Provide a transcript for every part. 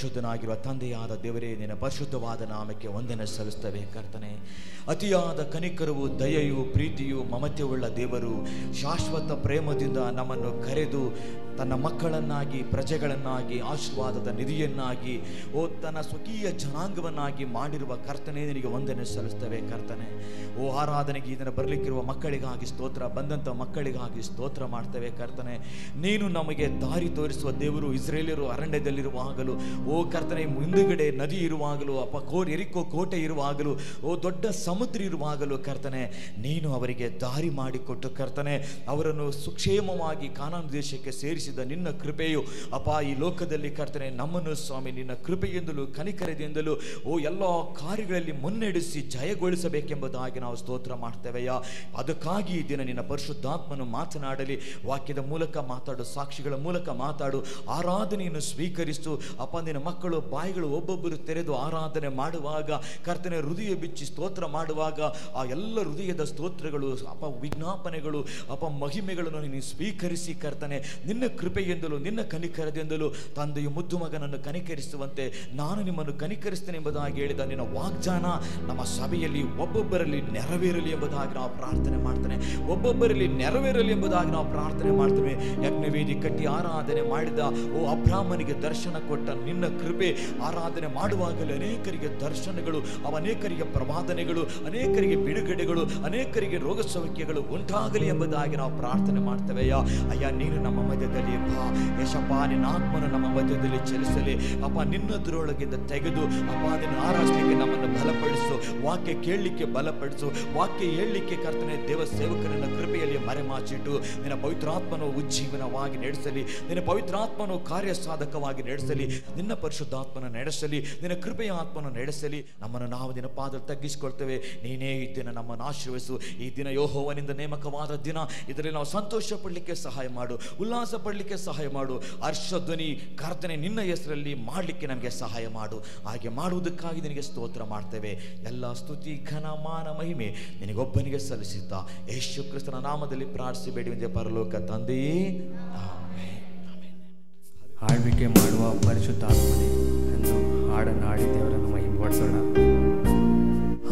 ಪರಿಶುದ್ಧನಾಗಿರುವ ತಂದೆಯಾದ ದೇವರೇ, ನಿನ್ನ ಪರಿಶುದ್ಧವಾದ ನಾಮಕ್ಕೆ ವಂದನೆ ಸಲ್ಲಿಸ್ತೇವೆ ಕರ್ತನೆ. ಅತಿಯಾದ ಕನಿಕರವು, ದಯೆಯು, ಪ್ರೀತಿಯು, ಮಮತೆಯುಳ್ಳ ದೇವರು ಶಾಶ್ವತ ಪ್ರೇಮದಿಂದ ನಮ್ಮನ್ನು ಕರೆದು ತನ್ನ ಮಕ್ಕಳನ್ನಾಗಿ, ಪ್ರಜೆಗಳನ್ನಾಗಿ, ಆಶೀರ್ವಾದದ ನಿಧಿಯನ್ನಾಗಿ, ತನ್ನ ಸ್ವಕೀಯ ಜನಾಂಗವನ್ನಾಗಿ ಮಾಡಿರುವ ಕರ್ತನೆ, ನಿನಗೆ ವಂದನೆ ಸಲ್ಲಿಸ್ತೇವೆ ಕರ್ತನೆ. ಆರಾಧನೆಗೆ ಇದನ್ನು ಬರಲಿಕ್ಕಿರುವ ಮಕ್ಕಳಿಗಾಗಿ ಸ್ತೋತ್ರ, ಬಂದಂಥ ಮಕ್ಕಳಿಗಾಗಿ ಸ್ತೋತ್ರ ಮಾಡ್ತೇವೆ ಕರ್ತನೆ. ನೀನು ನಮಗೆ ದಾರಿ ತೋರಿಸುವ ದೇವರು. ಇಸ್ರೇಲಿಯರು ಅರಣ್ಯದಲ್ಲಿರುವಾಗಲೂ ಕರ್ತನೆ, ಮುಂದುಗಡೆ ನದಿ ಇರುವಾಗಲೂ, ಎರಿಕೋ ಕೋಟೆ ಇರುವಾಗಲೂ, ದೊಡ್ಡ ಸಮುದ್ರ ಇರುವಾಗಲೂ ಕರ್ತನೆ, ನೀನು ಅವರಿಗೆ ದಾರಿ ಮಾಡಿಕೊಟ್ಟು ಕರ್ತನೆ, ಅವರನ್ನು ಸುಕ್ಷೇಮವಾಗಿ ಕಾನಾನ್ ದೇಶಕ್ಕೆ ಸೇರಿಸಿದ ನಿನ್ನ ಕೃಪೆಯು ಈ ಲೋಕದಲ್ಲಿ ಕರ್ತನೆ, ನಮ್ಮನ್ನು ಸ್ವಾಮಿ ನಿನ್ನ ಕೃಪೆಯಿಂದಲೂ ಕನಿಕರದಿಂದಲೂ ಎಲ್ಲ ಕಾರ್ಯಗಳಲ್ಲಿ ಮುನ್ನಡೆಸಿ ಜಯಗೊಳಿಸಬೇಕೆಂಬುದಾಗಿ ನಾವು ಸ್ತೋತ್ರ ಮಾಡ್ತೇವೆಯಾ. ಅದಕ್ಕಾಗಿ ಈ ದಿನ ನಿನ್ನ ಪರಿಶುದ್ಧಾತ್ಮನು ಮಾತನಾಡಲಿ. ವಾಕ್ಯದ ಮೂಲಕ ಮಾತಾಡು, ಸಾಕ್ಷಿಗಳ ಮೂಲಕ ಮಾತಾಡು, ಆರಾಧನೆಯನ್ನು ಸ್ವೀಕರಿಸು ನಿನ್ನ ಮಕ್ಕಳು ಬಾಯಿಗಳು ಒಬ್ಬೊಬ್ಬರು ತೆರೆದು ಆರಾಧನೆ ಮಾಡುವಾಗ ಕರ್ತನೆ, ಹೃದಯ ಬಿಚ್ಚಿ ಸ್ತೋತ್ರ ಮಾಡುವಾಗ ಆ ಎಲ್ಲ ಹೃದಯದ ಸ್ತೋತ್ರಗಳು, ವಿಜ್ಞಾಪನೆಗಳು, ಮಹಿಮೆಗಳನ್ನು ನೀನು ಸ್ವೀಕರಿಸಿ ಕರ್ತನೆ, ನಿನ್ನ ಕೃಪೆಯಿಂದಲೂ ನಿನ್ನ ಕನಿಕರದಿಂದಲೂ ತಂದೆಯು ಮುದ್ದು ಮಗನನ್ನು ಕನಿಕರಿಸುವಂತೆ ನಾನು ನಿಮ್ಮನ್ನು ಕನಿಕರಿಸ್ತೇನೆ ಎಂಬುದಾಗಿ ಹೇಳಿದ ನಿನ್ನ ವಾಗ್ದಾನ ನಮ್ಮ ಸಭೆಯಲ್ಲಿ ಒಬ್ಬೊಬ್ಬರಲ್ಲಿ ನೆರವೇರಲಿ ಎಂಬುದಾಗಿ ನಾವು ಪ್ರಾರ್ಥನೆ ಮಾಡ್ತೇನೆ. ಒಬ್ಬೊಬ್ಬರಲ್ಲಿ ನೆರವೇರಲಿ ಎಂಬುದಾಗಿ ನಾವು ಪ್ರಾರ್ಥನೆ ಮಾಡ್ತೇವೆ. ಯಜ್ಞವೇದಿ ಕಟ್ಟಿ ಆರಾಧನೆ ಮಾಡಿದ ಅಬ್ರಾಹ್ಮನಿಗೆ ದರ್ಶನ ಕೊಟ್ಟ ನಿನ್ನ ಕೃಪೆ, ಆರಾಧನೆ ಮಾಡುವಾಗಲೇ ಅನೇಕರಿಗೆ ದರ್ಶನಗಳು, ಅನೇಕರಿಗೆ ಪ್ರವಾದನೆಗಳು, ಅನೇಕರಿಗೆ ಬಿಡುಗಡೆಗಳು, ಅನೇಕರಿಗೆ ರೋಗ ಸೌಖ್ಯಗಳು ಉಂಟಾಗಲಿ ಎಂಬುದಾಗಿ ನಾವು ಪ್ರಾರ್ಥನೆ ಮಾಡ್ತೇವೆಯಾ. ಅಯ್ಯ, ನೀನು ನಮ್ಮ ಮಧ್ಯದಲ್ಲಿ ಬಾ. ಯಶಪ್ಪ, ನಿನ್ನ ಆತ್ಮನು ನಮ್ಮ ಮಧ್ಯದಲ್ಲಿ ಚಲಿಸಲಿ. ನಿನ್ನದ್ರೊಳಗಿಂದ ತೆಗೆದು ನಿನ್ನ ಆರಾಧಿಸಲಿಕ್ಕೆ ನಮ್ಮನ್ನು ಬಲಪಡಿಸು. ವಾಕ್ಯ ಕೇಳಲಿಕ್ಕೆ ಬಲಪಡಿಸು. ವಾಕ್ಯ ಹೇಳಲಿಕ್ಕೆ ಕರ್ತನೆ, ದೇವ ಸೇವಕರನ್ನ ಕೃಪೆಯಲ್ಲಿ ಮರೆಮಾಚಿಟ್ಟು ನಿನ್ನ ಪವಿತ್ರಾತ್ಮನು ಉಜ್ಜೀವನವಾಗಿ ನಡೆಸಲಿ. ನಿನ್ನ ಪವಿತ್ರಾತ್ಮನು ಕಾರ್ಯ ಸಾಧಕವಾಗಿ ನಡೆಸಲಿ. ನಿನ್ನ ಪರಿಶುದ್ಧಾತ್ಮನ ನಡೆಸಲಿ. ನಿನ್ನ ಕೃಪೆಯ ಆತ್ಮನ ನಡೆಸಲಿ. ನಮ್ಮನ್ನು ನಾವು ನಿನ್ನ ಪಾದ ತಗ್ಗಿಸಿಕೊಳ್ತೇವೆ. ನೀನೇ ಈ ದಿನ ನಮ್ಮನ್ನು ಆಶೀರ್ವದಿಸು. ಈ ದಿನ ಯೆಹೋವನಿಂದ ನೇಮಕವಾದ ದಿನ. ಇದರಲ್ಲಿ ನಾವು ಸಂತೋಷ ಪಡಲಿಕ್ಕೆ ಸಹಾಯ ಮಾಡು, ಉಲ್ಲಾಸ ಪಡಲಿಕ್ಕೆ ಸಹಾಯ ಮಾಡು. ಹರ್ಷಧ್ವನಿ ಕರ್ತನೆ ನಿನ್ನ ಹೆಸರಲ್ಲಿ ಮಾಡಲಿಕ್ಕೆ ನಮಗೆ ಸಹಾಯ ಮಾಡು. ಹಾಗೆ ಮಾಡುವುದಕ್ಕಾಗಿ ನಿನಗೆ ಸ್ತೋತ್ರ ಮಾಡ್ತೇವೆ. ಎಲ್ಲ ಸ್ತುತಿ, ಘನ, ಮಾನ, ಮಹಿಮೆ ನಿನಗೊಬ್ಬನಿಗೆ ಸಲ್ಲಿಸುತ್ತಾ ಯೇಸು ಕ್ರಿಸ್ತನ ನಾಮದಲ್ಲಿ ಪ್ರಾರ್ಥಿಸಿ ಬೇಡಿಕೊಂಡೆ ಪರಲೋಕ ತಂದೆಯೇ, ಆಮೆನ್. ಆಳ್ವಿಕೆ ಮಾಡುವ ಪರಿಶುದ್ಧಾತ್ಮನೇ ಎಂದು ಹಾಡನ್ನು ಹಾಡಿ ದೇವರನ್ನು ಮಹಿಮೆಪಡಿಸೋಣ.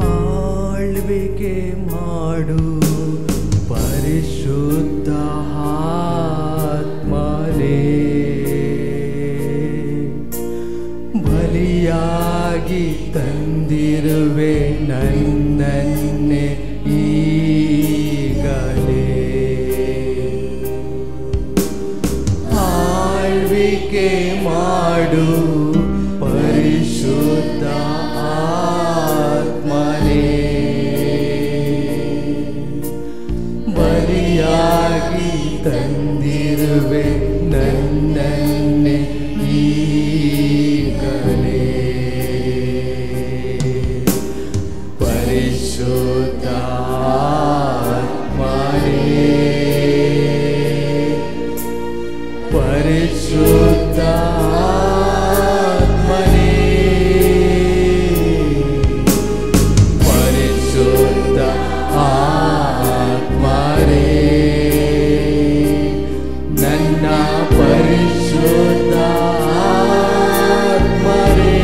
ಆಳ್ವಿಕೆ ಮಾಡು ಪರಿಶುದ್ಧ ಆತ್ಮನೇ, ಬಲಿಯಾಗಿ ತಂದಿರುವೆ ನನ್ನನ್ನೇ ಈಗಲೇ. ಆಳ್ವಿಕೆ ಮಾಡು ಪರಿಶುದ್ಧ ಆತ್ಮನೇ, ಬಲಿಯಾಗಿ ತಂದಿರುವೆ ನನ್ನನ್ನೇ ಈಗಲೇ. ಪರಿಶುದ್ಧ ಆತ್ಮನೇ, ಪರಿಶುದ್ಧ ಆತ್ಮನೇ, ಪರಿಶುದ್ಧ ಆತ್ಮನೇ, ನನ್ನ ಪರಿಶುದ್ಧ ಆತ್ಮನೇ,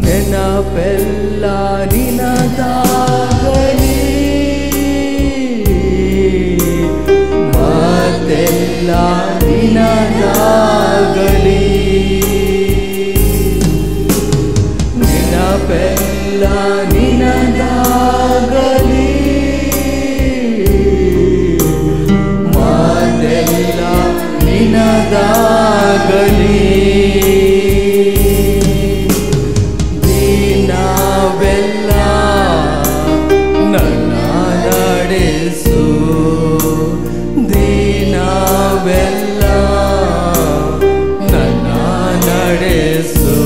ನೆನಪೆಲ್ಲ ನಿನದಾಗಲಿ, ಮಾತೆಲ್ಲ ನಿನದಾಗಲಿ, ನೆನಪೆಲ್ಲ ನಿನದಾಗಲಿ, ಮಾತೆಲ್ಲ ನಿನದಾಗಲಿ. ದಿನವೆಲ್ಲ ನನ್ನ ನಡೆಸು, ದಿನವೆಲ್ಲ ನನ್ನ ನಡೆಸು,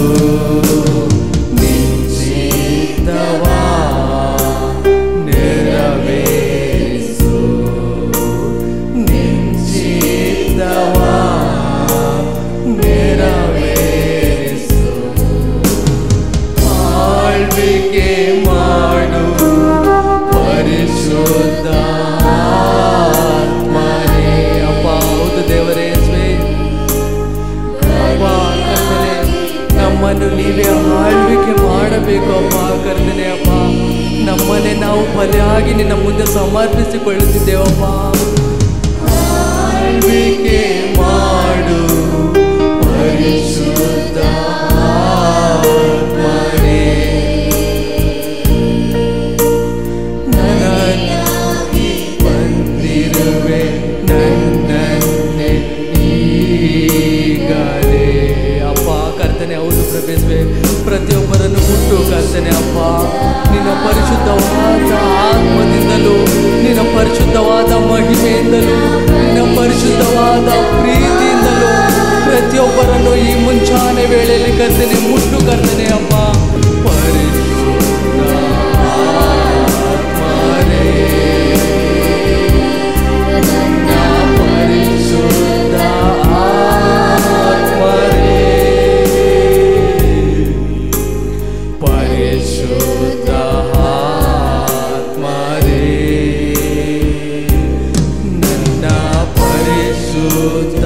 ನಿಶ್ಚಿತವಾ ನೆರವೇರಿಸು, ನಿಶ್ಚಿತವಾ ನೆರವೇರಿಸು. ಮಾಡಬೇಕು ಅಪ್ಪ ಕರ್ತನೆ ಅಪ್ಪ. ನಮ್ಮನೆ ನಾವು ಬಲಿಯಾಗಿ ನಿನ್ನ ಮುಂದೆ ಸಮರ್ಪಿಸಿಕೊಳ್ಳುತ್ತಿದ್ದೇವಪ್ಪ. ಆಳ್ವಿಕೆ ಮಾಡು ಪರಿಶುದ್ಧ ಆತ್ಮನೇ, ನನಗಾಗಿ ಬಂದಿರುವೆ ನನ್ನನ್ನೇ ಈಗಲೇ. ಅಪ್ಪ ಕರ್ತನೆ, ಹೌದು ಪ್ರವೇಶವೇ, ಪ್ರತಿಯೊಬ್ಬರನ್ನು ಹುಟ್ಟು ಕರ್ತನೆ ಅಪ್ಪ. ನಿನ್ನ ಪರಿಶುದ್ಧವಾದ ಆತ್ಮದಿಂದಲೂ, ನಿನ್ನ ಪರಿಶುದ್ಧವಾದ ಮಹಿಮೆಯಿಂದಲೂ, ನಿನ್ನ ಪರಿಶುದ್ಧವಾದ ಪ್ರೀತಿಯಿಂದಲೂ ಪ್ರತಿಯೊಬ್ಬರನ್ನು ಈ ಮುಂಚಾನೆ ವೇಳೆಯಲ್ಲಿ ಕರ್ತನೆ ಮುಟ್ಟು ಕರ್ತನೆ ಅಪ್ಪ. ಪರಿಶುದ್ಧ ಆತ್ಮನೇ, ನನ್ನ ಪರಿಶುದ್ಧ ಆತ್ಮನೇ, ಪರಿಶುದ್ಧ ಆತ್ಮನೇ, ನನ್ನ ಪರಿಶುದ್ಧ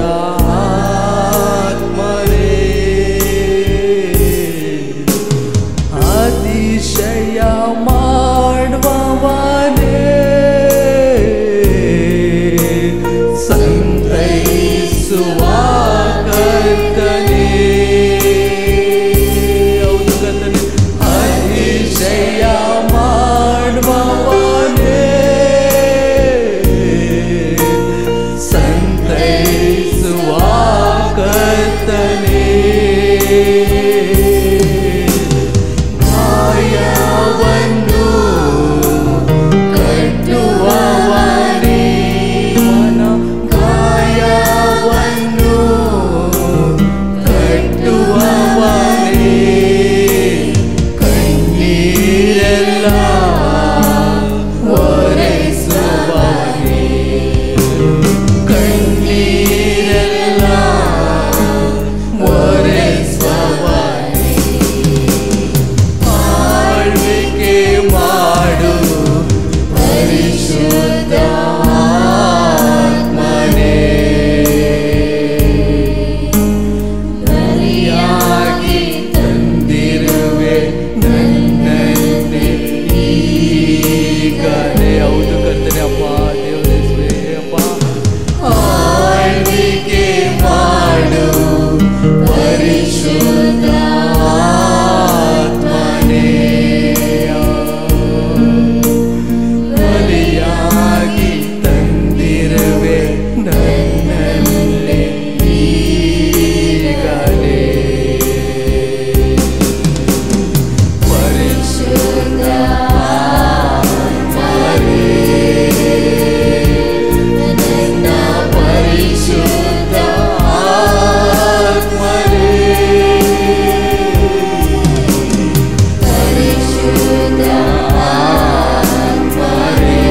ಆತ್ಮನೇ, ಅತಿಶಯ ಮಾಡುವವನೇ, ಸಂತೈಸುವ ಕರ್ತನೇ. ಹೌದು ಕರ್ತನೆ, ಅತಿಶಯ ಮಾಡುವವನೇ, ಸಂತೈಸುವ ಕರ್ತನೇ. ಗಾಯವನ್ನು ಕಟ್ಟುವವನೇ, ಮನ ಗಾಯವನ್ನು ಕಟ್ಟುವವನೇ, ಕಣ್ಣೀರೆಲ್ಲ ಒರೆಸುವವನೇ, ಕಣ್ಣೀರೆಲ್ಲ ಒರೆಸುವವನೇ. ಆಳ್ವಿಕೆ ಮಾಡು ಪರಿಶುದ್ಧ ಆತ್ಮನೇ, ಬಲಿಯಾಗಿ ತಂದಿರುವೆ ನನ್ನನ್ನೇ ಈಗಲೇ. ಹೌದು ಕರ್ತನೆ ಅಪ್ಪ, ದೇವರೇ ಅಪ್ಪ. ಆಳ್ವಿಕೆ ಮಾಡು ಪರಿಶುದ್ಧ ಆತ್ಮನೇ, ಬಲಿಯಾಗಿ ತಂದಿರುವೆ ನನ್ನನ್ನೇ ಈಗಲೇ. ಪರಿಶುದ್ಧ ಆತ್ಮನೇ, ನನ್ನ ಪರಿಶುದ್ಧ ಆತ್ಮನೇ, ಪರಿಶುದ್ಧ ಆತ್ಮನೇ,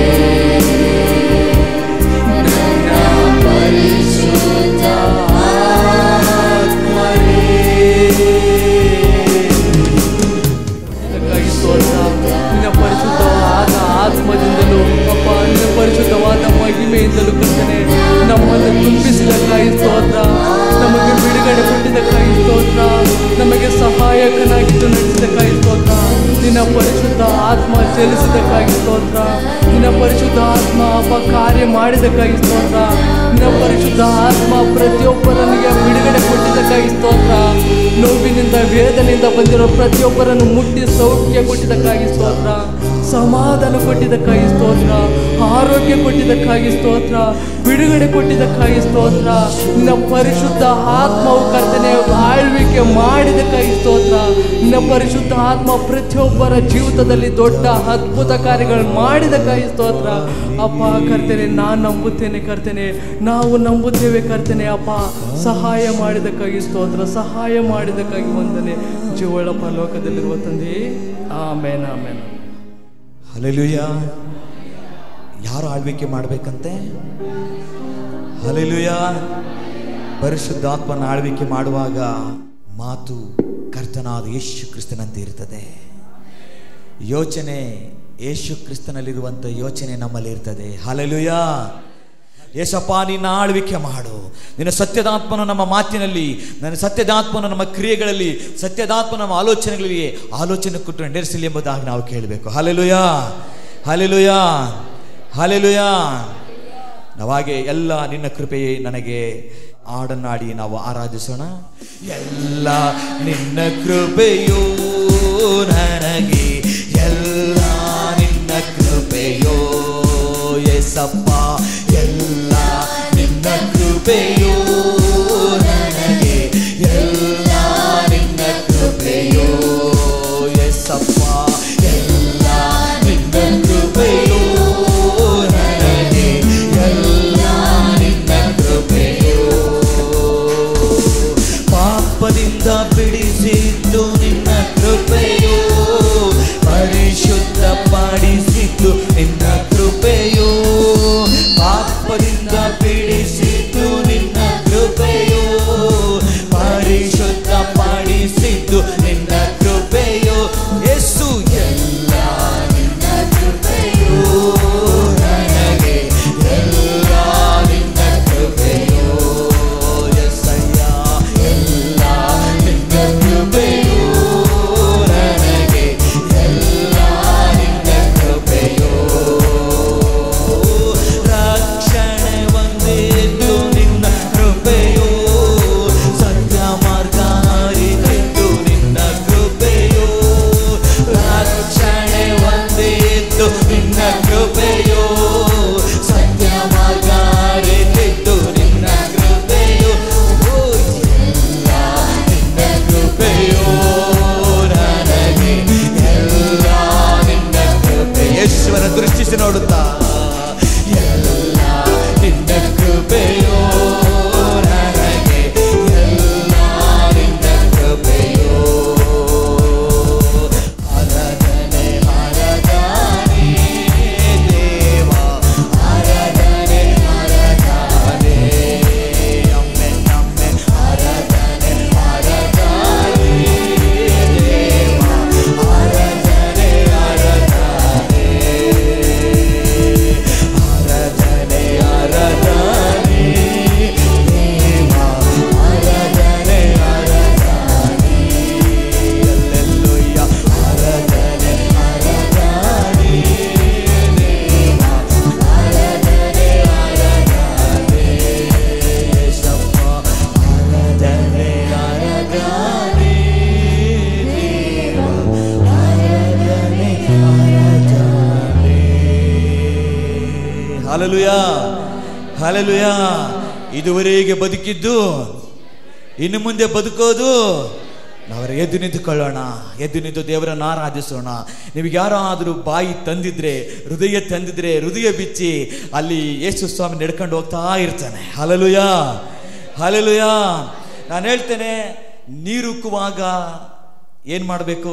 ನನ್ನ ಪರಿಶುದ್ಧ ಆತ್ಮನೇ. ಇದಕ್ಕಾಗಿ ಸ್ತೋತ್ರ. ನಿನ್ನ ಪರಿಶುದ್ಧವಾದ ಆತ್ಮದಿಂದಲೂ ಅಪ್ಪ, ನಿನ್ನ ಪರಿಶುದ್ಧವಾದ ಮಹಿಮೆಯಿಂದಲೂ ಕರ್ತನೆ ನಮ್ಮನ್ನು ತುಂಬಿಸಿದಕ್ಕಾಗಿ ಸ್ತೋತ್ರ. ನಮಗೆ ಬಿಡುಗಡೆ ಕೊಟ್ಟಿದ್ದಕ್ಕಾಗಿ ಸ್ತೋತ್ರ. ನಮಗೆ ಸಹಾಯಕನಾಗಿದ್ದು ನಡೆಸಿದಕ್ಕಾಗಿ ಸ್ತೋತ್ರ. ನಿನ್ನ ಪರಿಶುದ್ಧ ಆತ್ಮ ಚಲಿಸಿದಕ್ಕಾಗಿ ಸ್ತೋತ್ರ. ನಿನ್ನ ಪರಿಶುದ್ಧ ಆತ್ಮ ಅಪ್ಪ ಕಾರ್ಯ ಮಾಡಿದಕ್ಕಾಗಿ ಸ್ತೋತ್ರ. ನಿನ್ನ ಪರಿಶುದ್ಧ ಆತ್ಮ ಪ್ರತಿಯೊಬ್ಬರನಿಗೆ ಬಿಡುಗಡೆ ಕೊಟ್ಟಿದ್ದಕ್ಕಾಗಿ ಸ್ತೋತ್ರ. ನೋವಿನಿಂದ ವೇದನೆಯಿಂದ ಬಂದಿರೋ ಪ್ರತಿಯೊಬ್ಬರನ್ನು ಮುಟ್ಟಿ ಸೌಖ್ಯ ಕೊಟ್ಟಿದ್ದಕ್ಕಾಗಿ ಸ್ತೋತ್ರ. ಸಮಾಧಾನ ಕೊಟ್ಟಿದ್ದಕ್ಕಾಗಿ ಸ್ತೋತ್ರ. ಆರೋಗ್ಯ ಕೊಟ್ಟಿದ್ದಕ್ಕಾಗಿ ಸ್ತೋತ್ರ. ಬಿಡುಗಡೆ ಕೊಟ್ಟಿದ್ದಕ್ಕಾಗಿ ಸ್ತೋತ್ರ. ನಿನ್ನ ಪರಿಶುದ್ಧ ಆತ್ಮವು ಕರ್ತನೆ ಆಳ್ವಿಕೆ ಮಾಡಿದಕ್ಕಾಗಿ ಸ್ತೋತ್ರ. ನಿನ್ನ ಪರಿಶುದ್ಧ ಆತ್ಮ ಪ್ರತಿಯೊಬ್ಬರ ಜೀವಿತದಲ್ಲಿ ದೊಡ್ಡ ಅದ್ಭುತ ಕಾರ್ಯಗಳು ಮಾಡಿದಕ್ಕಾಗಿ ಸ್ತೋತ್ರ. ಅಪ್ಪ ಕರ್ತನೆ, ನಾನು ನಂಬುತ್ತೇನೆ ಕರ್ತನೆ, ನಾವು ನಂಬುತ್ತೇವೆ ಕರ್ತನೆ. ಅಪ್ಪ ಸಹಾಯ ಮಾಡಿದಕ್ಕಾಗಿ ಸ್ತೋತ್ರ. ಸಹಾಯ ಮಾಡಿದಕ್ಕಾಗಿ ವಂದನೆ. ಜೀವಳ ಪರಲೋಕದಲ್ಲಿರುವ ತಂದೆ, ಆಮೇನ್ ಆಮೇನ್. ಹಲ್ಲೆಲೂಯಾ. ಯಾರು ಆಳ್ವಿಕೆ ಮಾಡಬೇಕಂತೆ? ಹಲ್ಲೆಲೂಯಾ. ಪರಿಶುದ್ಧಾತ್ಮನ ಆಳ್ವಿಕೆ ಮಾಡುವಾಗ ಮಾತು ಕರ್ತನಾದ ಯೇಸು ಕ್ರಿಸ್ತನಂತೆ ಇರ್ತದೆ. ಯೋಚನೆ ಯೇಸು ಕ್ರಿಸ್ತನಲ್ಲಿರುವಂಥ ಯೋಚನೆ ನಮ್ಮಲ್ಲಿ ಇರ್ತದೆ. ಹಲ್ಲೆಲೂಯಾ. ಯೇಸಪ್ಪ ನಿನ್ನ ಆಳ್ವಿಕೆ ಮಾಡು. ನಿನ್ನ ಸತ್ಯದಾತ್ಮನ ನಮ್ಮ ಮಾತಿನಲ್ಲಿ, ನನ್ನ ಸತ್ಯದಾತ್ಮನ ನಮ್ಮ ಕ್ರಿಯೆಗಳಲ್ಲಿ, ಸತ್ಯದಾತ್ಮ ನಮ್ಮ ಆಲೋಚನೆಗಳಲ್ಲಿ ಆಲೋಚನೆ ಕೊಟ್ಟು ನಡೆಸಲಿ ಎಂಬುದಾಗಿ ನಾವು ಕೇಳಬೇಕು. Hallelujah, hallelujah, hallelujah. ನಾವಾಗೆ ಎಲ್ಲ ನಿನ್ನ ಕೃಪೆಯೇ ನನಗೆ ಹಾಡನ್ನಾಡಿ ನಾವು ಆರಾಧಿಸೋಣ. ಎಲ್ಲ ನಿನ್ನ ಕೃಪೆಯೋ ನನಗೆ, ಎಲ್ಲ ನಿನ್ನ ಕೃಪೆಯೋ ಯೇಸಪ್ಪ, ಎಲ್ಲ ನಿನ್ನ ಕೃಪೆಯೋ ನನಗೆ, ಎಲ್ಲ ನಿನ್ನ ಕೃಪೆಯೋ ಯೇಸಪ್ಪ, ಎಲ್ಲ ನಿನ್ನ ಕೃಪೆಯೋ ನನಗೆ, ಎಲ್ಲ ನಿನ್ನ ಕೃಪೆಯೋ. ಪಾಪದಿಂದ ಬಿಡಿಸಿದ್ದು ನಿನ್ನ ಕೃಪೆಯೋ, ಪರಿಶುದ್ಧ ಪಡಿಸಿದ್ದು ನಿನ್ನ ಕೃಪೆಯೋ. ಪಾಪದಿಂದ ಬಿಡಿಸಿದ್ದು ನಿನ್ನ ಕೃಪೆಯೋ, ಪರಿಶುದ್ಧ ಪಡಿಸಿದ್ದು ನಿನ್ನ ಕೃಪೆಯೋ. ಯೇಸು, ಎಲ್ಲ ನಿನ್ನ ಕೃಪೆಯೋ ನನಗೆ, ಎಲ್ಲ ನಿನ್ನ ಕೃಪೆಯೋ ಯೆಸಯ್ಯ, ಎಲ್ಲ ನಿನ್ನ ಕೃಪೆಯೋ ನನಗೆ, ಎಲ್ಲ ನಿನ್ನ ಕೃಪೆಯೋ. ರಕ್ಷಣೆ ಒಂದೇದು ನಿನ್ನ ಕೃಪೆಯೋ, ಸತ್ಯ ಮಾರ್ಗ ಅರಿತು ನಿನ್ನ ಕೃಪೆಯೋ. ರಕ್ಷಣೆ ಒಂದೇದು ನಿನ್ನ ಕೃಪೆಯೋ, ಸತ್ಯ ಮಾರ್ಗ ಅರಿತು ನಿನ್ನ ಕೃಪೆಯೋ. ಎಲ್ಲ ನಿನ್ನ ಕೃಪೆಯೋ ನನಗೆ, ಎಲ್ಲ ನಿನ್ನ ಕೃಪೆ. ಯೇಸುವನ ದೃಷ್ಟಿಸಿ ನೋಡುತ್ತಾ, ಎಲ್ಲ ನಿನ್ನ ಕೃಪೆಯೋ ನನಗೆ, ಎಲ್ಲ ನಿನ್ನ ಕೃಪೆಯೋ. ಆರಾಧನೆ ಆರಾಧನೆ ದೇವ, ಆರಾಧನೆ ಆರಾಧನೆ ಅಮ್ಮೆ ಅಮ್ಮೆ, ಆರಾಧನೆ ಆರಾಧನೆ ದೇವ, ಆರಾಧನೆ ಆರಾಧನೆ, ಆರಾಧನೆ ಆರಾಧನೆ ದೇವ, ಆರಾಧನೆ ಆರಾಧನೆ. ಹಲ್ಲೆಲೂಯಾ, ಆರಾಧನೆ ಆರಾಧನೆ ದೇವ, ಆರಾಧನೆ ಆರಾಧನೆ ಯೇಸಪ್ಪ, ಆರಾಧನೆ ಆರಾಧನೆ ದೇವ, ಆರಾಧನೆ ಆರಾಧನೆ. Hallelujah, hallelujah. ಇದುವರೆಗೆ ಬದುಕಿದ್ದು ಇನ್ನು ಮುಂದೆ ಬದುಕೋದು ನಾವರ ಎದ್ದು ನಿಂತುಕೊಳ್ಳೋಣ, ಎದ್ದು ನಿಂತು ದೇವರನ್ನು ಆರಾಧಿಸೋಣ. ನಿಮಗೆ ಯಾರಾದರೂ ಬಾಯಿ ತಂದಿದ್ರೆ, ಹೃದಯ ತಂದಿದ್ರೆ, ಹೃದಯ ಬಿಚ್ಚಿ ಅಲ್ಲಿ ಯೇಸು ಸ್ವಾಮಿ ನಡ್ಕೊಂಡು ಹೋಗ್ತಾ ಇರ್ತಾನೆ. Hallelujah, hallelujah. ನಾನು ಹೇಳ್ತೇನೆ, ನೀರುಕ್ಕುವಾಗ ಏನು ಮಾಡಬೇಕು?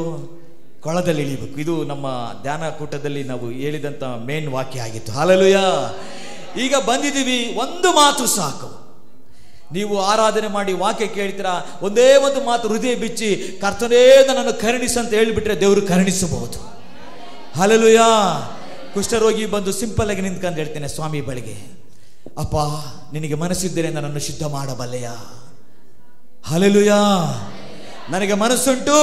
ಕೊಳದಲ್ಲಿ ಇಳಿಬೇಕು. ಇದು ನಮ್ಮ ಧ್ಯಾನ ಕೂಟದಲ್ಲಿ ನಾವು ಹೇಳಿದಂಥ ಮೇನ್ ವಾಕ್ಯ ಆಗಿತ್ತು. ಹಲ್ಲೆಲೂಯಾ. ಈಗ ಬಂದಿದ್ದೀವಿ, ಒಂದು ಮಾತು ಸಾಕು. ನೀವು ಆರಾಧನೆ ಮಾಡಿ ವಾಕ್ಯ ಕೇಳ್ತೀರಾ, ಒಂದೇ ಒಂದು ಮಾತು ಹೃದಯ ಬಿಚ್ಚಿ ಕರ್ತನೇ ನನ್ನನ್ನು ಕರುಣಿಸಂತ ಹೇಳಿಬಿಟ್ರೆ ದೇವರು ಕರುಣಿಸಬಹುದು. ಹಲ್ಲೆಲೂಯಾ. ಕುಷ್ಠರೋಗಿ ಬಂದು ಸಿಂಪಲ್ ಆಗಿ ನಿಂತ್ಕೊಂಡು ಹೇಳ್ತೇನೆ ಸ್ವಾಮಿ ಬಳಿಗೆ, ಅಪ್ಪ ನಿನಗೆ ಮನಸ್ಸಿದ್ದರೆ ನನ್ನನ್ನು ಶುದ್ಧ ಮಾಡಬಲ್ಲೆಯ? ಹಲ್ಲೆಲೂಯಾ. ನನಗೆ ಮನಸ್ಸುಂಟು.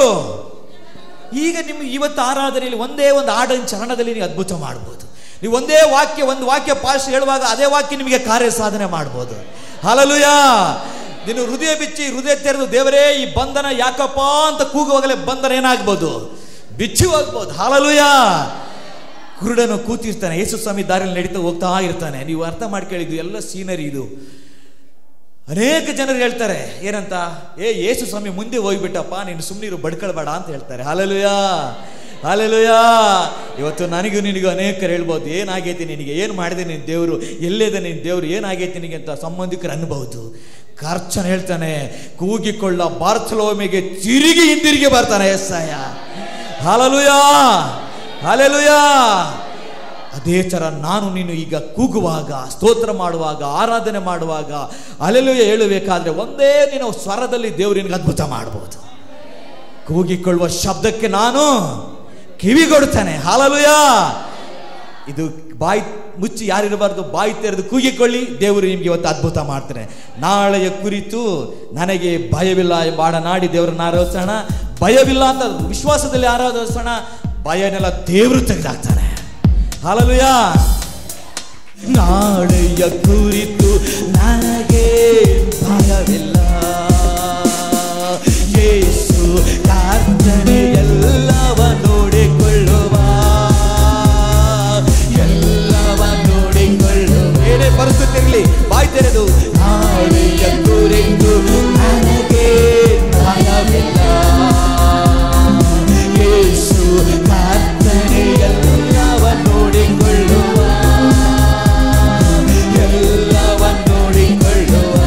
ಈಗ ನಿಮ್ಗೆ ಇವತ್ತು ಆರಾಧನೆಯಲ್ಲಿ ಒಂದೇ ಒಂದು ಹಾಡಿನ ಚರಣದಲ್ಲಿ ನೀವು ಅದ್ಭುತ ಮಾಡ್ಬೋದು. ನೀವು ಒಂದೇ ವಾಕ್ಯ, ಒಂದು ವಾಕ್ಯ ಪಾಸ್ ಹೇಳುವಾಗ ಅದೇ ವಾಕ್ಯ ನಿಮಗೆ ಕಾರ್ಯ ಸಾಧನೆ ಮಾಡ್ಬೋದು. ಹಲ್ಲೆಲೂಯಾ. ನೀನು ಹೃದಯ ಬಿಚ್ಚಿ, ಹೃದಯ ತೆರೆದು ದೇವರೇ ಈ ಬಂಧನ ಯಾಕಪ್ಪ ಅಂತ ಕೂಗುವಾಗಲೇ ಬಂಧನ ಏನಾಗ್ಬೋದು? ಬಿಚ್ಚಿ ಹೋಗ್ಬೋದು. ಹಲ್ಲೆಲೂಯಾ. ಕುರುಡನು ಕೂತಿರ್ತಾನೆ, ಯೇಸು ಸ್ವಾಮಿ ದಾರಿಯಲ್ಲಿ ನಡೀತಾ ಹೋಗ್ತಾ ಇರ್ತಾನೆ. ನೀವು ಅರ್ಥ ಮಾಡ್ಕೊಳ್ಳಿದ್ದು ಎಲ್ಲ ಸೀನರಿ ಇದು. ಅನೇಕ ಜನರು ಹೇಳ್ತಾರೆ ಏನಂತ, ಯೇಸು ಸ್ವಾಮಿ ಮುಂದೆ ಹೋಗ್ಬಿಟ್ಟಪ್ಪ, ನೀನು ಸುಮ್ಮನಿರು, ಬಡ್ಕೊಳ್ಬೇಡ ಅಂತ ಹೇಳ್ತಾರೆ. Hallelujah, hallelujah. ಇವತ್ತು ನನಗೂ ನಿನಗೂ ಅನೇಕರು ಹೇಳ್ಬೋದು, ಏನಾಗೈತಿ ನಿನಗೆ, ಏನು ಮಾಡಿದೆ ನಿನ್ನ ದೇವರು, ಎಲ್ಲಿದೆ ನಿನ್ನ ದೇವರು, ಏನಾಗೈತಿ ನಿನಗೆ ಅಂತ ಸಂಬಂಧಿಕರು ಅನ್ಬಹುದು. ಕರ್ತನು ಹೇಳ್ತಾನೆ, ಕೂಗಿಕೊಳ್ಳ ಬಾರ್ತಲೋಮೆಗೆ ತಿರುಗಿ ಹಿಂದಿರುಗಿ ಬರ್ತಾನೆ ಯೆಸಯ್ಯ. Hallelujah, hallelujah. ಅದೇ ಥರ ನಾನು ನೀನು ಈಗ ಕೂಗುವಾಗ, ಸ್ತೋತ್ರ ಮಾಡುವಾಗ, ಆರಾಧನೆ ಮಾಡುವಾಗ, ಹಲ್ಲೆಲೂಯಾ ಹೇಳಬೇಕಾದ್ರೆ ಒಂದೇ ನೀನು ಸ್ವರದಲ್ಲಿ ದೇವರು ನಿನಗೆ ಅದ್ಭುತ ಮಾಡ್ಬೋದು. ಕೂಗಿಕೊಳ್ಳುವ ಶಬ್ದಕ್ಕೆ ನಾನು ಕಿವಿಗೊಡ್ತಾನೆ. ಹಲ್ಲೆಲೂಯಾ. ಇದು ಬಾಯಿ ಮುಚ್ಚಿ ಯಾರಿರಬಾರ್ದು, ಬಾಯಿ ತೆರೆದು ಕೂಗಿಕೊಳ್ಳಿ. ದೇವರು ನಿಮ್ಗೆ ಇವತ್ತು ಅದ್ಭುತ ಮಾಡ್ತಾನೆ. ನಾಳೆಯ ಕುರಿತು ನನಗೆ ಭಯವಿಲ್ಲ ಎಂಬ ಹಾಡನಾಡಿ ದೇವರನ್ನ ಆರಾಧಿಸೋಣ. ಭಯವಿಲ್ಲ ಅಂತ ವಿಶ್ವಾಸದಲ್ಲಿ ಆರಾಧಿಸೋಣ. ಭಯನೆಲ್ಲ ದೇವರು ತೆಗೆದಾಕ್ತಾನೆ. ಹಲ್ಲೆಲೂಯಾ. ನಾಳೆಯ ಕುರಿತು ನನಗೆ ಭಯವಿಲ್ಲ, ಯೇಸು ಕರ್ತನೇ ಎಲ್ಲವ ನೋಡಿಕೊಳ್ಳುವ, ಎಲ್ಲವ ನೋಡಿಕೊಳ್ಳುವ. ಏನೇ ಪರಿಸ್ಥಿತಿ ಇರಲಿ ಬಾಯಿ ತೆರೆದು ನಾಳೆಯ ಕುರಿತು ನನಗೆ ಭಯವಿಲ್ಲ, ಯೇಸು ಕರ್ತನೇ ಎಲ್ಲವ ನೋಡಿಕೊಳ್ಳುವ, ಎಲ್ಲವ ನೋಡಿಕೊಳ್ಳುವ.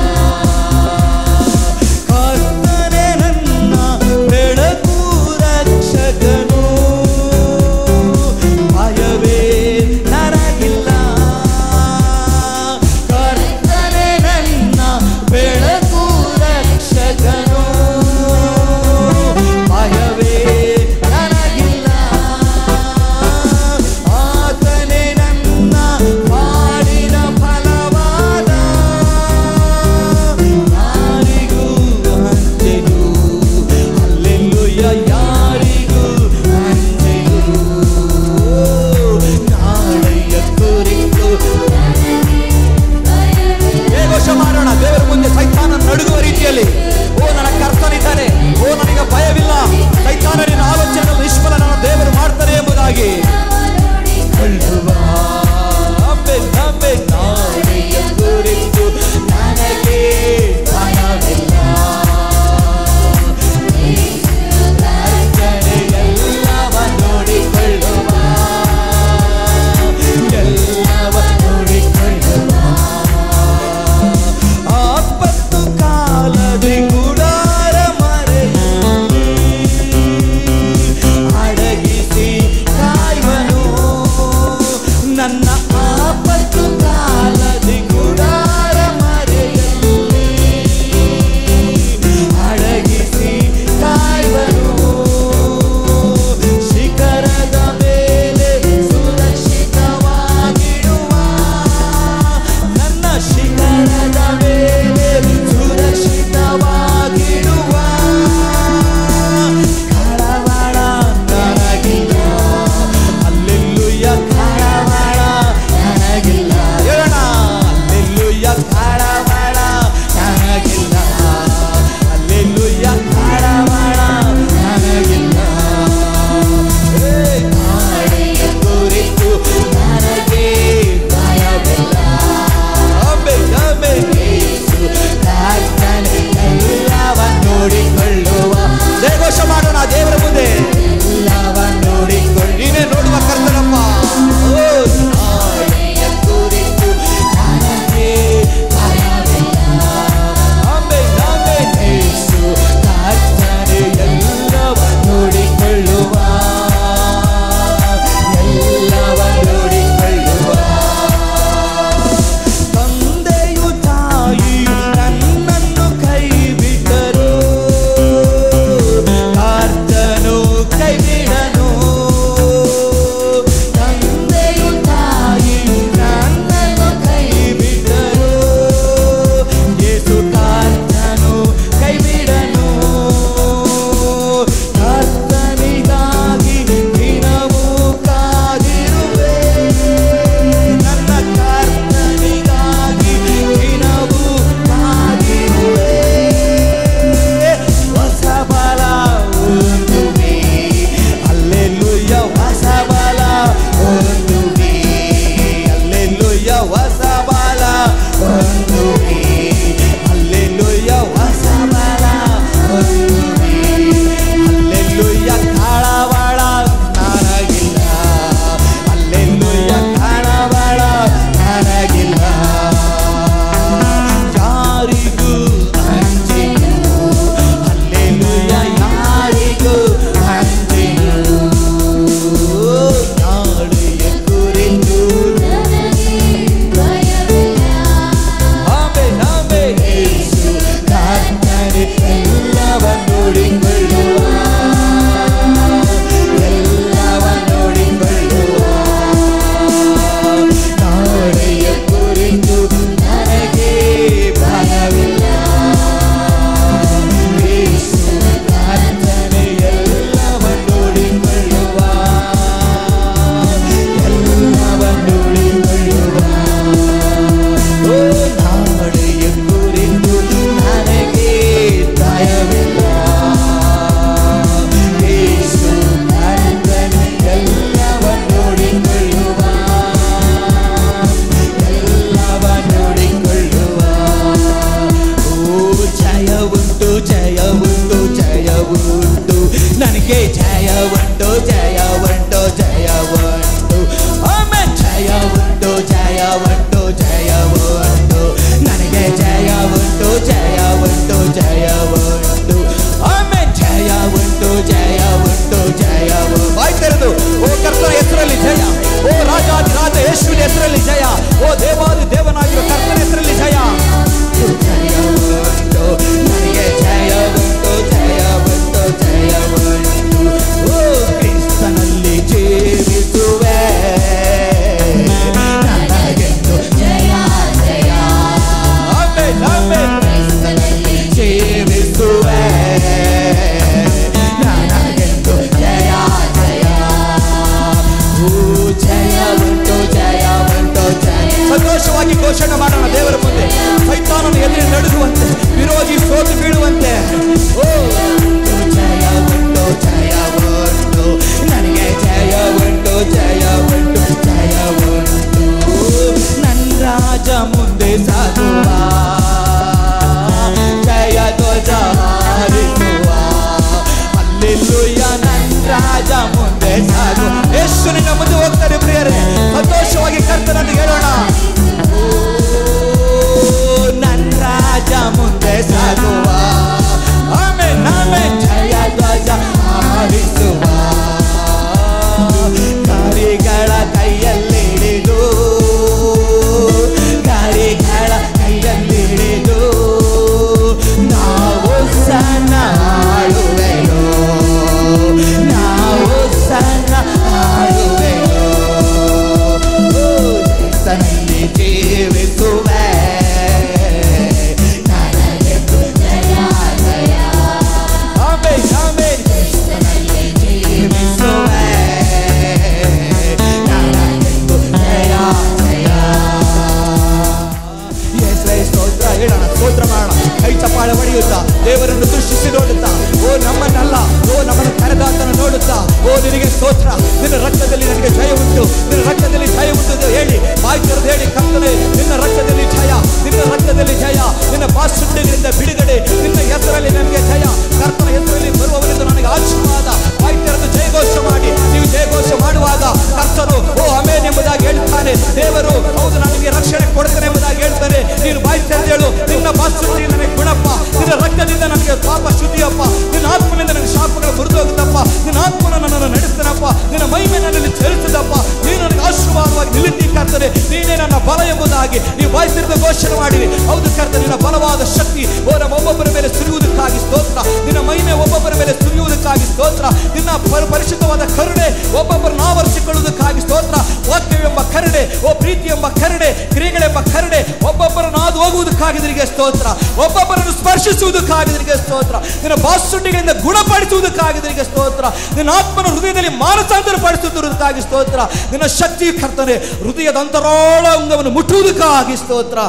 ಸ್ತೋತ್ರ. ನಿನ್ನ ರಕ್ತದಲ್ಲಿ ನನಗೆ ಜಯ ಉಂಟು, ನಿನ್ನ ರಕ್ತದಲ್ಲಿ ಜಯ ಉಂಟು ಹೇಳಿ, ಬಾಯಿ ತೆರೆದು ಹೇಳಿ, ಕರ್ತನೇ ನಿನ್ನ ರಕ್ತದಲ್ಲಿ ಜಯ, ನಿನ್ನ ರಕ್ತದಲ್ಲಿ ಜಯ, ನಿನ್ನ ಬಾಸುಂಡೆಗಳಿಂದ ಬಿಡುಗಡೆ, ನಿನ್ನ ಹೆಸರಲ್ಲಿ ನನಗೆ ಜಯ, ಕರ್ತನ ಹೆಸರಲ್ಲಿ ಬರುವವರಿಂದ ನನಗೆ ಆಶೀರ್ವಾದ. ಬಾಯಿ ತೆರೆದು ಜಯಘೋಷ ಮಾಡಿ. ನೀವು ಜಯಘೋಷ ಮಾಡುವಾಗ ಕರ್ತನು ಓ ಆಮೆನ್ ಎಂಬುದಾಗಿ ಹೇಳ್ತಾನೆ. ದೇವರು ಹೌದು ನನಗೆ ರಕ್ಷಣೆ ಕೊಡ್ತಾನೆ ಎಂಬುದಾಗಿ ಹೇಳ್ತಾನೆ. ನೀನು ಬಾಯಿ ತೆರೆದು ಹೇಳು, ನಿನ್ನ ಬಾಸುಂಡೆಯಿಂದ ನನಗೆ ಗುಣಪ್ಪ, ನಿನ್ನ ರಕ್ತದಿಂದ ನನಗೆ ಪಾಪ ಶುದ್ಧಿಯಪ್ಪ, ನಿನ್ನ ಆತ್ಮನಿಂದ ನನಗೆ ಶಾಪಗಳು ಮುರಿದೋಗುತ್ತಪ್ಪ, ನಿನ್ನ ಆತ್ಮನ ನನ್ನನ್ನು ನಡೆಸ್ತನಪ್ಪ, ನಿನ್ನ ಮಹಿಮೆ ನನ್ನಲ್ಲಿ ಚಲಿಸಿದಪ್ಪ, ನೀನು ನನಗೆ ಆಶೀರ್ವಾದವಾಗಿ ನಿಲ್ಲಿಸಿ ಕರ್ತನೆ, ನೀನೇ ನನ್ನ ಬಲ ಎಂಬುದಾಗಿ ನೀವು ಬಾಯಿ ತೆರೆದು ಘೋಷಣೆ ಮಾಡಿರಿ. ಹೌದು ಕರ್ತನೆ, ನಿನ್ನ ಬಲವಾದ ಶಕ್ತಿ ಓ ನಮ್ಮ ಒಬ್ಬೊಬ್ಬರ ಮೇಲೆ ಸುರಿಯುವುದಕ್ಕಾಗಿ ಸ್ತೋತ್ರ, ನಿನ್ನ ಮಹಿಮೆ ಒಬ್ಬೊಬ್ಬರ ಮೇಲೆ ಸುರಿಯುವುದಕ್ಕಾಗಿ ಸ್ತೋತ್ರ, ನಿನ್ನ ಪರಿಶುದ್ಧವಾದ ಕರುಣೆ ಒಬ್ಬೊಬ್ಬರನ್ನು ಆವರಿಸಿಕೊಳ್ಳುವುದಕ್ಕಾಗಿ ಸ್ತೋತ್ರ. ವಾಕ್ಯವೆಂಬ ಕರುಣೆ, ಓ ಪ್ರೀತಿ ಎಂಬ ಕರುಣೆ, ಕ್ರಿಯೆಗಳೆಂಬ ಕರುಣೆ ಒಬ್ಬೊಬ್ಬರನ್ನು ಹಾದು ಹೋಗುವುದಕ್ಕಾಗಿ ನಿನಗೆ ಸ್ತೋತ್ರ, ಒಬ್ಬೊಬ್ಬರನ್ನು ಸ್ಪರ್ಶಿಸುವುದಕ್ಕಾಗಿ ನಿನಗೆ ಸ್ತೋತ್ರ, ನಿನ್ನ ಬಾಸುಂಡಿಗಳಿಂದ ಗುಣಪಡಿಸುವುದಕ್ಕಾಗಿ ನಿನಗೆ ಸ್ತೋತ್ರ, ನಿನ್ನ ಆತ್ಮನ ಹೃದಯದಲ್ಲಿ ಮಾನಸಾಂತರ ಪಡಿಸುವುದಕ್ಕಾಗಿ ಸ್ತೋತ್ರ, ನಿನ್ನ ಶಕ್ತಿ ಕರ್ತನೆ ಹೃದಯದ ಅಂತರಾಳವನ್ನು ಮುಟ್ಟುವುದಕ್ಕಾಗಿ ಸ್ತೋತ್ರ,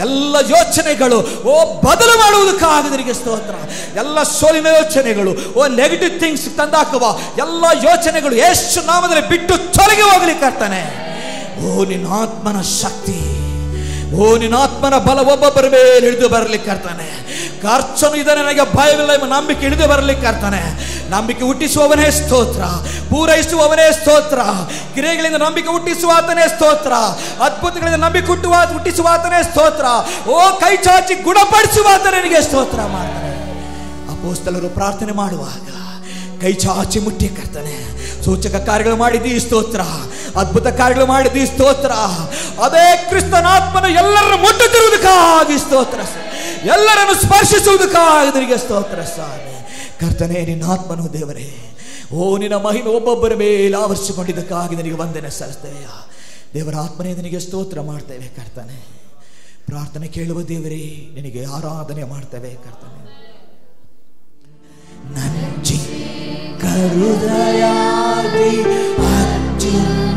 ಎಲ್ಲ ಯೋಚನೆಗಳು ಓ ಬದಲು ಮಾಡುವುದಕ್ಕಾಗಿ ನಿನಗೆ ಸ್ತೋತ್ರ, ಎಲ್ಲ ಸೋಲಿನ ಯೋಚನೆಗಳು ಓ ನೆಗೆಟಿವ್ ಥಿಂಗ್ಸ್ ತಂದಾಕುವ ಎಲ್ಲ ಯೋಚನೆಗಳು ಯೇಸು ನಾಮದಲ್ಲಿ ಬಿಟ್ಟು ತೊಲಗಿ ಹೋಗಲಿ ಕರ್ತನೆ. ಓ ನಿನ್ನ ಆತ್ಮನ ಶಕ್ತಿ, ಓ ನಿನ್ನ ಆತ್ಮನ ಬಲ ಒಬ್ಬೊಬ್ಬರ ಮೇಲೆ ಇಳಿದು ಬರಲಿಕ್ಕೆ ಕರ್ತಾನೆ. ಕರ್ತನು ಇದನ್ನು ನನಗೆ ಭಯವಿಲ್ಲ ಎಂಬ ನಂಬಿಕೆ ಇಳಿದು ಬರಲಿಕ್ಕೆ ಕರ್ತಾನೆ. ನಂಬಿಕೆ ಹುಟ್ಟಿಸುವವನೇ ಸ್ತೋತ್ರ, ಪೂರೈಸುವವನೇ ಸ್ತೋತ್ರ, ಕ್ರಿಯೆಗಳಿಂದ ನಂಬಿಕೆ ಹುಟ್ಟಿಸುವಾತನೇ ಸ್ತೋತ್ರ, ಅದ್ಭುತಗಳಿಂದ ನಂಬಿಕೆ ಹುಟ್ಟಿಸುವಾತನೇ ಸ್ತೋತ್ರ, ಓ ಕೈ ಚಾಚಿ ಗುಣಪಡಿಸುವಾತನೇ ನಿನಗೆ ಸ್ತೋತ್ರ ಮಾಡ್ತಾನೆ. ಅಪೊಸ್ತಲರು ಪ್ರಾರ್ಥನೆ ಮಾಡುವಾಗ ಕೈ ಚಾಚಿ ಮುಟ್ಟಿ ಕರ್ತಾನೆ. ಸೂಚಕ ಕಾರ್ಯಗಳು ಮಾಡಿದ್ದೀ ಸ್ತೋತ್ರ, ಅದ್ಭುತ ಕಾರ್ಯಗಳು ಮಾಡಿದ್ದೀ ಸ್ತೋತ್ರ. ಅದೇ ಕ್ರಿಸ್ತನ ಆತ್ಮನು ಎಲ್ಲರನ್ನು ಮುಟ್ಟುತ್ತಿರುವುದಕ್ಕಾಗಿ ಸ್ತೋತ್ರ, ಎಲ್ಲರನ್ನು ಸ್ಪರ್ಶಿಸುವುದಕ್ಕಾಗಿ ನಿನಗೆ ಸ್ತೋತ್ರ ಸ್ವಾಮಿ. ಕರ್ತನೇ ನಿನ್ನ ಆತ್ಮನು ದೇವರೇ, ಓ ನಿನ್ನ ಮಹಿಮೆ ಒಬ್ಬೊಬ್ಬರ ಮೇಲೆ ಆವರಿಸಿಕೊಂಡಿದ್ದಕ್ಕಾಗಿ ನಿನಗೆ ವಂದನೆ ಸಲ್ಲಿಸ್ತೇವೆ. ದೇವರ ಆತ್ಮನೇ ನಿನಗೆ ಸ್ತೋತ್ರ ಮಾಡ್ತೇವೆ ಕರ್ತನೆ. ಪ್ರಾರ್ಥನೆ ಕೇಳುವ ದೇವರೇ ನಿನಗೆ ಆರಾಧನೆ ಮಾಡ್ತೇವೆ ಕರ್ತನೆ. ನಂಜಿ ಕರುದಯಾದಿ ಅತ್ಯುನ್ನತನಾದ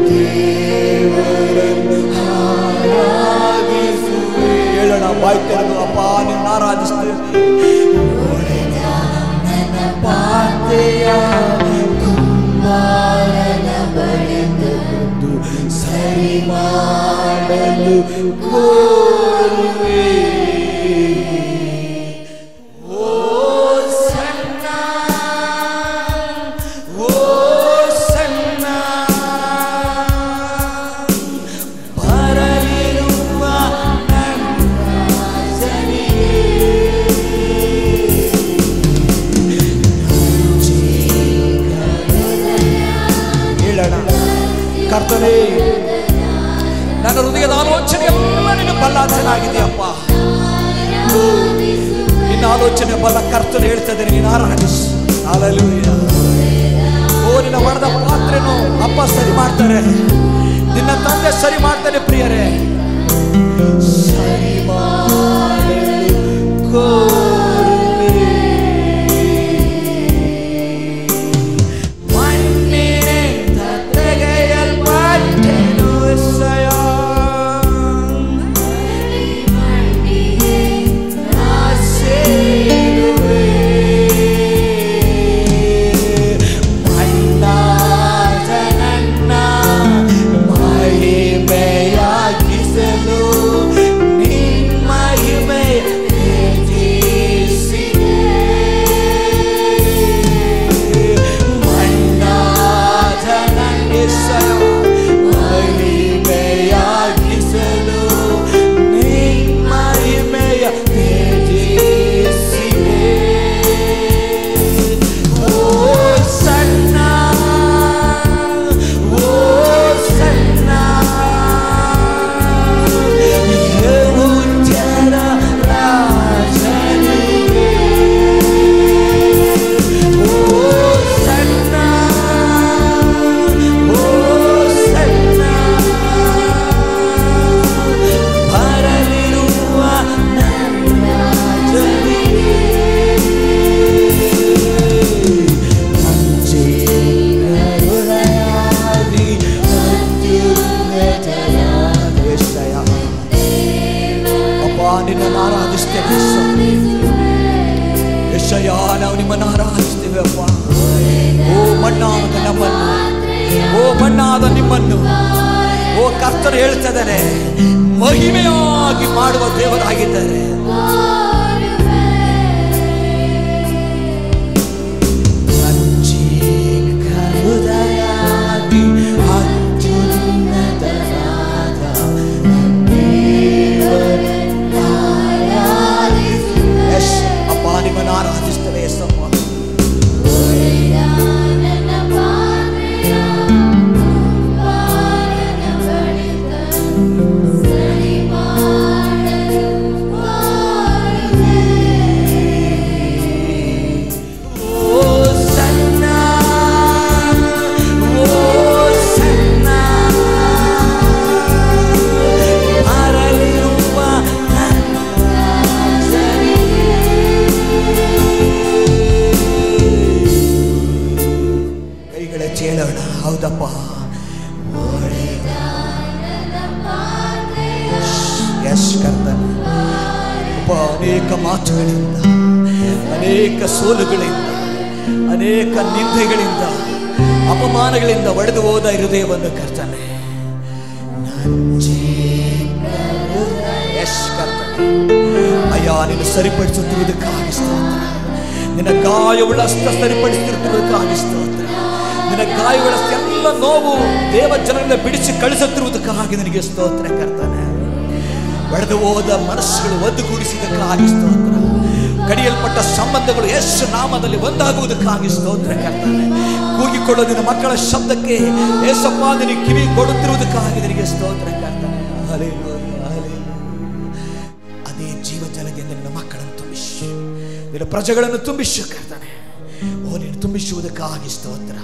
ದೇವರನ್ನು ಆರಾಧಿಸುವೆ. ಹೇಳೋಣ ಬಾಯಿ ತೆರೆದು, ಅಪ್ಪ ನಿನ್ನ ಆರಾಧಿಸ್ತೇವೆ. ನನ್ನ ಪಾತೆಯ ಕುಮಾರನ ಬಳಿದು ಸರಿ ಮಾಡಲು ಕೋರುವೆ. ಕರ್ತನೇ ನನ್ನ ಹೃದಯದ ಆಲೋಚನೆ ಎಲ್ಲ ನಿನ್ನ ಬಲ್ಲ ಚೆನ್ನಾಗಿದೆಯಪ್ಪ. ನಿನ್ನ ಆಲೋಚನೆ ಬಲ್ಲ ಕರ್ತನೆ ಹೇಳ್ತದೆ, ನೀನು ಆರಾಧಿಸು. ಹಲ್ಲೆಲೂಯಾ. ಓ ನಿನ್ನ ಒಡೆದ ಪಾತ್ರೆನೂ ಅಪ್ಪ ಸರಿ ಮಾಡ್ತಾರೆ, ನಿನ್ನ ತಂದೆ ಸರಿ ಮಾಡ್ತಾನೆ ಪ್ರಿಯರೇ. ಸರಿ ಮಾಡಲು ಮಹಿಮೆಯಾಗಿ ಮಣ್ಣಾದ ನಮ್ಮನ್ನು, ಓ ಮಣ್ಣಾದ ನಿಮ್ಮನ್ನು, ಓ ಕರ್ತನು ಹೇಳ್ತಾ ಇದ್ದಾನೆ, ಮಹಿಮೆಯಾಗಿ ಮಾಡುವ ದೇವರಾಗಿದ್ದಾರೆ. ಅಪ್ಪ ನಿಮ್ಮನ್ನು ಆರಾಧಿಸ್ತೇವೆ ಯೇಸಪ್ಪ. ಕೇಳೋಣ. ಹೌದಪ್ಪ, ಯಶ್ ಕರ್ತನೆ. ಅಪ್ಪ, ಅನೇಕ ಮಾತುಗಳಿಂದ, ಅನೇಕ ಸೋಲುಗಳಿಂದ, ಅನೇಕ ನಿಂದೆಗಳಿಂದ, ಅಪಮಾನಗಳಿಂದ ಒಡೆದು ಹೋದ ಹೃದಯವನ್ನು ಕರ್ತನೆ, ಯಶ್ ಕರ್ತನೆ ಅಯ್ಯ ನೀನು ಸರಿಪಡಿಸುತ್ತಿರುವುದಕ್ಕಾಗಿ ಸ್ತೋತ್ರ. ನಿನ್ನ ಗಾಯವುಳ್ಳ ಹಸ್ತ ಸರಿಪಡಿಸುತ್ತಿರುವುದಕ್ಕಾಗಿ ಸ್ತೋತ್ರ. ನಿನ್ನ ಗಾಯಗಳ ಎಲ್ಲ ನೋವು ದೇವ ಜನರಿಂದ ಬಿಡಿಸಿ ಕಳಿಸುತ್ತಿರುವುದಕ್ಕಾಗಿ ನಿನಗೆ ಸ್ತೋತ್ರ ಕರ್ತನೆ. ಒಡೆದು ಹೋದ ಮನಸ್ಸುಗಳು ಒದ್ದುಗೂಡಿಸಿದಕ್ಕಾಗಿ ಸ್ತೋತ್ರ. ಕಡಿಯಲ್ಪಟ್ಟ ಸಂಬಂಧಗಳು ಯೇಸು ನಾಮದಲ್ಲಿ ಒಂದಾಗುವುದಕ್ಕಾಗಿ ಸ್ತೋತ್ರ ಕರ್ತನೆ. ಕೂಗಿಕೊಳ್ಳೋ ನಿನ್ನ ಮಕ್ಕಳ ಶಬ್ದಕ್ಕೆ ಯೇಸಪ್ಪ ನಿನಗೆ ಕಿವಿ ಕೊಡುತ್ತಿರುವುದಕ್ಕಾಗಿ ನಿನಗೆ ಸ್ತೋತ್ರ ಕರ್ತನೆ. Hallelujah, hallelujah. ಅದೇ ಜೀವ ಜಲದಿಂದ ನಿನ್ನ ಮಕ್ಕಳನ್ನು ತುಂಬಿಸು, ನಿನ್ನ ಪ್ರಜೆಗಳನ್ನು ತುಂಬಿಸು ಕರ್ತನೆ. ಓ ನೀನು ತುಂಬಿಸುವುದಕ್ಕಾಗಿ ಸ್ತೋತ್ರ,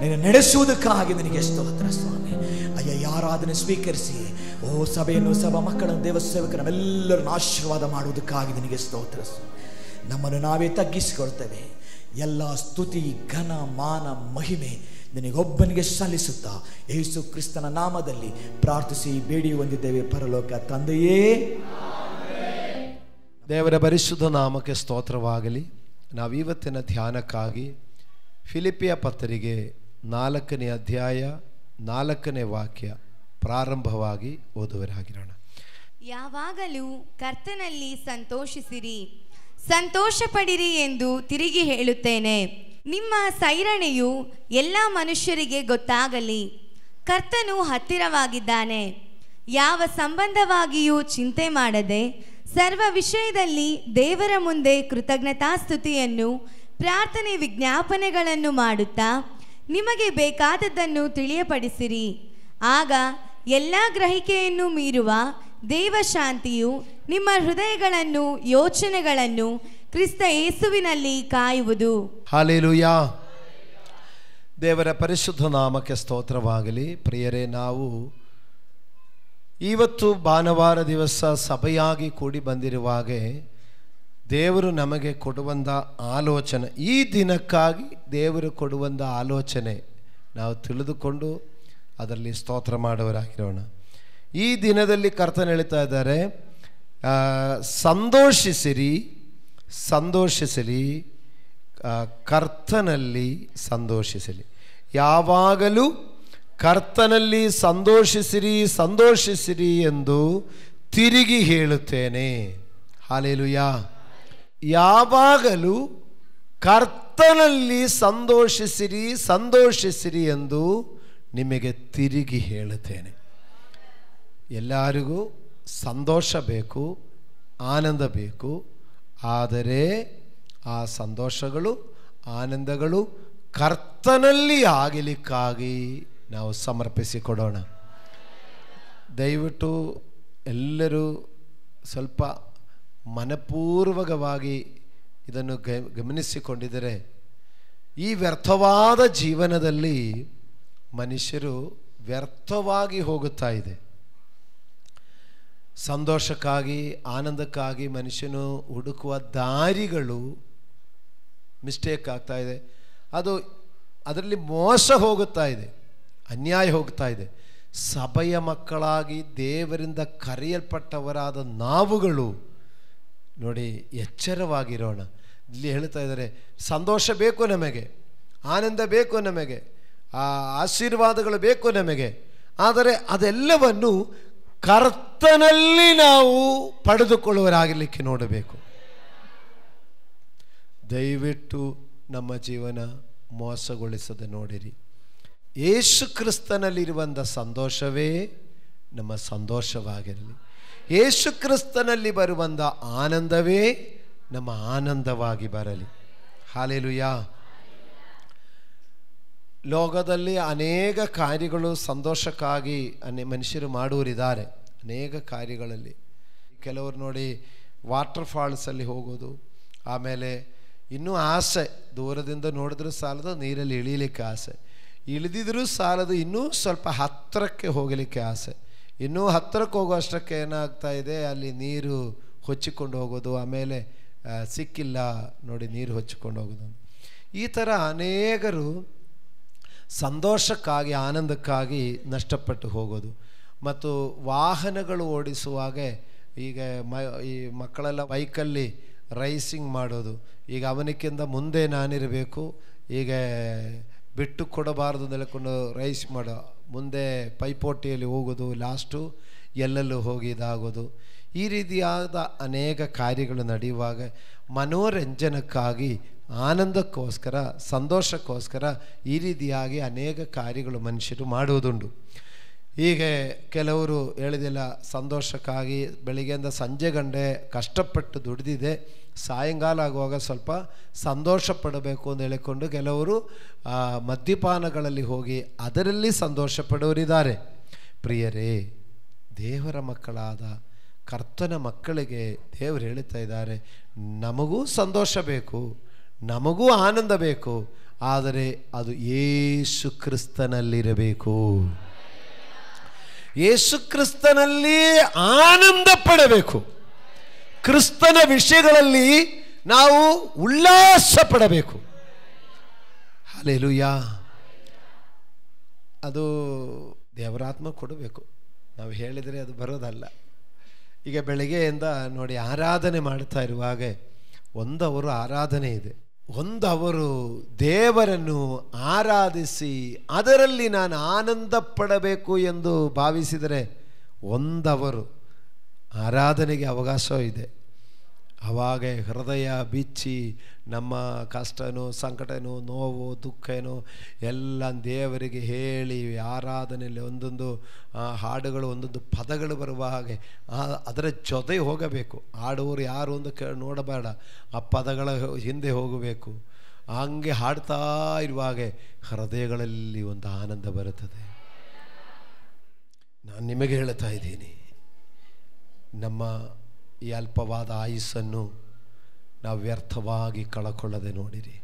ನೀನು ನಡೆಸುವುದಕ್ಕಾಗಿ ನಿನಗೆ ಸ್ತೋತ್ರ ಸ್ವಾಮಿ. ಅಯ್ಯ ಯಾರಾದನ್ನು ಸ್ವೀಕರಿಸಿ ಓ ಸಭೆಯನ್ನು, ಸಭಾ ಮಕ್ಕಳನ್ನು, ದೇವ ಸೇವಕರನ್ನೆಲ್ಲರನ್ನು ಆಶೀರ್ವಾದ ಮಾಡುವುದಕ್ಕಾಗಿ ನಿನಗೆ ಸ್ತೋತ್ರ. ನಮ್ಮನ್ನು ನಾವೇ ತಗ್ಗಿಸಿಕೊಳ್ತೇವೆ. ಎಲ್ಲ ಸ್ತುತಿ, ಘನ, ಮಾನ, ಮಹಿಮೆ ನಿನಗೊಬ್ಬನಿಗೆ ಸಲ್ಲಿಸುತ್ತಾ ಯೇಸು ಕ್ರಿಸ್ತನ ನಾಮದಲ್ಲಿ ಪ್ರಾರ್ಥಿಸಿ ಬೇಡಿ ಹೊಂದಿದ್ದೇವೆ ಪರಲೋಕ ತಂದೆಯೇ. ದೇವರ ಪರಿಶುದ್ಧ ನಾಮಕ್ಕೆ ಸ್ತೋತ್ರವಾಗಲಿ. ನಾವಿವತ್ತಿನ ಧ್ಯಾನಕ್ಕಾಗಿ ಫಿಲಿಪಿಯ ಪತ್ರಿಕೆ 4ನೇ ಅಧ್ಯಾಯ 4ನೇ ವಾಕ್ಯ ಪ್ರಾರಂಭವಾಗಿ ಓದುವರಾಗಿರೋಣ. ಯಾವಾಗಲೂ ಕರ್ತನಲ್ಲಿ ಸಂತೋಷಿಸಿರಿ, ಸಂತೋಷ ಪಡಿರಿ ಎಂದು ತಿರುಗಿ ಹೇಳುತ್ತೇನೆ. ನಿಮ್ಮ ಸೈರಣೆಯು ಎಲ್ಲ ಮನುಷ್ಯರಿಗೆ ಗೊತ್ತಾಗಲಿ. ಕರ್ತನು ಹತ್ತಿರವಾಗಿದ್ದಾನೆ. ಯಾವ ಸಂಬಂಧವಾಗಿಯೂ ಚಿಂತೆ ಮಾಡದೆ ಸರ್ವ ವಿಷಯದಲ್ಲಿ ದೇವರ ಮುಂದೆ ಕೃತಜ್ಞತಾಸ್ತುತಿಯನ್ನು ಪ್ರಾರ್ಥನೆ ವಿಜ್ಞಾಪನೆಗಳನ್ನು ಮಾಡುತ್ತಾ ನಿಮಗೆ ಬೇಕಾದದ್ದನ್ನು ತಿಳಿಯಪಡಿಸಿರಿ. ಆಗ ಎಲ್ಲ ಗ್ರಹಿಕೆಯನ್ನು ಮೀರುವ ದೇವಶಾಂತಿಯು ನಿಮ್ಮ ಹೃದಯಗಳನ್ನು, ಯೋಚನೆಗಳನ್ನು ಕ್ರಿಸ್ತ ಯೇಸುವಿನಲ್ಲಿ ಕಾಯುವುದು. ಹಲ್ಲೆಲೂಯಾ. ದೇವರ ಪರಿಶುದ್ಧ ನಾಮಕ್ಕೆ ಸ್ತೋತ್ರವಾಗಲಿ. ಪ್ರಿಯರೇ, ನಾವು ಇವತ್ತು ಭಾನುವಾರ ದಿವಸ ಸಭೆಯಾಗಿ ಕೂಡಿ ಬಂದಿರುವಾಗೆ ದೇವರು ನಮಗೆ ಕೊಡುವಂಥ ಆಲೋಚನೆ, ಈ ದಿನಕ್ಕಾಗಿ ದೇವರು ಕೊಡುವಂಥ ಆಲೋಚನೆ ನಾವು ತಿಳಿದುಕೊಂಡು ಅದರಲ್ಲಿ ಸ್ತೋತ್ರ ಮಾಡುವರಾಗಿರೋಣ. ಈ ದಿನದಲ್ಲಿ ಕರ್ತನು ಹೇಳ್ತಾ ಇದ್ದಾರೆ, ಸಂತೋಷಿಸಿರಿ, ಸಂತೋಷಿಸಲಿ, ಕರ್ತನಲ್ಲಿ ಸಂತೋಷಿಸಲಿ. ಯಾವಾಗಲೂ ಕರ್ತನಲ್ಲಿ ಸಂತೋಷಿಸಿರಿ, ಸಂತೋಷಿಸಿರಿ ಎಂದು ತಿರುಗಿ ಹೇಳುತ್ತೇನೆ. ಹಲ್ಲೆಲೂಯಾ. ಯಾವಾಗಲೂ ಕರ್ತನಲ್ಲಿ ಸಂತೋಷಿಸಿರಿ, ಸಂತೋಷಿಸಿರಿ ಎಂದು ನಿಮಗೆ ತಿರುಗಿ ಹೇಳುತ್ತೇನೆ. ಎಲ್ಲರಿಗೂ ಸಂತೋಷ ಬೇಕು, ಆನಂದ ಬೇಕು. ಆದರೆ ಆ ಸಂತೋಷಗಳು, ಆನಂದಗಳು ಕರ್ತನಲ್ಲಿ ಆಗಲಿಕ್ಕಾಗಿ ನಾವು ಸಮರ್ಪಿಸಿಕೊಡೋಣ. ದಯವಿಟ್ಟು ಎಲ್ಲರೂ ಸ್ವಲ್ಪ ಮನಪೂರ್ವಕವಾಗಿ ಇದನ್ನು ಗಮನಿಸಿಕೊಂಡಿದ್ದರೆ ಈ ವ್ಯರ್ಥವಾದ ಜೀವನದಲ್ಲಿ ಮನುಷ್ಯರು ವ್ಯರ್ಥವಾಗಿ ಹೋಗುತ್ತಾ ಇದೆ. ಸಂತೋಷಕ್ಕಾಗಿ, ಆನಂದಕ್ಕಾಗಿ ಮನುಷ್ಯನು ಹುಡುಕುವ ದಾರಿಗಳು ಮಿಸ್ಟೇಕ್ ಆಗ್ತಾ ಇದೆ. ಅದರಲ್ಲಿ ಮೋಸ ಹೋಗುತ್ತಾ ಇದೆ, ಅನ್ಯಾಯ ಹೋಗ್ತಾ ಇದೆ. ಸಭೆಯ ಮಕ್ಕಳಾಗಿ ದೇವರಿಂದ ಕರೆಯಲ್ಪಟ್ಟವರಾದ ನಾವುಗಳು ನೋಡಿ ಎಚ್ಚರವಾಗಿರೋಣ. ಇಲ್ಲಿ ಹೇಳ್ತಾ ಇದ್ದಾರೆ, ಸಂತೋಷ ಬೇಕು ನಮಗೆ, ಆನಂದ ಬೇಕು ನಮಗೆ, ಆ ಆಶೀರ್ವಾದಗಳು ಬೇಕು ನಮಗೆ. ಆದರೆ ಅದೆಲ್ಲವನ್ನು ಕರ್ತನಲ್ಲಿ ನಾವು ಪಡೆದುಕೊಳ್ಳುವರಾಗಲಿಕ್ಕೆ ನೋಡಬೇಕು. ದಯವಿಟ್ಟು ನಮ್ಮ ಜೀವನ ಮೋಸಗೊಳಿಸದೆ ನೋಡಿರಿ. ಯೇಸು ಕ್ರಿಸ್ತನಲ್ಲಿರುವಂಥ ಸಂತೋಷವೇ ನಮ್ಮ ಸಂತೋಷವಾಗಿರಲಿ. ಯೇಸು ಕ್ರಿಸ್ತನಲ್ಲಿ ಬರುವಂಥ ಆನಂದವೇ ನಮ್ಮ ಆನಂದವಾಗಿ ಬರಲಿ. ಹಲ್ಲೆಲೂಯಾ. ಲೋಕದಲ್ಲಿ ಅನೇಕ ಕಾರ್ಯಗಳು ಸಂತೋಷಕ್ಕಾಗಿ ಮನುಷ್ಯರು ಮಾಡುವರಿದ್ದಾರೆ. ಅನೇಕ ಕಾರ್ಯಗಳಲ್ಲಿ ಕೆಲವರು ನೋಡಿ ವಾಟರ್ ಫಾಲ್ಸಲ್ಲಿ ಹೋಗೋದು, ಆಮೇಲೆ ಇನ್ನೂ ಆಸೆ, ದೂರದಿಂದ ನೋಡಿದ್ರೂ ಸಾಲದು, ನೀರಲ್ಲಿ ಇಳೀಲಿಕ್ಕೆ ಆಸೆ, ಇಳಿದಿದ್ರೂ ಸಾಲದು, ಇನ್ನೂ ಸ್ವಲ್ಪ ಹತ್ತಿರಕ್ಕೆ ಹೋಗಲಿಕ್ಕೆ ಆಸೆ. ಇನ್ನೂ ಹತ್ತಿರಕ್ಕೆ ಹೋಗುವಷ್ಟಕ್ಕೆ ಏನಾಗ್ತಾ ಇದೆ, ಅಲ್ಲಿ ನೀರು ಹೊಚ್ಚಿಕೊಂಡು ಹೋಗೋದು, ಆಮೇಲೆ ಸಿಕ್ಕಿಲ್ಲ ನೋಡಿ ನೀರು ಹೊಚ್ಚಿಕೊಂಡು ಹೋಗೋದು. ಈ ಥರ ಅನೇಕರು ಸಂತೋಷಕ್ಕಾಗಿ ಆನಂದಕ್ಕಾಗಿ ನಷ್ಟಪಟ್ಟು ಹೋಗೋದು. ಮತ್ತು ವಾಹನಗಳು ಓಡಿಸುವಾಗ ಈಗ ಈ ಮಕ್ಕಳೆಲ್ಲ ಬೈಕಲ್ಲಿ ರೈಸಿಂಗ್ ಮಾಡೋದು. ಈಗ ಅವನಿಕ್ಕಿಂತ ಮುಂದೆ ನಾನಿರಬೇಕು, ಈಗ ಬಿಟ್ಟು ಕೊಡಬಾರ್ದು ನೆಲೆಕೊಂಡು ರೈಸ್ ಮಾಡೋ, ಮುಂದೆ ಪೈಪೋಟಿಯಲ್ಲಿ ಹೋಗೋದು, ಲಾಸ್ಟು ಎಲ್ಲೆಲ್ಲೂ ಹೋಗಿ ಇದಾಗೋದು. ಈ ರೀತಿಯಾದ ಅನೇಕ ಕಾರ್ಯಗಳು ನಡೆಯುವಾಗ ಮನೋರಂಜನಕ್ಕಾಗಿ, ಆನಂದಕ್ಕೋಸ್ಕರ, ಸಂತೋಷಕ್ಕೋಸ್ಕರ ಈ ರೀತಿಯಾಗಿ ಅನೇಕ ಕಾರ್ಯಗಳು ಮನುಷ್ಯರು ಮಾಡುವುದುಂಟು. ಹೀಗೆ ಕೆಲವರು ಹೇಳಿದಿಲ್ಲ, ಸಂತೋಷಕ್ಕಾಗಿ ಬೆಳಿಗ್ಗೆಯಿಂದ ಸಂಜೆ ಗಂಟೆ ಕಷ್ಟಪಟ್ಟು ದುಡಿದಿದೆ, ಸಾಯಂಕಾಲ ಆಗುವಾಗ ಸ್ವಲ್ಪ ಸಂತೋಷ ಪಡಬೇಕು ಅಂತ ಹೇಳಿಕೊಂಡು ಕೆಲವರು ಮದ್ಯಪಾನಗಳಲ್ಲಿ ಹೋಗಿ ಅದರಲ್ಲಿ ಸಂತೋಷ ಪಡೋರಿದ್ದಾರೆ. ಪ್ರಿಯರೇ, ದೇವರ ಮಕ್ಕಳಾದ ಕರ್ತನ ಮಕ್ಕಳಿಗೆ ದೇವರು ಹೇಳ್ತಾ ಇದ್ದಾರೆ, ನಮಗೂ ಸಂತೋಷ ಬೇಕು, ನಮಗೂ ಆನಂದ ಬೇಕು, ಆದರೆ ಅದು ಯೇಸು ಕ್ರಿಸ್ತನಲ್ಲಿರಬೇಕು. ಯೇಸು ಕ್ರಿಸ್ತನಲ್ಲಿ ಆನಂದ ಪಡಬೇಕು. ಕ್ರಿಸ್ತನ ವಿಷಯಗಳಲ್ಲಿ ನಾವು ಉಲ್ಲಾಸ ಪಡಬೇಕು. ಹಲ್ಲೆಲೂಯಾ. ಅದು ದೇವರಾತ್ಮ ಕೊಡಬೇಕು, ನಾವು ಹೇಳಿದರೆ ಅದು ಬರೋದಲ್ಲ. ಈಗ ಬೆಳಗ್ಗೆಯಿಂದ ನೋಡಿ ಆರಾಧನೆ ಮಾಡ್ತಾ ಇರುವಾಗ 1 ಅವರ್ ಆರಾಧನೆ ಇದೆ. 1 ಅವರು ದೇವರನ್ನು ಆರಾಧಿಸಿ ಅದರಲ್ಲಿ ನಾನು ಆನಂದ ಪಡಬೇಕು ಎಂದು ಭಾವಿಸಿದರೆ 1 ಅವರು ಆರಾಧನೆಗೆ ಅವಕಾಶ ಇದೆ. ಆವಾಗ ಹೃದಯ ಬಿಚ್ಚಿ ನಮ್ಮ ಕಷ್ಟನೋ, ಸಂಕಟನೋ, ನೋವು, ದುಃಖನೋ ಎಲ್ಲ ದೇವರಿಗೆ ಹೇಳಿ ಆರಾಧನೆಯಲ್ಲಿ ಒಂದೊಂದು ಹಾಡುಗಳು, ಒಂದೊಂದು ಪದಗಳು ಬರುವ ಹಾಗೆ ಅದರ ಜೊತೆ ಹೋಗಬೇಕು. ಹಾಡುವವರು ಯಾರು ಅಂತ ನೋಡಬೇಡ, ಆ ಪದಗಳ ಹಿಂದೆ ಹೋಗಬೇಕು. ಹಂಗೆ ಹಾಡ್ತಾ ಇರುವಾಗ ಹೃದಯಗಳಲ್ಲಿ ಒಂದು ಆನಂದ ಬರುತ್ತದೆ. ನಾನು ನಿಮಗೆ ಹೇಳ್ತಾ ಇದ್ದೀನಿ, ನಮ್ಮ ಈ ಅಲ್ಪವಾದ ಆಯುಸ್ಸನ್ನು ನಾವು ವ್ಯರ್ಥವಾಗಿ ಕಳಕೊಳ್ಳದೆ ನೋಡಿರಿ.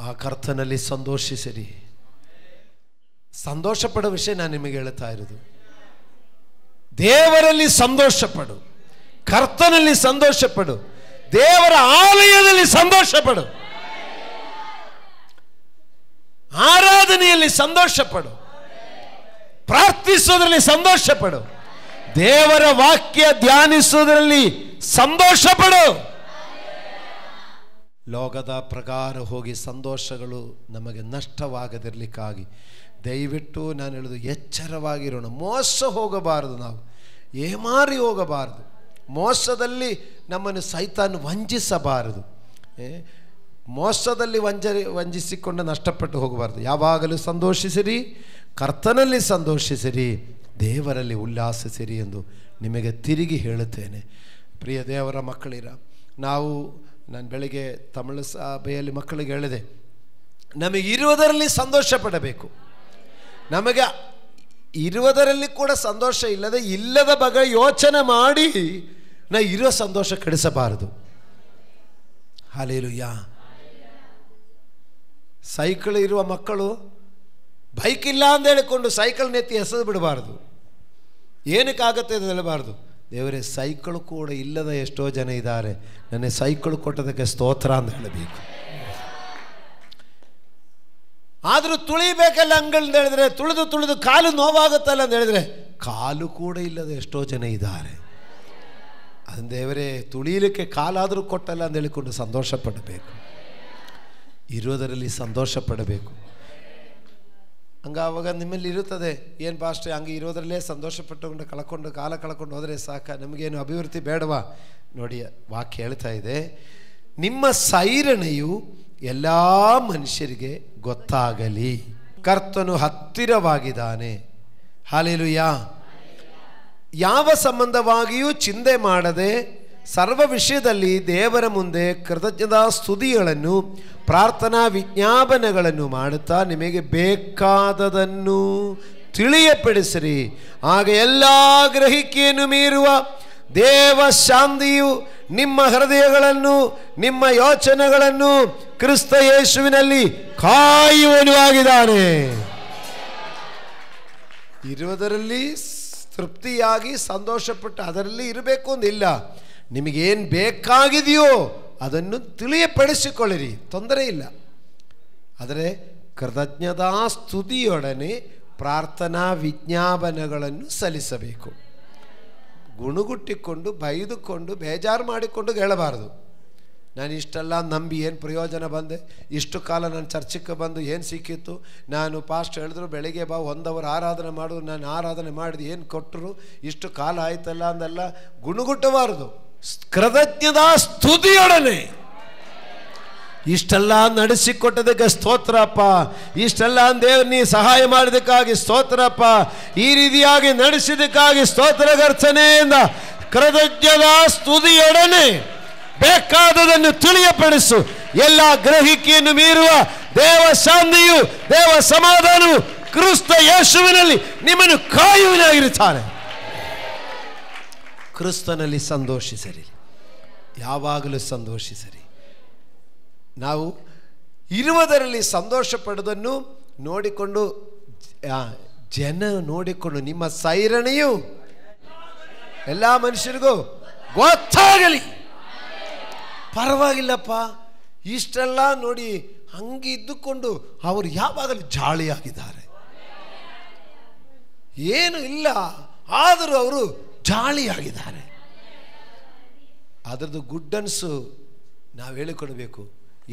ಆ ಕರ್ತನಲ್ಲಿ ಸಂತೋಷಿಸಿರಿ. ಸಂತೋಷ ಪಡೋ ವಿಷಯ ನಾನು ನಿಮಗೆ ಹೇಳ್ತಾ ಇರೋದು. ದೇವರಲ್ಲಿ ಸಂತೋಷ ಪಡು, ಕರ್ತನಲ್ಲಿ ಸಂತೋಷ ಪಡು, ದೇವರ ಆಲಯದಲ್ಲಿ ಸಂತೋಷ ಪಡು, ಆರಾಧನೆಯಲ್ಲಿ ಸಂತೋಷ ಪಡು, ಪ್ರಾರ್ಥಿಸೋದ್ರಲ್ಲಿ ಸಂತೋಷ ಪಡು, ದೇವರ ವಾಕ್ಯ ಧ್ಯಾನಿಸುವುದರಲ್ಲಿ ಸಂತೋಷ ಪಡು. ಲೋಕದ ಪ್ರಕಾರ ಹೋಗಿ ಸಂತೋಷಗಳು ನಮಗೆ ನಷ್ಟವಾಗದಿರಲಿಕ್ಕಾಗಿ ದಯವಿಟ್ಟು ನಾನು ಹೇಳೋದು, ಎಚ್ಚರವಾಗಿರೋಣ. ಮೋಸ ಹೋಗಬಾರದು, ನಾವು ಏಮಾರಿ ಹೋಗಬಾರದು. ಮೋಸದಲ್ಲಿ ನಮ್ಮನ್ನು ಸೈತಾನ್ ವಂಚಿಸಬಾರದು. ಮೋಸದಲ್ಲಿ ವಂಚಿಸಿಕೊಂಡು ನಷ್ಟಪಟ್ಟು ಹೋಗಬಾರ್ದು. ಯಾವಾಗಲೂ ಸಂತೋಷಿಸಿರಿ, ಕರ್ತನಲ್ಲಿ ಸಂತೋಷಿಸಿರಿ, ದೇವರಲ್ಲಿ ಉಲ್ಲಾಸಿಸಿರಿ ಎಂದು ನಿಮಗೆ ತಿರುಗಿ ಹೇಳುತ್ತೇನೆ. ಪ್ರಿಯ ದೇವರ ಮಕ್ಕಳಿರ, ನಾನು ಬೆಳಿಗ್ಗೆ ತಮಿಳು ಸಭೆಯಲ್ಲಿ ಮಕ್ಕಳಿಗೆ ಹೇಳಿದೆ, ನಮಗೆ ಇರುವುದರಲ್ಲಿ ಸಂತೋಷ ಪಡಬೇಕು. ನಮಗೆ ಇರುವುದರಲ್ಲಿ ಕೂಡ ಸಂತೋಷ ಇಲ್ಲದ ಬಗ್ಗೆ ಯೋಚನೆ ಮಾಡಿ ನಾವು ಇರೋ ಸಂತೋಷ ಕೆಡಿಸಬಾರದು. ಹಲ್ಲೆಲೂಯಾ. ಸೈಕಲ್ ಇರುವ ಮಕ್ಕಳು ಬೈಕ್ ಇಲ್ಲ ಅಂತ ಹೇಳಿಕೊಂಡು ಸೈಕಲ್ ನೆತ್ತಿ ಎಸೆದು ಬಿಡಬಾರ್ದು. ಏನಕ್ಕಾಗತ್ತೆ ಅಂತ ಹೇಳಬಾರ್ದು. ದೇವರೇ, ಸೈಕಲ್ ಕೂಡ ಇಲ್ಲದ ಎಷ್ಟೋ ಜನ ಇದ್ದಾರೆ, ನನಗೆ ಸೈಕಲ್ ಕೊಟ್ಟದಕ್ಕೆ ಸ್ತೋತ್ರ ಅಂತ ಹೇಳಬೇಕು. ಆದರೂ ತುಳಿಬೇಕಲ್ಲ ಅಂಗಳಿಂದ ಹೇಳಿದ್ರೆ, ತುಳಿದು ಕಾಲು ನೋವಾಗುತ್ತಲ್ಲ ಅಂತ ಹೇಳಿದ್ರೆ, ಕಾಲು ಕೂಡ ಇಲ್ಲದ ಎಷ್ಟೋ ಜನ ಇದ್ದಾರೆ. ಅದನ್ನು ದೇವರೇ, ತುಳಿಯಲಿಕ್ಕೆ ಕಾಲಾದರೂ ಕೊಟ್ಟಲ್ಲ ಅಂತ ಹೇಳಿಕೊಂಡು ಸಂತೋಷ ಪಡಬೇಕು. ಇರೋದರಲ್ಲಿ ಸಂತೋಷ ಪಡಬೇಕು. ಆವಾಗ ನಿಮ್ಮಲ್ಲಿ ಇರುತ್ತದೆ, ಏನು ಪಾಸ್ಟ್ರೆ ಹಂಗೆ ಇರೋದರಲ್ಲೇ ಸಂತೋಷ ಪಟ್ಟುಕೊಂಡು ಕಾಲ ಕಳ್ಕೊಂಡು ಹೋದರೆ ಸಾಕ, ನಮಗೇನು ಅಭಿವೃದ್ಧಿ ಬೇಡವಾ? ನೋಡಿ, ವಾಕ್ಯ ಹೇಳ್ತಾ ಇದೆ, ನಿಮ್ಮ ಸೈರಣೆಯು ಎಲ್ಲ ಮನುಷ್ಯರಿಗೆ ಗೊತ್ತಾಗಲಿ, ಕರ್ತನು ಹತ್ತಿರವಾಗಿದ್ದಾನೆ. ಹಲ್ಲೆಲೂಯಾ. ಯಾವ ಸಂಬಂಧವಾಗಿಯೂ ಚಿಂತೆ ಮಾಡದೆ ಸರ್ವ ವಿಷಯದಲ್ಲಿ ದೇವರ ಮುಂದೆ ಕೃತಜ್ಞತಾ ಸ್ತುತಿಗಳನ್ನು ಪ್ರಾರ್ಥನಾ ವಿಜ್ಞಾಪನೆಗಳನ್ನು ಮಾಡುತ್ತಾ ನಿಮಗೆ ಬೇಕಾದದನ್ನು ತಿಳಿಯಪಡಿಸಿರಿ. ಆಗ ಎಲ್ಲ ಗ್ರಹಿಕೆಯನ್ನು ಮೀರುವ ದೇವ ಶಾಂತಿಯು ನಿಮ್ಮ ಹೃದಯಗಳನ್ನು ನಿಮ್ಮ ಯೋಚನೆಗಳನ್ನು ಕ್ರಿಸ್ತ ಯೇಸುವಿನಲ್ಲಿ ಕಾಯುವನು ಆಗಿದ್ದಾನೆ. ಇರುವುದರಲ್ಲಿ ತೃಪ್ತಿಯಾಗಿ ಸಂತೋಷಪಟ್ಟು ಅದರಲ್ಲಿ ಇರಬೇಕು ಅಂದಿಲ್ಲ. ನಿಮಗೇನು ಬೇಕಾಗಿದೆಯೋ ಅದನ್ನು ತಿಳಿಯಪಡಿಸಿಕೊಳ್ಳಿರಿ, ತೊಂದರೆ ಇಲ್ಲ. ಆದರೆ ಕೃತಜ್ಞತಾ ಸ್ತುತಿಯೊಡನೆ ಪ್ರಾರ್ಥನಾ ವಿಜ್ಞಾಪನೆಗಳನ್ನು ಸಲ್ಲಿಸಬೇಕು. ಗುಣಗುಟ್ಟಿಕೊಂಡು ಬೈದುಕೊಂಡು ಬೇಜಾರು ಮಾಡಿಕೊಂಡು ಹೇಳಬಾರ್ದು. ನಾನು ಇಷ್ಟೆಲ್ಲ ನಂಬಿ ಏನು ಪ್ರಯೋಜನ ಬಂದೆ, ಇಷ್ಟು ಕಾಲ ನಾನು ಚರ್ಚಕ್ಕೆ ಬಂದು ಏನು ಸಿಕ್ಕಿತ್ತು, ನಾನು ಪಾಸ್ಟ್ ಹೇಳಿದ್ರು ಬೆಳಿಗ್ಗೆ ಬಾ 1 ಅವರ್ ಆರಾಧನೆ ಮಾಡು, ನಾನು ಆರಾಧನೆ ಮಾಡಿದ್ದು ಏನು ಕೊಟ್ಟರು, ಇಷ್ಟು ಕಾಲ ಆಯ್ತಲ್ಲ ಅಂದೆಲ್ಲ ಗುಣಗುಟ್ಟಬಾರದು. ಕೃತಜ್ಞತಾ ಸ್ತುತಿಯೊಡನೆ ಇಷ್ಟೆಲ್ಲ ನಡೆಸಿಕೊಟ್ಟದಕ್ಕೆ ಸ್ತೋತ್ರಪ್ಪ, ಇಷ್ಟೆಲ್ಲ ದೇವ್ರು ನೀ ಸಹಾಯ ಮಾಡಿದಕ್ಕಾಗಿ ಸ್ತೋತ್ರಪ್ಪ, ಈ ರೀತಿಯಾಗಿ ನಡೆಸಿದಕ್ಕಾಗಿ ಸ್ತೋತ್ರಗರ್ತನೆಯಿಂದ ಕೃತಜ್ಞತಾ ಸ್ತುತಿಯೊಡನೆ ಬೇಕಾದದನ್ನು ತಿಳಿಯಪಡಿಸು. ಎಲ್ಲ ಗ್ರಹಿಕೆಯನ್ನು ಮೀರುವ ದೇವ ಶಾಂತಿಯು ದೇವ ಸಮಾಧಾನವು ಕ್ರಿಸ್ತ ಯೇಸುವಿನಲ್ಲಿ ನಿಮ್ಮನ್ನು ಕಾಯುವನಾಗಿರುತ್ತಾನೆ. ಕ್ರಿಸ್ತನಲ್ಲಿ ಸಂತೋಷಿಸರಿ, ಯಾವಾಗಲೂ ಸಂತೋಷಿಸರಿ. ನಾವು ಇರುವುದರಲ್ಲಿ ಸಂತೋಷ ಪಡುವುದನ್ನು ನೋಡಿಕೊಂಡು ಜನ ನೋಡಿಕೊಂಡು ನಿಮ್ಮ ಸೈರಣೆಯು ಎಲ್ಲ ಮನುಷ್ಯರಿಗೂ ಗೊತ್ತಾಗಲಿ. ಪರವಾಗಿಲ್ಲಪ್ಪ, ಇಷ್ಟೆಲ್ಲ ನೋಡಿ ಹಂಗಿದ್ದುಕೊಂಡು ಅವರು ಯಾವಾಗಲೂ ಜಾಳಿಯಾಗಿದ್ದಾರೆ, ಏನು ಇಲ್ಲ ಆದರೂ ಅವರು ಜಾಳಿಯಾಗಿದ್ದಾರೆ. ಅದರದ್ದು ಗುಡ್ಡನ್ಸು ನಾವು ಹೇಳಿಕೊಡ್ಬೇಕು.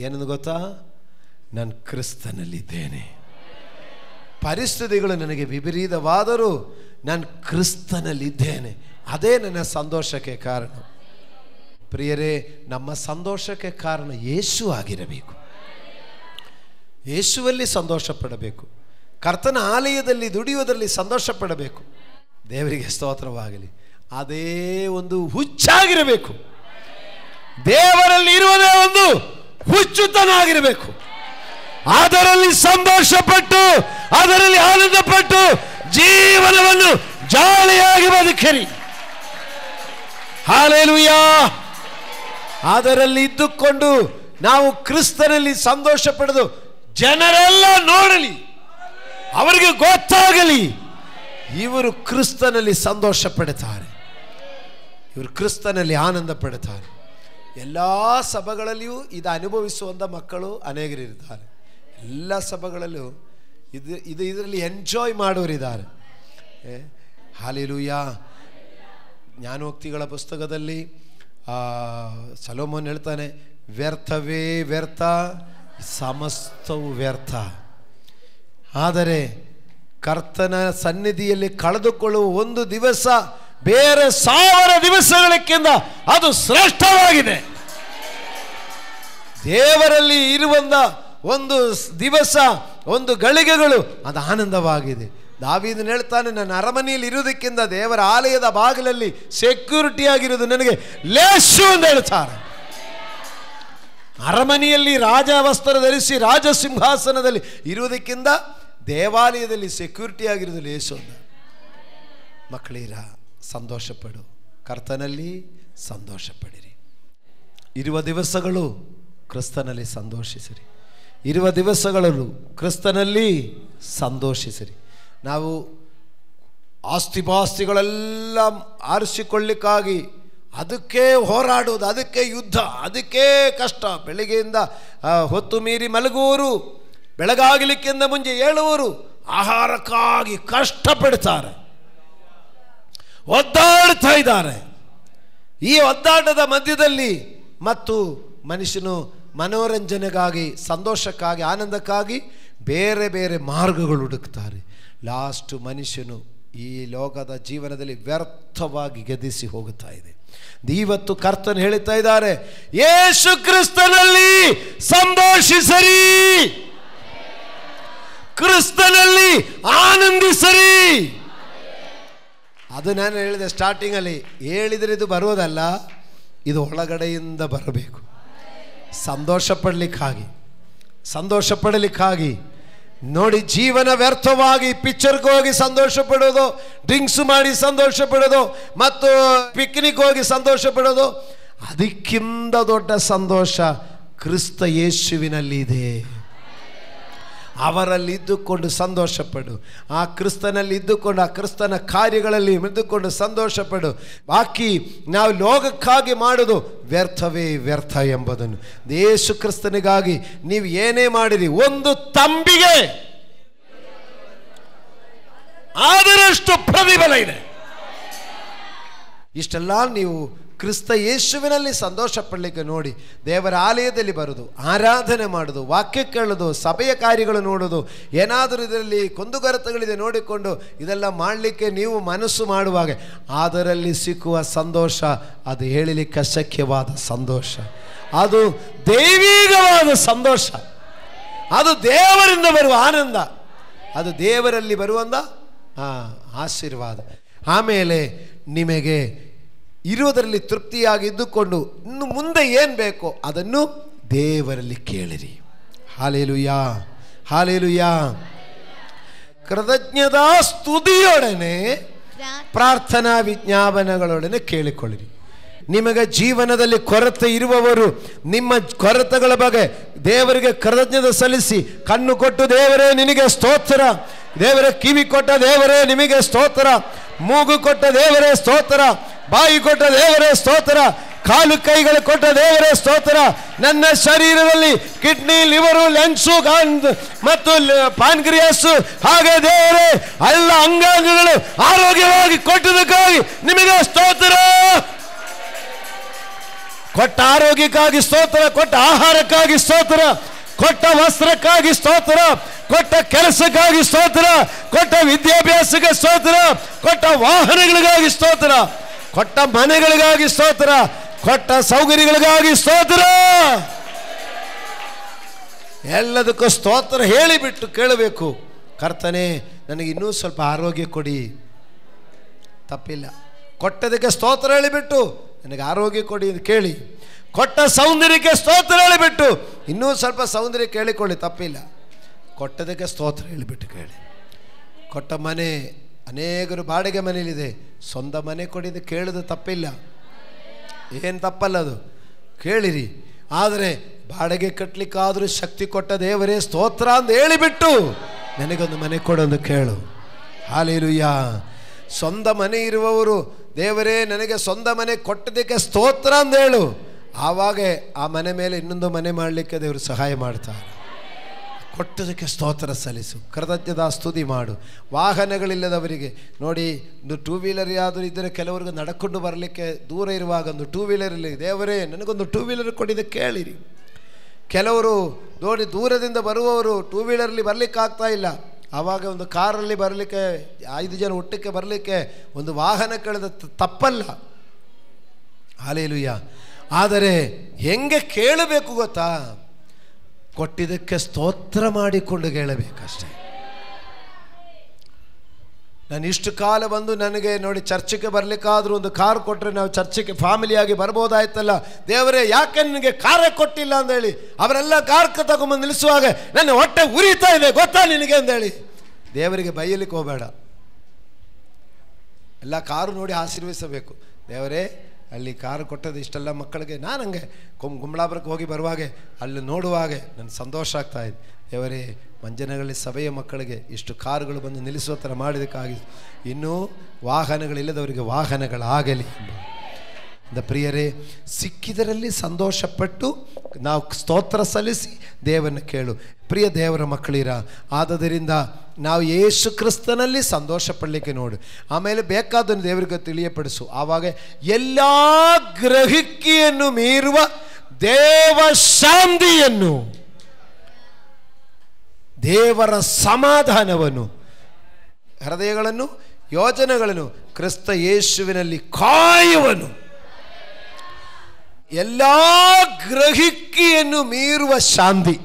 ಏನಂದು ಗೊತ್ತಾ? ನಾನು ಕ್ರಿಸ್ತನಲ್ಲಿದ್ದೇನೆ. ಪರಿಸ್ಥಿತಿಗಳು ನನಗೆ ವಿಪರೀತವಾದರೂ ನಾನು ಕ್ರಿಸ್ತನಲ್ಲಿದ್ದೇನೆ, ಅದೇ ನನ್ನ ಸಂತೋಷಕ್ಕೆ ಕಾರಣ. ಪ್ರಿಯರೇ, ನಮ್ಮ ಸಂತೋಷಕ್ಕೆ ಕಾರಣ ಯೇಸು ಆಗಿರಬೇಕು. ಯೇಸುವಲ್ಲಿ ಸಂತೋಷ ಪಡಬೇಕು. ಕರ್ತನ ಆಲಯದಲ್ಲಿ ದುಡಿಯುವುದರಲ್ಲಿ ಸಂತೋಷ ಪಡಬೇಕು. ದೇವರಿಗೆ ಸ್ತೋತ್ರವಾಗಲಿ. ಅದೇ ಒಂದು ಹುಚ್ಚಾಗಿರಬೇಕು. ದೇವರಲ್ಲಿ ಇರುವುದೇ ಒಂದು ಹುಚ್ಚುತನಾಗಿರಬೇಕು. ಅದರಲ್ಲಿ ಸಂತೋಷಪಟ್ಟು ಅದರಲ್ಲಿ ಆನಂದಪಟ್ಟು ಜೀವನವನ್ನು ಜಾಲಿಯಾಗಿ ಬದುಕಿರಿ. ಹಲ್ಲೆಲೂಯಾ. ಅದರಲ್ಲಿ ಇದ್ದುಕೊಂಡು ನಾವು ಕ್ರಿಸ್ತನಲ್ಲಿ ಸಂತೋಷ ಪಡೆದು ಜನರೆಲ್ಲ ನೋಡಲಿ, ಅವರಿಗೆ ಗೊತ್ತಾಗಲಿ ಇವರು ಕ್ರಿಸ್ತನಲ್ಲಿ ಸಂತೋಷ ಪಡುತ್ತಾರೆ, ಇವರು ಕ್ರಿಸ್ತನಲ್ಲಿ ಆನಂದ ಪಡುತ್ತಾರೆ. ಎಲ್ಲ ಸಭೆಗಳಲ್ಲಿಯೂ ಇದು ಅನುಭವಿಸುವಂಥ ಮಕ್ಕಳು ಅನೇಕರಿದ್ದಾರೆ. ಎಲ್ಲ ಸಭೆಗಳಲ್ಲೂ ಇದರಲ್ಲಿ ಎಂಜಾಯ್ ಮಾಡೋರಿದ್ದಾರೆ. ಹಲ್ಲೆಲೂಯಾ. ಜ್ಞಾನೋಕ್ತಿಗಳ ಪುಸ್ತಕದಲ್ಲಿ ಸೊಲೊಮೋನ್ ಹೇಳ್ತಾನೆ, ವ್ಯರ್ಥವೇ ವ್ಯರ್ಥ, ಸಮಸ್ತವು ವ್ಯರ್ಥ. ಆದರೆ ಕರ್ತನ ಸನ್ನಿಧಿಯಲ್ಲಿ ಕಳೆದುಕೊಳ್ಳುವ ಒಂದು ದಿವಸ ಬೇರೆ 1000 ದಿವಸಗಳಕ್ಕಿಂತ ಅದು ಶ್ರೇಷ್ಠವಾಗಿದೆ. ದೇವರಲ್ಲಿ ಇರುವಂಥ ಒಂದು ದಿವಸ, ಒಂದು ಗಳಿಗೆಗಳು ಅದು ಆನಂದವಾಗಿದೆ. ದಾವೀದನು ಹೇಳ್ತಾನೆ, ನನ್ನ ಅರಮನೆಯಲ್ಲಿ ಇರುವುದಕ್ಕಿಂತ ದೇವರ ಆಲಯದ ಬಾಗಿಲಲ್ಲಿ ಸೆಕ್ಯೂರಿಟಿ ಆಗಿರುವುದು ನನಗೆ ಲೇಸು ಅಂತ ಹೇಳ್ತಾರೆ. ಅರಮನೆಯಲ್ಲಿ ರಾಜ ವಸ್ತ್ರ ಧರಿಸಿ ರಾಜ ಸಿಂಹಾಸನದಲ್ಲಿ ಇರುವುದಕ್ಕಿಂತ ದೇವಾಲಯದಲ್ಲಿ ಸೆಕ್ಯೂರಿಟಿ ಆಗಿರೋದು ಲೇಸು ಅಂತ. ಮಕ್ಕಳೀರ, ಸಂತೋಷಪಡು, ಕರ್ತನಲ್ಲಿ ಸಂತೋಷ ಪಡಿರಿ. ಇರುವ ದಿವಸಗಳು ಕ್ರಿಸ್ತನಲ್ಲಿ ಸಂತೋಷಿಸಿರಿ. ಇರುವ ದಿವಸಗಳು ಕ್ರಿಸ್ತನಲ್ಲಿ ಸಂತೋಷಿಸಿರಿ. ನಾವು ಆಸ್ತಿಪಾಸ್ತಿಗಳೆಲ್ಲ ಆರಿಸಿಕೊಳ್ಳಿಕ್ಕಾಗಿ ಅದಕ್ಕೆ ಹೋರಾಡುವುದು, ಅದಕ್ಕೆ ಯುದ್ಧ, ಅದಕ್ಕೆ ಕಷ್ಟ. ಬೆಳಿಗ್ಗೆಯಿಂದ ಹೊತ್ತು ಮೀರಿ ಮಲಗುವವರು, ಬೆಳಗಾಗಲಿಕ್ಕಿಂತ ಮುಂಚೆ ಏಳುವರು ಆಹಾರಕ್ಕಾಗಿ ಕಷ್ಟಪಡ್ತಾರೆ, ಒದ್ದಾಡ್ತಾ ಇದ್ದಾರೆ. ಈ ಒದ್ದಾಟದ ಮಧ್ಯದಲ್ಲಿ ಮತ್ತು ಮನುಷ್ಯನು ಮನೋರಂಜನೆಗಾಗಿ, ಸಂತೋಷಕ್ಕಾಗಿ, ಆನಂದಕ್ಕಾಗಿ ಬೇರೆ ಬೇರೆ ಮಾರ್ಗಗಳು ಹುಡುಕ್ತಾರೆ. ಲಾಸ್ಟ್ ಮನುಷ್ಯನು ಈ ಲೋಕದ ಜೀವನದಲ್ಲಿ ವ್ಯರ್ಥವಾಗಿ ಗತಿಸಿ ಹೋಗುತ್ತಾ ಇದೆ. ಇವತ್ತು ಕರ್ತನು ಹೇಳ್ತಾ ಇದ್ದಾರೆ, ಯೇಸು ಕ್ರಿಸ್ತನಲ್ಲಿ ಸಂತೋಷಿಸರಿ, ಕ್ರಿಸ್ತನಲ್ಲಿ ಆನಂದಿಸರಿ. ಅದು ನಾನು ಹೇಳಿದೆ ಸ್ಟಾರ್ಟಿಂಗಲ್ಲಿ, ಹೇಳಿದರೆ ಇದು ಬರೋದಲ್ಲ, ಇದು ಒಳಗಡೆಯಿಂದ ಬರಬೇಕು. ಸಂತೋಷ ಪಡಲಿಕ್ಕಾಗಿ ನೋಡಿ, ಜೀವನ ವ್ಯರ್ಥವಾಗಿ ಪಿಕ್ಚರ್ಗೆ ಹೋಗಿ ಸಂತೋಷ ಪಡೋದು, ಡ್ರಿಂಕ್ಸ್ ಮಾಡಿ ಸಂತೋಷ ಪಡೋದು, ಮತ್ತು ಪಿಕ್ನಿಕ್ ಹೋಗಿ ಸಂತೋಷ ಪಡೋದು, ಅದಕ್ಕಿಂತ ದೊಡ್ಡ ಸಂತೋಷ ಕ್ರಿಸ್ತ ಯೇಸುವಿನಲ್ಲಿ ಇದೆ. ಅವರಲ್ಲಿ ಇದ್ದುಕೊಂಡು ಸಂತೋಷ ಪಡು. ಆ ಕ್ರಿಸ್ತನಲ್ಲಿ ಇದ್ದುಕೊಂಡು, ಆ ಕ್ರಿಸ್ತನ ಕಾರ್ಯಗಳಲ್ಲಿ ಇದ್ದುಕೊಂಡು ಸಂತೋಷ ಪಡು. ಬಾಕಿ ನಾವು ಲೋಕಕ್ಕಾಗಿ ಮಾಡೋದು ವ್ಯರ್ಥವೇ ವ್ಯರ್ಥ ಎಂಬುದನ್ನು, ಯೇಸು ಕ್ರಿಸ್ತನಿಗಾಗಿ ನೀವು ಏನೇ ಮಾಡಿರಿ, ಒಂದು ತಂಬಿಗೆ ಆದರಷ್ಟು ಪ್ರತಿಫಲ ಇದೆ. ಇಷ್ಟೆಲ್ಲ ನೀವು ಕ್ರಿಸ್ತ ಯೇಸುವಿನಲ್ಲಿ ಸಂತೋಷ ಪಡಲಿಕ್ಕೆ ನೋಡಿ, ದೇವರ ಆಲಯದಲ್ಲಿ ಬರೋದು, ಆರಾಧನೆ ಮಾಡೋದು, ವಾಕ್ಯ ಕೇಳೋದು, ಸಭೆಯ ಕಾರ್ಯಗಳು ನೋಡೋದು, ಏನಾದರೂ ಇದರಲ್ಲಿ ಕುಂದುಕೊರತೆಗಳಿದೆ ನೋಡಿಕೊಂಡು ಇದೆಲ್ಲ ಮಾಡಲಿಕ್ಕೆ ನೀವು ಮನಸ್ಸು ಮಾಡುವಾಗ ಅದರಲ್ಲಿ ಸಿಕ್ಕುವ ಸಂತೋಷ ಅದು ಹೇಳಲಿಕ್ಕೆ ಅಶಕ್ಯವಾದ ಸಂತೋಷ, ಅದು ದೈವಿಕವಾದ ಸಂತೋಷ, ಅದು ದೇವರಿಂದ ಬರುವ ಆನಂದ, ಅದು ದೇವರಲ್ಲಿ ಬರುವಂಥ ಆಶೀರ್ವಾದ. ಆಮೇಲೆ ನಿಮಗೆ ಇರುವುದರಲ್ಲಿ ತೃಪ್ತಿಯಾಗಿ ಇದ್ದುಕೊಂಡು ಇನ್ನು ಮುಂದೆ ಏನು ಬೇಕೋ ಅದನ್ನು ದೇವರಲ್ಲಿ ಕೇಳಿರಿ. Hallelujah, hallelujah. ಕೃತಜ್ಞತಾ ಸ್ತುತಿಯೊಡನೆ ಪ್ರಾರ್ಥನಾ ವಿಜ್ಞಾಪನೆಗಳೊಡನೆ ಕೇಳಿಕೊಳ್ಳಿರಿ. ನಿಮಗೆ ಜೀವನದಲ್ಲಿ ಕೊರತೆ ಇರುವವರು ನಿಮ್ಮ ಕೊರತೆಗಳ ಬಗ್ಗೆ ದೇವರಿಗೆ ಕೃತಜ್ಞತೆ ಸಲ್ಲಿಸಿ, ಕಣ್ಣು ಕೊಟ್ಟು ದೇವರೇ ನಿನಗೆ ಸ್ತೋತ್ರ, ದೇವರೇ ಕಿವಿ ಕೊಟ್ಟ ದೇವರೇ ನಿಮಗೆ ಸ್ತೋತ್ರ, ಮೂಗು ಕೊಟ್ಟ ದೇವರೇ ಸ್ತೋತ್ರ, ಬಾಯಿ ಕೊಟ್ಟ ದೇವರೇ ಸ್ತೋತ್ರ, ಕಾಲು ಕೈಗಳು ಕೊಟ್ಟ ದೇವರೇ ಸ್ತೋತ್ರ, ನನ್ನ ಶರೀರದಲ್ಲಿ ಕಿಡ್ನಿ, ಲಿವರು, ಲಂಗ್ಸು ಮತ್ತು ಪಾನ್ಕ್ರಿಯಾಸ್, ಹಾಗೆ ದೇವರೇ ಎಲ್ಲ ಅಂಗಾಂಗಗಳು ಆರೋಗ್ಯವಾಗಿ ಕೊಟ್ಟದಕ್ಕಾಗಿ ನಿಮಗೆ ಸ್ತೋತ್ರ. ಕೊಟ್ಟ ಆರೋಗ್ಯಕ್ಕಾಗಿ ಸ್ತೋತ್ರ, ಕೊಟ್ಟ ಆಹಾರಕ್ಕಾಗಿ ಸ್ತೋತ್ರ, ಕೊಟ್ಟ ವಸ್ತ್ರಕ್ಕಾಗಿ ಸ್ತೋತ್ರ, ಕೊಟ್ಟ ಕೆಲಸಕ್ಕಾಗಿ ಸ್ತೋತ್ರ, ಕೊಟ್ಟ ವಿದ್ಯಾಭ್ಯಾಸಕ್ಕೆ ಸ್ತೋತ್ರ, ಕೊಟ್ಟ ವಾಹನಗಳಿಗಾಗಿ ಸ್ತೋತ್ರ, ಕೊಟ್ಟ ಮನೆಗಳಿಗಾಗಿ ಸ್ತೋತ್ರ, ಕೊಟ್ಟ ಸೌಕರ್ಯಗಳಿಗಾಗಿ ಸ್ತೋತ್ರ. ಎಲ್ಲದಕ್ಕೂ ಸ್ತೋತ್ರ ಹೇಳಿಬಿಟ್ಟು ಕೇಳಬೇಕು, ಕರ್ತನೇ ನನಗೆ ಇನ್ನೂ ಸ್ವಲ್ಪ ಆರೋಗ್ಯ ಕೊಡಿ. ತಪ್ಪಿಲ್ಲ. ಕೊಟ್ಟದಕ್ಕೆ ಸ್ತೋತ್ರ ಹೇಳಿಬಿಟ್ಟು ನನಗೆ ಆರೋಗ್ಯ ಕೊಡಿ ಅಂತ ಕೇಳಿ. ಕೊಟ್ಟ ಸೌಂದರ್ಯಕ್ಕೆ ಸ್ತೋತ್ರ ಹೇಳಿಬಿಟ್ಟು ಇನ್ನೂ ಸ್ವಲ್ಪ ಸೌಂದರ್ಯ ಕೇಳಿಕೊಳ್ಳಿ, ತಪ್ಪಿಲ್ಲ. ಕೊಟ್ಟದಕ್ಕೆ ಸ್ತೋತ್ರ ಹೇಳಿಬಿಟ್ಟು ಕೇಳಿ. ಕೊಟ್ಟ ಮನೆ, ಅನೇಕರು ಬಾಡಿಗೆ ಮನೆಯಲ್ಲಿದೆ, ಸ್ವಂತ ಮನೆ ಕೊಡಿದ್ದು ಕೇಳೋದು ತಪ್ಪಿಲ್ಲ, ಏನು ತಪ್ಪಲ್ಲ, ಅದು ಕೇಳಿರಿ. ಆದರೆ ಬಾಡಿಗೆ ಕಟ್ಟಲಿಕ್ಕಾದರೂ ಶಕ್ತಿ ಕೊಟ್ಟ ದೇವರೇ ಸ್ತೋತ್ರ ಅಂತ ಹೇಳಿಬಿಟ್ಟು ನನಗೊಂದು ಮನೆ ಕೊಡೋದು ಕೇಳು. ಹಾಲೆಲೂಯಾ. ಸ್ವಂತ ಮನೆ ಇರುವವರು ದೇವರೇ ನನಗೆ ಸ್ವಂತ ಮನೆ ಕೊಟ್ಟದಕ್ಕೆ ಸ್ತೋತ್ರ ಅಂತ ಹೇಳು. ಆವಾಗ ಆ ಮನೆ ಮೇಲೆ ಇನ್ನೊಂದು ಮನೆ ಮಾಡಲಿಕ್ಕೆ ದೇವರು ಸಹಾಯ ಮಾಡ್ತಾರೆ. ಕೊಟ್ಟದಕ್ಕೆ ಸ್ತೋತ್ರ ಸಲ್ಲಿಸು, ಕೃತಜ್ಞತಾ ಸ್ತುತಿ ಮಾಡು. ವಾಹನಗಳಿಲ್ಲದವರಿಗೆ ನೋಡಿ, ಒಂದು ಟೂ ವೀಲರ್ ಯಾವುದು ಇದ್ದರೆ ಕೆಲವರಿಗೆ ನಡ್ಕೊಂಡು ಬರಲಿಕ್ಕೆ ದೂರ ಇರುವಾಗ ಒಂದು ಟೂ ವೀಲರಲ್ಲಿ ದೇವರೇ ನನಗೊಂದು ಟೂ ವೀಲರ್ ಕೊಟ್ಟಿದ್ದೆ ಕೇಳಿರಿ. ಕೆಲವರು ನೋಡಿ ದೂರದಿಂದ ಬರುವವರು ಟೂ ವೀಲರಲ್ಲಿ ಬರಲಿಕ್ಕಾಗ್ತಾ ಇಲ್ಲ, ಆವಾಗ ಒಂದು ಕಾರಲ್ಲಿ ಬರಲಿಕ್ಕೆ 5 ಜನ ಒಟ್ಟಿಗೆ ಬರಲಿಕ್ಕೆ ಒಂದು ವಾಹನ ಕಳೆದ ತಪ್ಪಲ್ಲ. ಹಾಲೆಲೂಯಾ. ಆದರೆ ಹೆಂಗೆ ಕೇಳಬೇಕು ಗೊತ್ತಾ? ಕೊಟ್ಟಿದ್ದಕ್ಕೆ ಸ್ತೋತ್ರ ಮಾಡಿಕೊಂಡು ಕೇಳಬೇಕಷ್ಟೇ. ನಾನು ಇಷ್ಟು ಕಾಲ ಬಂದು ನನಗೆ ನೋಡಿ ಚರ್ಚಿಗೆ ಬರಲಿಕ್ಕಾದರೂ ಒಂದು ಕಾರ್ ಕೊಟ್ಟರೆ ನಾವು ಚರ್ಚಿಗೆ ಫ್ಯಾಮಿಲಿಯಾಗಿ ಬರ್ಬೋದಾಯ್ತಲ್ಲ, ದೇವರೇ ಯಾಕೆ ನನಗೆ ಕಾರೇ ಕೊಟ್ಟಿಲ್ಲ ಅಂದೇಳಿ ಅವರೆಲ್ಲ ಕಾರ್ ತಗೊಂಬಂದು ನಿಲ್ಲಿಸುವಾಗ ನನ್ನ ಹೊಟ್ಟೆ ಉರಿತಾ ಇದೆ ಗೊತ್ತಾ ನಿನಗೆ ಅಂದೇಳಿ ದೇವರಿಗೆ ಬೈಯಲಿಕ್ಕೆ ಹೋಗಬೇಡ. ಎಲ್ಲ ಕಾರು ನೋಡಿ ಆಶೀರ್ವದಿಸಬೇಕು. ದೇವರೇ ಅಲ್ಲಿ ಕಾರು ಕೊಟ್ಟದ್ದು ಇಷ್ಟೆಲ್ಲ ಮಕ್ಕಳಿಗೆ, ನಾನು ಹಂಗೆ ಗುಂಬಳಾಪುರಕ್ಕೆ ಹೋಗಿ ಬರುವಾಗೆ ಅಲ್ಲಿ ನೋಡುವಾಗೆ ನನ್ನ ಸಂತೋಷ ಆಗ್ತಾಯಿದೆ. ದೇವರೇ ಮಂಜನಗಳಿ ಸಭೆಯ ಮಕ್ಕಳಿಗೆ ಇಷ್ಟು ಕಾರುಗಳು ಬಂದು ನಿಲ್ಲಿಸುವ ಥರ ಮಾಡಿದಕ್ಕಾಗಿ ಇನ್ನೂ ವಾಹನಗಳಿಲ್ಲದವರಿಗೆ ವಾಹನಗಳಾಗಲಿ ಎಂಬ ಪ್ರಿಯರೇ, ಸಿಕ್ಕಿದರಲ್ಲಿ ಸಂತೋಷಪಟ್ಟು ನಾವು ಸ್ತೋತ್ರ ಸಲ್ಲಿಸಿ ದೇವರನ್ನು ಕೇಳು. ಪ್ರಿಯ ದೇವರ ಮಕ್ಕಳಿರ, ಆದದರಿಂದ ನಾವು ಯೇಸು ಕ್ರಿಸ್ತನಲ್ಲಿ ಸಂತೋಷ ಪಡಲಿಕ್ಕೆ ನೋಡು. ಆಮೇಲೆ ಬೇಕಾದನ್ನು ದೇವರಿಗೆ ತಿಳಿಯಪಡಿಸು. ಆವಾಗ ಎಲ್ಲ ಗ್ರಹಿಕೆಯನ್ನು ಮೀರುವ ದೇವ ಶಾಂತಿಯನ್ನು, ದೇವರ ಸಮಾಧಾನವನ್ನು, ಹೃದಯಗಳನ್ನು ಯೋಜನೆಗಳನ್ನು ಕ್ರಿಸ್ತ ಯೇಸುವಿನಲ್ಲಿ ಕಾಯುವನು. ಎಲ್ಲ ಗ್ರಹಿಕೆಯನ್ನು ಮೀರುವ ಶಾಂತಿ,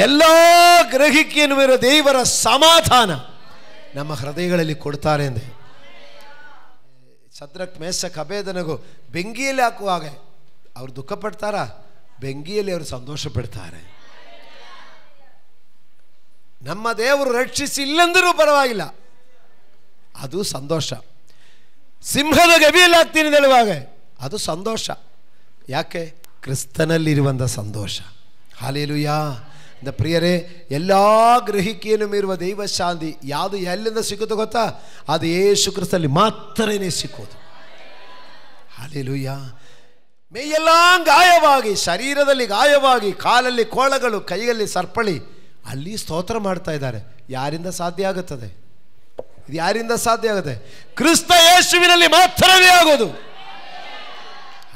ಎಲ್ಲ ಗ್ರಹಿಕೆಯನ್ನು ಮೀರುವ ದೇವರ ಸಮಾಧಾನ ನಮ್ಮ ಹೃದಯಗಳಲ್ಲಿ ಕೊಡ್ತಾರೆ ಎಂದೆ. ಶದ್ರಕ್ ಮೇಷಕ್ ಅಬೇದನಿಗೂ ಬೆಂಕಿಯಲ್ಲಿ ಹಾಕುವಾಗ ಅವರು ದುಃಖ ಪಡ್ತಾರ? ಬೆಂಕಿಯಲ್ಲಿ ಅವರು ಸಂತೋಷ ಪಡ್ತಾರೆ. ನಮ್ಮ ದೇವರು ರಕ್ಷಿಸಿಲ್ಲಂದರೂ ಪರವಾಗಿಲ್ಲ, ಅದು ಸಂತೋಷ. ಸಿಂಹದ ಗವಿಯಲ್ಲಿ ಹಾಕ್ತೀನಿ ಅಂತ ಹೇಳುವಾಗ ಅದು ಸಂತೋಷ. ಯಾಕೆ? ಕ್ರಿಸ್ತನಲ್ಲಿರುವಂಥ ಸಂತೋಷ. ಹಾಲೆಲೂಯಾ. ಪ್ರಿಯರೇ, ಎಲ್ಲ ಗ್ರಹಿಕೆಯನ್ನು ಮೀರುವ ದೈವ ಶಾಂತಿ ಯಾವುದು ಎಲ್ಲಿಂದ ಸಿಗುತ್ತೋ ಗೊತ್ತಾ? ಅದು ಯೇಸು ಕ್ರಿಸ್ತನಲ್ಲಿ ಮಾತ್ರನೇ ಸಿಕ್ಕೋದು. ಹಾಲೆಲೂಯಾ. ಮೈಯೆಲ್ಲ ಗಾಯವಾಗಿ, ಶರೀರದಲ್ಲಿ ಗಾಯವಾಗಿ, ಕಾಲಲ್ಲಿ ಕೋಳಗಳು, ಕೈಯಲ್ಲಿ ಸರ್ಪಳಿ, ಅಲ್ಲಿ ಸ್ತೋತ್ರ ಮಾಡ್ತಾ ಇದ್ದಾರೆ. ಯಾರಿಂದ ಸಾಧ್ಯ ಆಗುತ್ತದೆ? ಇದು ಯಾರಿಂದ ಸಾಧ್ಯ ಆಗುತ್ತೆ? ಕ್ರಿಸ್ತ ಯೇಸುವಿನಲ್ಲಿ ಮಾತ್ರವೇ ಆಗೋದು.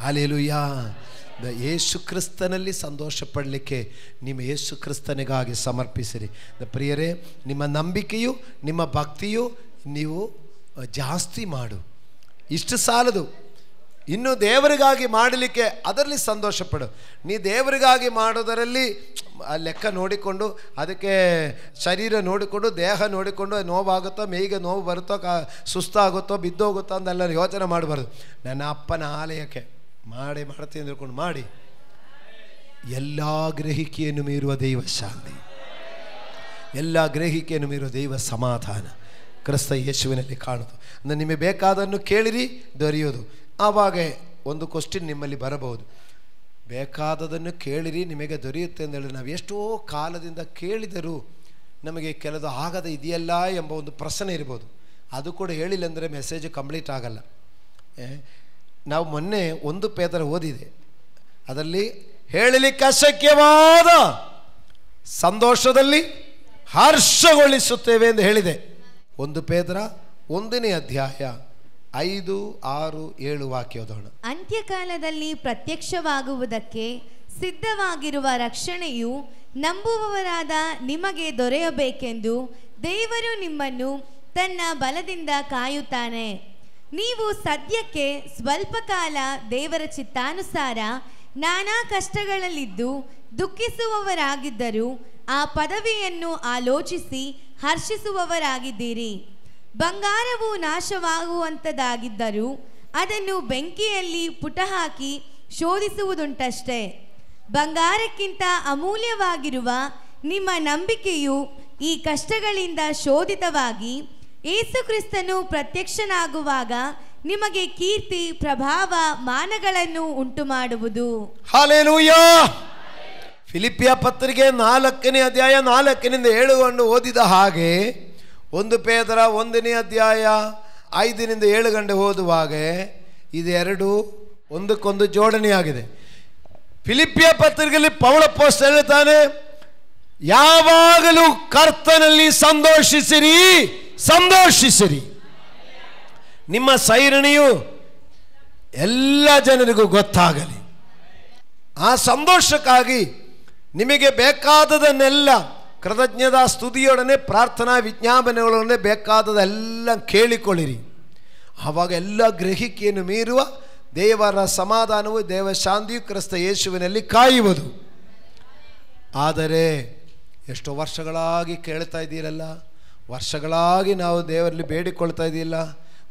ಹಾಲೆಲೂಯಾ. ಯೇಸು ಕ್ರಿಸ್ತನಲ್ಲಿ ಸಂತೋಷ ಪಡಲಿಕ್ಕೆ ನಿಮ್ಮ ಯೇಸು ಕ್ರಿಸ್ತನಿಗಾಗಿ ಸಮರ್ಪಿಸಿರಿ. ಪ್ರಿಯರೇ, ನಿಮ್ಮ ನಂಬಿಕೆಯು, ನಿಮ್ಮ ಭಕ್ತಿಯು ನೀವು ಜಾಸ್ತಿ ಮಾಡು. ಇಷ್ಟು ಸಾಲದು. ಇನ್ನು ದೇವರಿಗಾಗಿ ಮಾಡಲಿಕ್ಕೆ ಅದರಲ್ಲಿ ಸಂತೋಷ ಪಡು. ನೀ ದೇವರಿಗಾಗಿ ಮಾಡೋದರಲ್ಲಿ ಲೆಕ್ಕ ನೋಡಿಕೊಂಡು, ಅದಕ್ಕೆ ಶರೀರ ನೋಡಿಕೊಂಡು, ದೇಹ ನೋಡಿಕೊಂಡು ನೋವಾಗುತ್ತೋ, ಮೇಯಿಗೆ ನೋವು ಬರುತ್ತೋ, ಸುಸ್ತಾಗುತ್ತೋ, ಬಿದ್ದೋಗುತ್ತೋ ಅಂತೆಲ್ಲ ಯೋಚನೆ ಮಾಡಬಾರ್ದು. ನನ್ನ ಅಪ್ಪನ ಆಲಯಕ್ಕೆ ಮಾಡ್ತೀನಿ ಅಂದ್ಕೊಂಡು ಮಾಡಿ. ಎಲ್ಲ ಗ್ರಹಿಕೆಯನ್ನು ಮೀರುವ ದೈವ ಶಾಂತಿ, ಎಲ್ಲ ಗ್ರಹಿಕೆಯನ್ನು ಮೀರುವ ದೈವ ಸಮಾಧಾನ ಕ್ರಿಸ್ತ ಯೇಸುವಿನಲ್ಲಿ ಕಾಣುವುದು. ಅಂದರೆ ನಿಮಗೆ ಬೇಕಾದನ್ನು ಕೇಳಿರಿ, ದೊರೆಯೋದು. ಆವಾಗ ಒಂದು ಕ್ವಶ್ಚನ್ ನಿಮ್ಮಲ್ಲಿ ಬರಬಹುದು, ಬೇಕಾದದನ್ನು ಕೇಳಿರಿ ನಿಮಗೆ ದೊರೆಯುತ್ತೆ ಅಂತ ಹೇಳಿ ನಾವು ಎಷ್ಟೋ ಕಾಲದಿಂದ ಕೇಳಿದರೂ ನಮಗೆ ಕೆಲದು ಆಗದ ಇದೆಯಲ್ಲ ಎಂಬ ಒಂದು ಪ್ರಶ್ನೆ ಇರ್ಬೋದು. ಅದು ಕೂಡ ಹೇಳಿಲ್ಲ ಅಂದರೆ ಮೆಸೇಜ್ ಕಂಪ್ಲೀಟ್ ಆಗಲ್ಲ. ನಾವು ಮೊನ್ನೆ 1 ಪೇತ್ರ ಓದಿದೆ, ಅದರಲ್ಲಿ ಹೇಳಲಿಕ್ಕೆ ಅಶಕ್ಯವಾದ ಸಂತೋಷದಲ್ಲಿ ಹರ್ಷಗೊಳಿಸುತ್ತೇವೆ ಎಂದು ಹೇಳಿದೆ. 1 ಪೇತ್ರ 1ನೇ ಅಧ್ಯಾಯ 5, 6, 7 ವಾಕ್ಯ ಓದೋಣ. ಅಂತ್ಯಕಾಲದಲ್ಲಿ ಪ್ರತ್ಯಕ್ಷವಾಗುವುದಕ್ಕೆ ಸಿದ್ಧವಾಗಿರುವ ರಕ್ಷಣೆಯು ನಂಬುವವರಾದ ನಿಮಗೆ ದೊರೆಯಬೇಕೆಂದು ದೇವರು ನಿಮ್ಮನ್ನು ತನ್ನ ಬಲದಿಂದ ಕಾಯುತ್ತಾನೆ. ನೀವು ಸದ್ಯಕ್ಕೆ ಸ್ವಲ್ಪ ಕಾಲ ದೇವರ ಚಿತ್ತಾನುಸಾರ ನಾನಾ ಕಷ್ಟಗಳಲ್ಲಿದ್ದು ದುಃಖಿಸುವವರಾಗಿದ್ದರೂ ಆ ಪದವಿಯನ್ನು ಆಲೋಚಿಸಿ ಹರ್ಷಿಸುವವರಾಗಿದ್ದೀರಿ. ಬಂಗಾರವು ನಾಶವಾಗುವಂಥದ್ದಾಗಿದ್ದರೂ ಅದನ್ನು ಬೆಂಕಿಯಲ್ಲಿ ಪುಟ ಹಾಕಿ ಶೋಧಿಸುವುದುಂಟಷ್ಟೇ. ಬಂಗಾರಕ್ಕಿಂತ ಅಮೂಲ್ಯವಾಗಿರುವ ನಿಮ್ಮ ನಂಬಿಕೆಯು ಈ ಕಷ್ಟಗಳಿಂದ ಶೋಧಿತವಾಗಿ ಯೇಸು ಕ್ರಿಸ್ತನು ಪ್ರತ್ಯಕ್ಷನಾಗುವಾಗ ನಿಮಗೆ ಕೀರ್ತಿ, ಪ್ರಭಾವ, ಮಾನಗಳನ್ನು ಉಂಟು ಮಾಡುವುದು. ಹಲ್ಲೆಲೂಯಾ. ಫಿಲಿಪ್ಪಿಯ ಪತ್ರಿಕೆ 4ನೇ ಅಧ್ಯಾಯ 4 7 ಓದಿದ ಹಾಗೆ 1 ಪೇತ್ರ 1ನೇ ಅಧ್ಯಾಯ 5 7 ಓದುವಾಗ ಇದೆರಡು ಒಂದಕ್ಕೊಂದು ಜೋಡಣೆಯಾಗಿದೆ. ಫಿಲಿಪ್ಪಿಯ ಪತ್ರಿಕೆಯಲ್ಲಿ ಪೌಲ ಅಪೊಸ್ತಲನು ಹೇಳ್ತಾನೆ, ಯಾವಾಗಲೂ ಕರ್ತನಲ್ಲಿ ಸಂತೋಷಿಸಿರಿ, ಸಂತೋಷಿಸಿರಿ. ನಿಮ್ಮ ಸೈರಣೆಯು ಎಲ್ಲ ಜನರಿಗೂ ಗೊತ್ತಾಗಲಿ. ಆ ಸಂತೋಷಕ್ಕಾಗಿ ನಿಮಗೆ ಬೇಕಾದದನ್ನೆಲ್ಲ ಕೃತಜ್ಞತಾ ಸ್ತುತಿಯೊಡನೆ ಪ್ರಾರ್ಥನಾ ವಿಜ್ಞಾಪನೆಗಳೊಡನೆ ಬೇಕಾದದೆಲ್ಲ ಕೇಳಿಕೊಳ್ಳಿರಿ. ಆವಾಗ ಎಲ್ಲ ಗ್ರಹಿಕೆಯನ್ನು ಮೀರುವ ದೇವರ ಸಮಾಧಾನವು, ದೇವ ಶಾಂತಿಯು ಕ್ರಿಸ್ತ ಯೇಸುವಿನಲ್ಲಿ ಕಾಯುವುದು. ಆದರೆ ಎಷ್ಟೋ ವರ್ಷಗಳಾಗಿ ಕೇಳ್ತಾ ಇದ್ದೀರಲ್ಲ, ವರ್ಷಗಳಾಗಿ ನಾವು ದೇವರಲ್ಲಿ ಬೇಡಿಕೊಳ್ತಾ ಇದ್ದಿಲ್ಲ,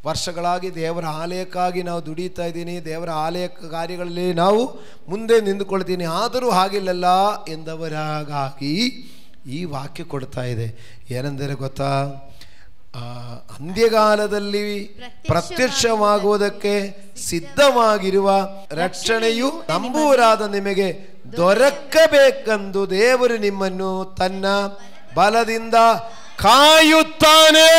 ವರ್ಷಗಳಾಗಿ ದೇವರ ಆಲಯಕ್ಕಾಗಿ ನಾವು ದುಡಿತಾ ಇದ್ದೀನಿ, ದೇವರ ಆಲಯ ಕಾರ್ಯಗಳಲ್ಲಿ ನಾವು ಮುಂದೆ ನಿಂತುಕೊಳ್ತೀನಿ, ಆದರೂ ಹಾಗಿಲ್ಲಲ್ಲ ಎಂದವರಾಗಾಗಿ ಈ ವಾಕ್ಯ ಕೊಡ್ತಾ ಇದೆ. ಏನೆಂದರೆ ಗೊತ್ತಾ, ಅಂತ್ಯಕಾಲದಲ್ಲಿ ಪ್ರತ್ಯಕ್ಷವಾಗುವುದಕ್ಕೆ ಸಿದ್ಧವಾಗಿರುವ ರಕ್ಷಣೆಯು ನಂಬುವರಾದ ನಿಮಗೆ ದೊರಕಬೇಕೆಂದು ದೇವರು ನಿಮ್ಮನ್ನು ತನ್ನ ಬಲದಿಂದ ಕಾಯುತ್ತಾನೆ.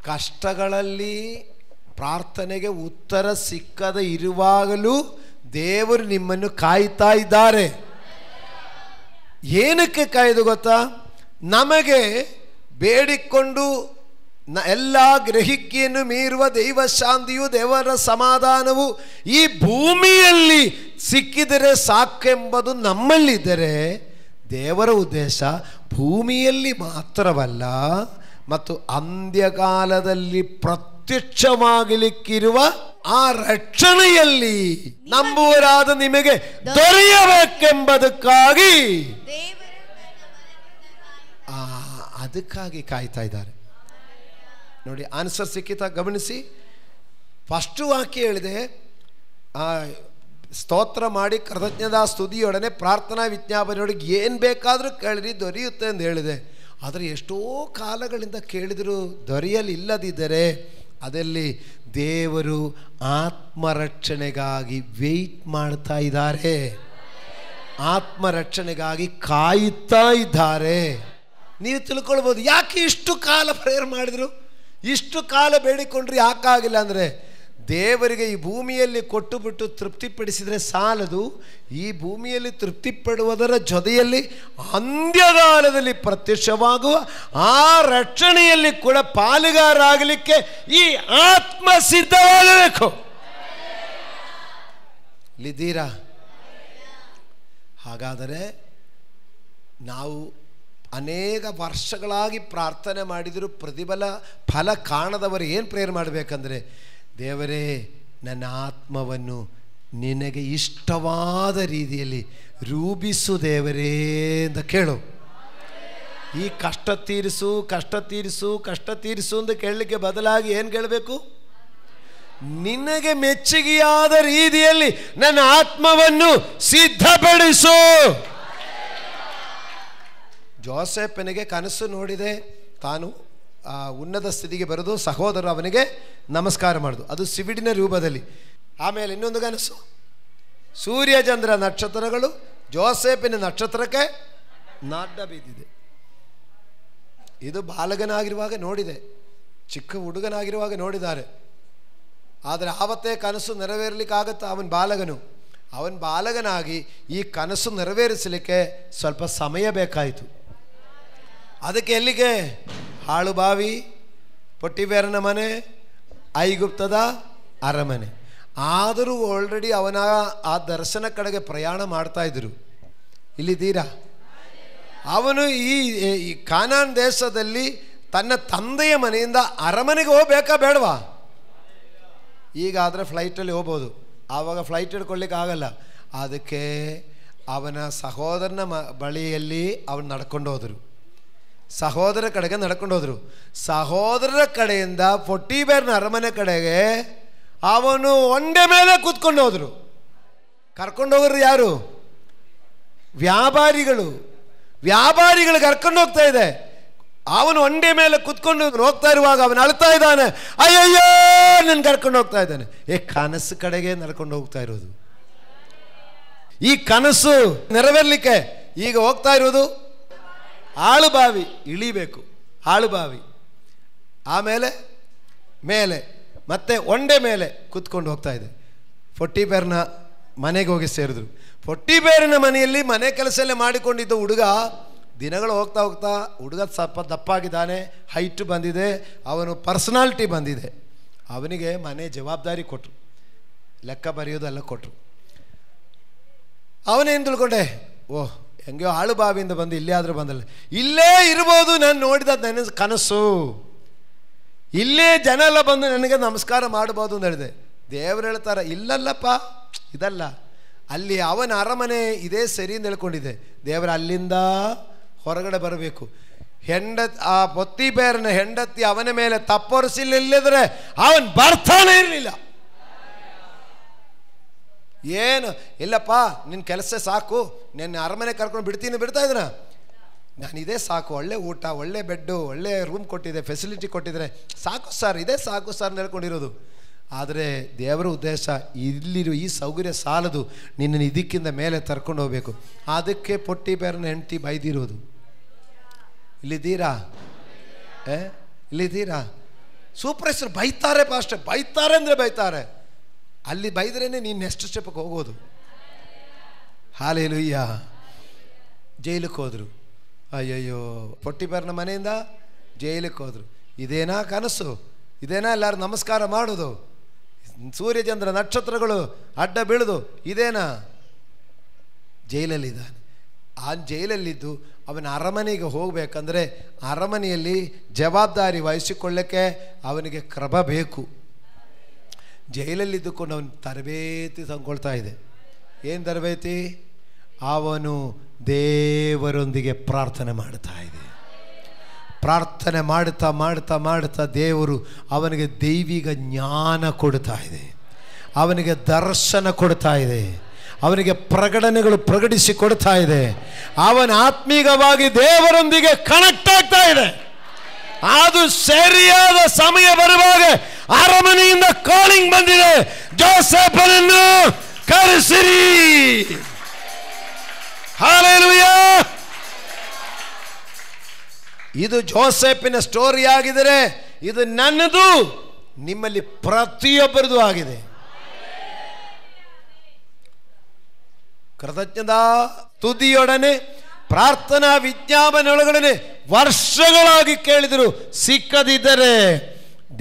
ಕಷ್ಟಗಳಲ್ಲಿ ಪ್ರಾರ್ಥನೆಗೆ ಉತ್ತರ ಸಿಕ್ಕದೆ ಇರುವಾಗಲೂ ದೇವರು ನಿಮ್ಮನ್ನು ಕಾಯ್ತಾ ಇದ್ದಾರೆ. ಏನಕ್ಕೆ ಕಾಯ್ದು ಗೊತ್ತಾ? ನಮಗೆ ಬೇಡಿಕೊಂಡು ಎಲ್ಲ ಗ್ರಹಿಕೆಯನ್ನು ಮೀರುವ ದೈವ ಶಾಂತಿಯು, ದೇವರ ಸಮಾಧಾನವು ಈ ಭೂಮಿಯಲ್ಲಿ ಸಿಕ್ಕಿದರೆ ಸಾಕೆಂಬುದು ನಮ್ಮಲ್ಲಿದ್ದರೆ, ದೇವರ ಉದ್ದೇಶ ಭೂಮಿಯಲ್ಲಿ ಮಾತ್ರವಲ್ಲ ಮತ್ತು ಅಂತ್ಯಕಾಲದಲ್ಲಿ ಪ್ರತ್ಯಕ್ಷವಾಗಲಿಕ್ಕಿರುವ ಆ ರಕ್ಷಣೆಯಲ್ಲಿ ನಂಬುವರಾದ ನಿಮಗೆ ದೊರೆಯಬೇಕೆಂಬುದಕ್ಕಾಗಿ ಅದಕ್ಕಾಗಿ ಕಾಯ್ತಾ ಇದ್ದಾರೆ. ನೋಡಿ, ಆನ್ಸರ್ ಸಿಕ್ಕಿತ ಗಮನಿಸಿ. ಫಸ್ಟು ವಾಕ್ಯ ಹೇಳಿದೆ, ಸ್ತೋತ್ರ ಮಾಡಿ ಕೃತಜ್ಞತಾ ಸ್ತುತಿಯೊಡನೆ ಪ್ರಾರ್ಥನಾ ವಿಜ್ಞಾಪನೆಯೊಳಗೆ ಏನು ಬೇಕಾದರೂ ಕೇಳಿರಿ ದೊರೆಯುತ್ತೆ ಅಂತ ಹೇಳಿದೆ. ಆದರೆ ಎಷ್ಟೋ ಕಾಲಗಳಿಂದ ಕೇಳಿದರೂ ದೊರೆಯಲಿಲ್ಲದಿದ್ದರೆ ಅದರಲ್ಲಿ ದೇವರು ಆತ್ಮರಕ್ಷಣೆಗಾಗಿ ವೆಯ್ಟ್ ಮಾಡ್ತಾ ಇದ್ದಾರೆ, ಆತ್ಮರಕ್ಷಣೆಗಾಗಿ ಕಾಯುತ್ತಾ ಇದ್ದಾರೆ. ನೀವು ತಿಳ್ಕೊಳ್ಬೋದು, ಯಾಕೆ ಇಷ್ಟು ಕಾಲ ಪ್ರೇಯರ್ ಮಾಡಿದ್ರು, ಇಷ್ಟು ಕಾಲ ಬೇಡಿಕೊಂಡ್ರು ಯಾಕಾಗಿಲ್ಲ ಅಂದರೆ, ದೇವರಿಗೆ ಈ ಭೂಮಿಯಲ್ಲಿ ಕೊಟ್ಟುಬಿಟ್ಟು ತೃಪ್ತಿಪಡಿಸಿದರೆ ಸಾಲದು. ಈ ಭೂಮಿಯಲ್ಲಿ ತೃಪ್ತಿಪಡುವುದರ ಜೊತೆಯಲ್ಲಿ ಅಂತ್ಯಕಾಲದಲ್ಲಿ ಪ್ರತ್ಯಕ್ಷವಾಗುವ ಆ ರಕ್ಷಣೆಯಲ್ಲಿ ಕೂಡ ಪಾಲುಗಾರರಾಗಲಿಕ್ಕೆ ಈ ಆತ್ಮ ಸಿದ್ಧವಾಗಬೇಕು. ಇಲ್ಲಿದ್ದೀರಾ? ಹಾಗಾದರೆ ನಾವು ಅನೇಕ ವರ್ಷಗಳಾಗಿ ಪ್ರಾರ್ಥನೆ ಮಾಡಿದರೂ ಫಲ ಕಾಣದವರು ಏನು ಪ್ರೇಯರ್ ಮಾಡಬೇಕಂದ್ರೆ, ದೇವರೇ ನನ್ನ ಆತ್ಮವನ್ನು ನಿನಗೆ ಇಷ್ಟವಾದ ರೀತಿಯಲ್ಲಿ ರೂಪಿಸು ದೇವರೇ ಅಂತ ಕೇಳು. ಈ ಕಷ್ಟ ತೀರಿಸು ಕಷ್ಟ ತೀರಿಸು ಕಷ್ಟ ತೀರಿಸು ಅಂತ ಕೇಳಲಿಕ್ಕೆ ಬದಲಾಗಿ ಏನು ಕೇಳಬೇಕು? ನಿನಗೆ ಮೆಚ್ಚುಗೆಯಾದ ರೀತಿಯಲ್ಲಿ ನನ್ನ ಆತ್ಮವನ್ನು ಸಿದ್ಧಪಡಿಸು. ಜೋಸೆಫನಿಗೆ ಕನಸು ನೋಡಿದೆ, ತಾನು ಉನ್ನತ ಸ್ಥಿತಿಗೆ ಬರೋದು, ಸಹೋದರ ಅವನಿಗೆ ನಮಸ್ಕಾರ ಮಾಡೋದು, ಅದು ಸಿವಿಡಿನ ರೂಪದಲ್ಲಿ. ಆಮೇಲೆ ಇನ್ನೊಂದು ಕನಸು, ಸೂರ್ಯ ಚಂದ್ರ ನಕ್ಷತ್ರಗಳು ಜೋಸೆಫಿನ ನಕ್ಷತ್ರಕ್ಕೆ ನಾಡ್ಡ ಬಿದ್ದಿದೆ. ಇದು ಬಾಲಕನಾಗಿರುವಾಗ ನೋಡಿದೆ, ಚಿಕ್ಕ ಹುಡುಗನಾಗಿರುವಾಗ ನೋಡಿದ್ದಾರೆ. ಆದರೆ ಆವತ್ತೇ ಕನಸು ನೆರವೇರಲಿಕ್ಕಾಗತ್ತ? ಅವನ ಬಾಲಕನಾಗಿ ಈ ಕನಸು ನೆರವೇರಿಸಲಿಕ್ಕೆ ಸ್ವಲ್ಪ ಸಮಯ ಬೇಕಾಯಿತು. ಅದಕ್ಕೆ ಎಲ್ಲಿಗೆ? ಹಾಳುಬಾವಿ, ಪೊಟ್ಟಿಫೇರನ ಮನೆ, ಐಗುಪ್ತದ ಅರಮನೆ. ಆದರೂ ಆಲ್ರೆಡಿ ಅವನ ಆ ದರ್ಶನ ಕಡೆಗೆ ಪ್ರಯಾಣ ಮಾಡ್ತಾ ಇದ್ರು. ಇಲ್ಲಿದ್ದೀರಾ? ಅವನು ಈ ಕಾನಾನ್ ದೇಶದಲ್ಲಿ ತನ್ನ ತಂದೆಯ ಮನೆಯಿಂದ ಅರಮನೆಗೆ ಹೋಗಬೇಕಾ ಬೇಡವಾ? ಈಗಾದರೆ ಫ್ಲೈಟಲ್ಲಿ ಹೋಗ್ಬೋದು, ಆವಾಗ ಫ್ಲೈಟ್ ಹಿಡ್ಕೊಳ್ಳಿಕ್ಕೆ ಆಗಲ್ಲ. ಅದಕ್ಕೆ ಅವನ ಸಹೋದರನ ಬಳಿಯಲ್ಲಿ ಅವನು ನಡ್ಕೊಂಡು ಹೋದರು, ಸಹೋದರ ಕಡೆಗೆ ನಡ್ಕೊಂಡು ಹೋದರು. ಸಹೋದರರ ಕಡೆಯಿಂದ ಪೊಟ್ಟಿಫೇರನ ಅರಮನೆ ಕಡೆಗೆ ಅವನು ಒಂಡೆ ಮೇಲೆ ಕೂತ್ಕೊಂಡು ಹೋದರು. ಕರ್ಕೊಂಡು ಹೋಗೋರು ಯಾರು? ವ್ಯಾಪಾರಿಗಳು ಕರ್ಕೊಂಡು ಹೋಗ್ತಾ ಇದೆ. ಅವನು ಒಂಡೆ ಮೇಲೆ ಕೂತ್ಕೊಂಡು ಹೋಗ್ತಾ ಇರುವಾಗ ಅವನು ಅಳ್ತಾ ಇದ್ದಾನೆ, ಅಯ್ಯಯ್ಯೋ ನನ್ನ ಕರ್ಕೊಂಡು ಹೋಗ್ತಾ ಇದ್ದಾನೆ. ಕನಸು ಕಡೆಗೆ ನಡ್ಕೊಂಡು ಹೋಗ್ತಾ ಇರೋದು. ಈ ಕನಸು ನೆರವೇರಲಿಕ್ಕೆ ಈಗ ಹೋಗ್ತಾ ಇರೋದು ಆಳುಬಾವಿ, ಇಳಿಬೇಕು ಆಳುಬಾವಿ, ಆಮೇಲೆ ಮೇಲೆ ಮತ್ತೆ ಒಂಡೆ ಮೇಲೆ ಕೂತ್ಕೊಂಡು ಹೋಗ್ತಾ ಇದೆ. ಪೊಟ್ಟಿಫೇರನ ಮನೆಗೆ ಹೋಗಿ ಸೇರಿದ್ರು. ಪೊಟ್ಟಿಫೇರನ ಮನೆಯಲ್ಲಿ ಮನೆ ಕೆಲಸ ಎಲ್ಲ ಮಾಡಿಕೊಂಡಿದ್ದ ಹುಡುಗ ದಿನಗಳು ಹೋಗ್ತಾ ಹೋಗ್ತಾ ಹುಡುಗ ಸ್ವಲ್ಪ ದಪ್ಪಾಗಿದ್ದಾನೆ, ಹೈಟ್ ಬಂದಿದೆ, ಅವನು ಪರ್ಸನಾಲಿಟಿ ಬಂದಿದೆ. ಅವನಿಗೆ ಮನೆ ಜವಾಬ್ದಾರಿ ಕೊಟ್ಟರು, ಲೆಕ್ಕ ಬರೆಯೋದೆಲ್ಲ ಕೊಟ್ಟರು. ಅವನೇನು ತಿಳ್ಕೊಂಡೆ, ಓಹ್ ಹೆಂಗೋ ಹಾಳು ಬಾವಿಯಿಂದ ಬಂದು ಇಲ್ಲೇ ಆದರೂ ಬಂದಲ್ಲ, ಇಲ್ಲೇ ಇರ್ಬೋದು, ನಾನು ನೋಡಿದ ನನ್ನ ಕನಸು, ಇಲ್ಲೇ ಜನ ಎಲ್ಲ ಬಂದು ನನಗೆ ನಮಸ್ಕಾರ ಮಾಡ್ಬೋದು ಅಂತ ಹೇಳಿದೆ. ದೇವರು ಹೇಳ್ತಾರೆ, ಇಲ್ಲಲ್ಲಪ್ಪ ಇದಲ್ಲ, ಅಲ್ಲಿ ಅವನ ಅರಮನೆ ಇದೇ ಸರಿ ಅಂತ ಹೇಳ್ಕೊಂಡಿದ್ದೆ. ದೇವರು ಅಲ್ಲಿಂದ ಹೊರಗಡೆ ಬರಬೇಕು. ಆ ಪೊತ್ತಿಫೇರನ ಹೆಂಡತಿ ಅವನ ಮೇಲೆ ತಪ್ಪೊರಿಸಿಲ್ಲದಿದ್ರೆ ಅವನು ಬರ್ತಾನೆ ಇರಲಿಲ್ಲ. ಏನು ಇಲ್ಲಪ್ಪ, ನಿನ್ನ ಕೆಲಸ ಸಾಕು, ನಿನ್ನ ಅರಮನೆ ಕರ್ಕೊಂಡು ಬಿಡ್ತಾ ಇದ್ದೀನ, ನಾನು ಇದೇ ಸಾಕು, ಒಳ್ಳೆ ಊಟ, ಒಳ್ಳೆ ಬೆಡ್ಡು, ಒಳ್ಳೆ ರೂಮ್ ಕೊಟ್ಟಿದೆ, ಫೆಸಿಲಿಟಿ ಕೊಟ್ಟಿದ್ರೆ ಸಾಕು ಸರ್, ಇದೇ ಸಾಕು ಸರ್ ಹೇಳ್ಕೊಂಡಿರೋದು. ಆದರೆ ದೇವರ ಉದ್ದೇಶ ಇಲ್ಲಿರೋ ಈ ಸೌಕರ್ಯ ಸಾಲದು, ನಿನ್ನನ್ನು ಇದಕ್ಕಿಂತ ಮೇಲೆ ತರ್ಕೊಂಡು ಹೋಗಬೇಕು. ಅದಕ್ಕೆ ಪೊಟ್ಟಿಫೇರನ ಹೆಂಡತಿ ಬೈದಿರೋದು. ಇಲ್ಲಿದ್ದೀರಾ? ಇಲ್ಲಿದ್ದೀರಾ? ಸೂಪರ್ವೈಸರ್ ಬೈತಾರೆ, ಪಾಸ್ಟರ್ ಬೈತಾರೆ ಅಂದರೆ ಬೈತಾರೆ. ಅಲ್ಲಿ ಬೈದ್ರೇ ನೀನು ನೆಕ್ಸ್ಟ್ ಸ್ಟೆಪ್ಗೆ ಹೋಗೋದು. ಹಾಲೆಲೂಯ್ಯ. ಜೈಲಿಗೆ ಹೋದರು. ಅಯ್ಯಯ್ಯೋ, ಪೊಟ್ಟಿಫೇರನ ಮನೆಯಿಂದ ಜೈಲಿಗೆ ಹೋದರು. ಇದೇನಾ ಕನಸು? ಇದೇನಾ ಎಲ್ಲರೂ ನಮಸ್ಕಾರ ಮಾಡೋದು? ಸೂರ್ಯಚಂದ್ರ ನಕ್ಷತ್ರಗಳು ಅಡ್ಡ ಬೀಳೋದು ಇದೇನಾ? ಜೈಲಲ್ಲಿದ್ದಾನೆ. ಆ ಜೈಲಲ್ಲಿದ್ದು ಅವನ ಅರಮನೆಗೆ ಹೋಗಬೇಕಂದ್ರೆ ಅರಮನೆಯಲ್ಲಿ ಜವಾಬ್ದಾರಿ ವಹಿಸಿಕೊಳ್ಳಕ್ಕೆ ಅವನಿಗೆ ಕ್ರಮ ಬೇಕು. ಜೈಲಲ್ಲಿದ್ದುಕೊಂಡು ಅವನು ತರಬೇತಿ ತಂದ್ಕೊಳ್ತಾ ಇದೆ. ಏನು ತರಬೇತಿ? ಅವನು ದೇವರೊಂದಿಗೆ ಪ್ರಾರ್ಥನೆ ಮಾಡ್ತಾ ಇದೆ. ಪ್ರಾರ್ಥನೆ ಮಾಡ್ತಾ ಮಾಡ್ತಾ ಮಾಡ್ತಾ ದೇವರು ಅವನಿಗೆ ದೈವಿಕ ಜ್ಞಾನ ಕೊಡ್ತಾ ಇದೆ, ಅವನಿಗೆ ದರ್ಶನ ಕೊಡ್ತಾ ಇದೆ, ಅವನಿಗೆ ಪ್ರಕಟಣೆಗಳು ಪ್ರಕಟಿಸಿ ಕೊಡ್ತಾ ಇದೆ. ಅವನ ಆತ್ಮೀಕವಾಗಿ ದೇವರೊಂದಿಗೆ ಕನೆಕ್ಟ್ ಆಗ್ತಾ ಇದೆ. ಅದು ಸರಿಯಾದ ಸಮಯ ಬರುವಾಗ ಅರಮನೆಯಿಂದ ಕಾಲಿಂಗ್ ಬಂದಿದೆ, ಜೋಸೆಫನನ್ನು ಕರೆಸಿರಿ. ಹಲ್ಲೆಲೂಯಾ. ಇದು ಜೋಸೆಫಿನ ಸ್ಟೋರಿ ಆಗಿದರೆ ಇದು ನನ್ನದು, ನಿಮ್ಮಲ್ಲಿ ಪ್ರತಿಯೊಬ್ಬರದು ಆಗಿದೆ. ಕೃತಜ್ಞತಾ ತುದಿಯೊಡನೆ ಪ್ರಾರ್ಥನಾ ವಿಜ್ಞಾಪನೆಯೊಳಗಡೆ ವರ್ಷಗಳಾಗಿ ಕೇಳಿದರು, ಸಿಕ್ಕದಿದ್ದರೆ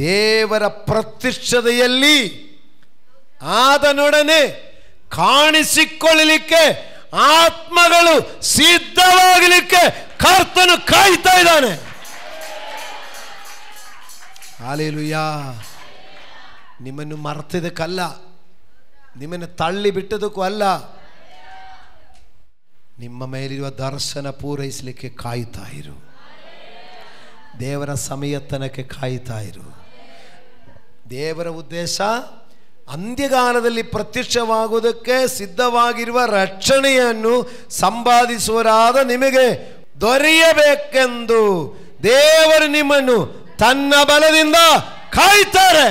ದೇವರ ಪ್ರತ್ಯಕ್ಷತೆಯಲ್ಲಿ ಆತನೊಡನೆ ಕಾಣಿಸಿಕೊಳ್ಳಲಿಕ್ಕೆ ಆತ್ಮಗಳು ಸಿದ್ಧವಾಗಲಿಕ್ಕೆ ಕರ್ತನು ಕಾಯ್ತಾ ಇದ್ದಾನೆ. ಹಲ್ಲೆಲೂಯಾ. ನಿಮ್ಮನ್ನು ಮರೆತಿದ್ದಕ್ಕಲ್ಲ, ನಿಮ್ಮನ್ನು ತಳ್ಳಿ ಬಿಟ್ಟದಕ್ಕೂ ಅಲ್ಲ, ನಿಮ್ಮ ಮೇಲಿರುವ ದರ್ಶನ ಪೂರೈಸಲಿಕ್ಕೆ ಕಾಯ್ತಾ ಇರು. ದೇವರ ಸಮಯತನಕ್ಕೆ ಕಾಯ್ತಾ ಇರು. ದೇವರ ಉದ್ದೇಶ ಅಂತ್ಯಕಾಲದಲ್ಲಿ ಪ್ರತ್ಯಕ್ಷವಾಗುವುದಕ್ಕೆ ಸಿದ್ಧವಾಗಿರುವ ರಕ್ಷಣೆಯನ್ನು ಸಂಪಾದಿಸುವರಾದ ನಿಮಗೆ ದೊರೆಯಬೇಕೆಂದು ದೇವರು ನಿಮ್ಮನ್ನು ತನ್ನ ಬಲದಿಂದ ಕಾಯ್ತಾರೆ.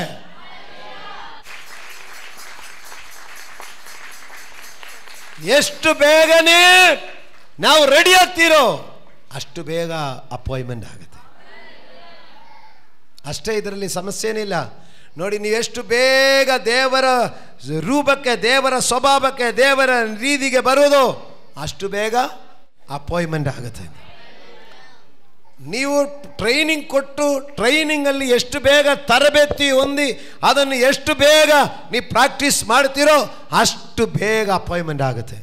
ಎಷ್ಟು ಬೇಗನೆ ನಾವು ರೆಡಿ ಆಗ್ತೀರೋ ಅಷ್ಟು ಬೇಗ ಅಪಾಯಿಂಟ್ಮೆಂಟ್ ಆಗುತ್ತೆ. ಅಷ್ಟೇ, ಇದರಲ್ಲಿ ಸಮಸ್ಯೆನಿಲ್ಲ. ನೋಡಿ, ನೀವು ಎಷ್ಟು ಬೇಗ ದೇವರ ರೂಪಕ್ಕೆ, ದೇವರ ಸ್ವಭಾವಕ್ಕೆ, ದೇವರ ರೀತಿಗೆ ಬರುವುದು ಅಷ್ಟು ಬೇಗ ಅಪಾಯಿಂಟ್ಮೆಂಟ್ ಆಗುತ್ತೆ. ನೀವು ಟ್ರೈನಿಂಗ್ ಕೊಟ್ಟು ಟ್ರೈನಿಂಗಲ್ಲಿ ಎಷ್ಟು ಬೇಗ ತರಬೇತಿ ಹೊಂದಿ ಅದನ್ನು ಎಷ್ಟು ಬೇಗ ನೀವು ಪ್ರಾಕ್ಟೀಸ್ ಮಾಡ್ತೀರೋ ಅಷ್ಟು ಬೇಗ ಅಪಾಯಿಂಟ್ಮೆಂಟ್ ಆಗುತ್ತೆ.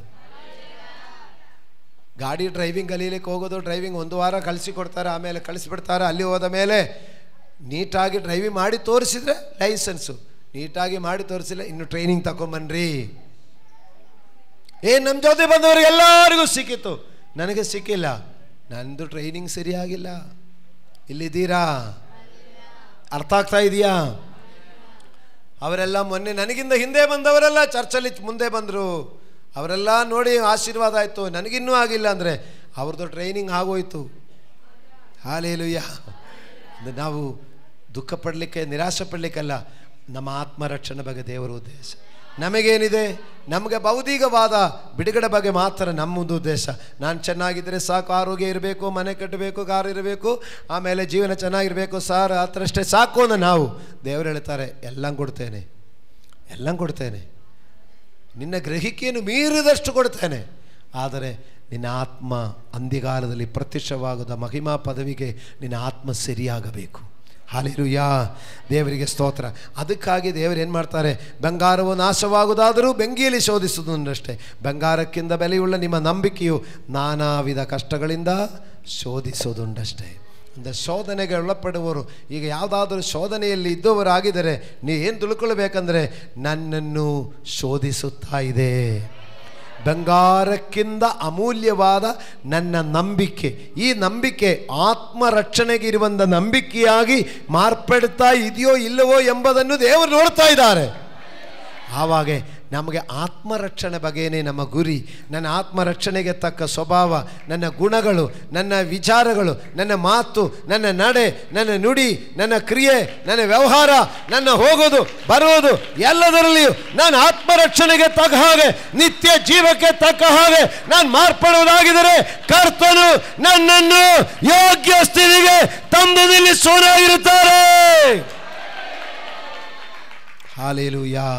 ಗಾಡಿ ಡ್ರೈವಿಂಗ್ ಕಲೀಲಿಕ್ಕೆ ಹೋಗೋದು, ಡ್ರೈವಿಂಗ್ 1 ವಾರ ಕಳಿಸಿಕೊಡ್ತಾರೆ, ಆಮೇಲೆ ಕಳಿಸಿಬಿಡ್ತಾರೆ. ಅಲ್ಲಿ ಹೋದ ಮೇಲೆ ನೀಟಾಗಿ ಡ್ರೈವಿಂಗ್ ಮಾಡಿ ತೋರಿಸಿದ್ರೆ ಲೈಸೆನ್ಸು, ನೀಟಾಗಿ ಮಾಡಿ ತೋರಿಸಿಲ್ಲ ಇನ್ನು ಟ್ರೈನಿಂಗ್ ತಗೊಂಬನ್ರಿ. ನಮ್ಮ ಜೊತೆ ಬಂದವರಿಗೆ ಎಲ್ಲರಿಗೂ ಸಿಕ್ಕಿತ್ತು, ನನಗೆ ಸಿಕ್ಕಿಲ್ಲ, ನಂದು ಟ್ರೈನಿಂಗ್ ಸರಿಯಾಗಿಲ್ಲ. ಇಲ್ಲಿದ್ದೀರಾ? ಅರ್ಥ ಆಗ್ತಾ ಇದೆಯಾ? ಅವರೆಲ್ಲ ಮೊನ್ನೆ ನನಗಿಂತ ಹಿಂದೆ ಬಂದವರೆಲ್ಲ ಚರ್ಚಲ್ಲಿ ಮುಂದೆ ಬಂದರು, ಅವರೆಲ್ಲ ನೋಡಿ ಆಶೀರ್ವಾದ ಆಯಿತು, ನನಗಿನ್ನೂ ಆಗಿಲ್ಲ ಅಂದರೆ ಅವ್ರದ್ದು ಟ್ರೈನಿಂಗ್ ಆಗೋಯ್ತು. ಹಲ್ಲೆಲೂಯಾ. ನಾವು ದುಃಖ ಪಡಲಿಕ್ಕೆ, ನಿರಾಶೆ ಪಡಲಿಕ್ಕಲ್ಲ, ನಮ್ಮ ಆತ್ಮರಕ್ಷಣೆ ಬಗ್ಗೆ ದೇವರ ಉದ್ದೇಶ. ನಮಗೇನಿದೆ? ನಮಗೆ ಭೌತಿಕವಾದ ಬಿಡುಗಡೆ ಬಗ್ಗೆ ಮಾತ್ರ ನಮ್ಮದು ಉದ್ದೇಶ. ನಾನು ಚೆನ್ನಾಗಿದ್ದರೆ ಸಾಕು, ಆರೋಗ್ಯ ಇರಬೇಕು, ಮನೆ ಕಟ್ಟಬೇಕು, ಕಾರು ಇರಬೇಕು, ಆಮೇಲೆ ಜೀವನ ಚೆನ್ನಾಗಿರಬೇಕು ಸಾರ್, ಆ ಥರ ಅಷ್ಟೇ ಸಾಕು ಅಂತ ನಾವು. ದೇವರು ಹೇಳ್ತಾರೆ, ಎಲ್ಲ ಕೊಡ್ತೇನೆ, ಎಲ್ಲ ಕೊಡ್ತೇನೆ, ನಿನ್ನ ಗ್ರಹಿಕೆಯನ್ನು ಮೀರಿದಷ್ಟು ಕೊಡ್ತೇನೆ. ಆದರೆ ನಿನ್ನ ಆತ್ಮ ಅಂತ್ಯಕಾಲದಲ್ಲಿ ಪ್ರತ್ಯಕ್ಷವಾಗದ ಮಹಿಮಾ ಪದವಿಗೆ ನಿನ್ನ ಆತ್ಮ ಸರಿಯಾಗಬೇಕು. ಹಲ್ಲೆಲೂಯಾ. ದೇವರಿಗೆ ಸ್ತೋತ್ರ. ಅದಕ್ಕಾಗಿ ದೇವರು ಏನು ಮಾಡ್ತಾರೆ? ಬಂಗಾರವು ನಾಶವಾಗುವುದಾದರೂ ಬೆಂಕಿಯಲ್ಲಿ ಶೋಧಿಸುವುದಷ್ಟೇ. ಬಂಗಾರಕ್ಕಿಂತ ಬೆಲೆಯುಳ್ಳ ನಿಮ್ಮ ನಂಬಿಕೆಯು ನಾನಾ ವಿಧ ಕಷ್ಟಗಳಿಂದ ಶೋಧಿಸುವುದುಂಟಷ್ಟೇ. ಅಂದರೆ ಶೋಧನೆಗೆ ಒಳಪಡುವವರು, ಈಗ ಯಾವುದಾದ್ರೂ ಶೋಧನೆಯಲ್ಲಿ ಇದ್ದವರಾಗಿದ್ದರೆ ನೀವು ಏನು ತಿಳ್ಕೊಳ್ಬೇಕಂದ್ರೆ, ನನ್ನನ್ನು ಶೋಧಿಸುತ್ತಾ ಇದೆ. ಬಂಗಾರಕ್ಕಿಂತ ಅಮೂಲ್ಯವಾದ ನನ್ನ ನಂಬಿಕೆ, ಈ ನಂಬಿಕೆ ಆತ್ಮರಕ್ಷಣೆಗೆ ಇರುವಂಥ ನಂಬಿಕೆಯಾಗಿ ಮಾರ್ಪಡ್ತಾ ಇದೆಯೋ ಇಲ್ಲವೋ ಎಂಬುದನ್ನು ದೇವರು ನೋಡ್ತಾ ಇದ್ದಾರೆ. ಆವಾಗ ನಮಗೆ ಆತ್ಮರಕ್ಷಣೆ ಬಗ್ಗೆಯೇ ನಮ್ಮ ಗುರಿ. ನನ್ನ ಆತ್ಮರಕ್ಷಣೆಗೆ ತಕ್ಕ ಸ್ವಭಾವ, ನನ್ನ ಗುಣಗಳು, ನನ್ನ ವಿಚಾರಗಳು, ನನ್ನ ಮಾತು, ನನ್ನ ನಡೆ, ನನ್ನ ನುಡಿ, ನನ್ನ ಕ್ರಿಯೆ, ನನ್ನ ವ್ಯವಹಾರ, ನನ್ನ ಹೋಗೋದು ಬರುವುದು ಎಲ್ಲದರಲ್ಲಿಯೂ ನಾನು ಆತ್ಮರಕ್ಷಣೆಗೆ ತಕ್ಕ ಹಾಗೆ, ನಿತ್ಯ ಜೀವಕ್ಕೆ ತಕ್ಕ ಹಾಗೆ ನಾನು ಮಾರ್ಪಡುವುದಾಗಿದ್ದರೆ ಕರ್ತನು ನನ್ನನ್ನು ಯೋಗ್ಯ ಸ್ಥಿತಿಗೆ ತಂದು ನಿಲ್ಲಿಸುವವನಾಗಿರುತ್ತಾರೆ. ಹಲ್ಲೆಲೂಯಾ.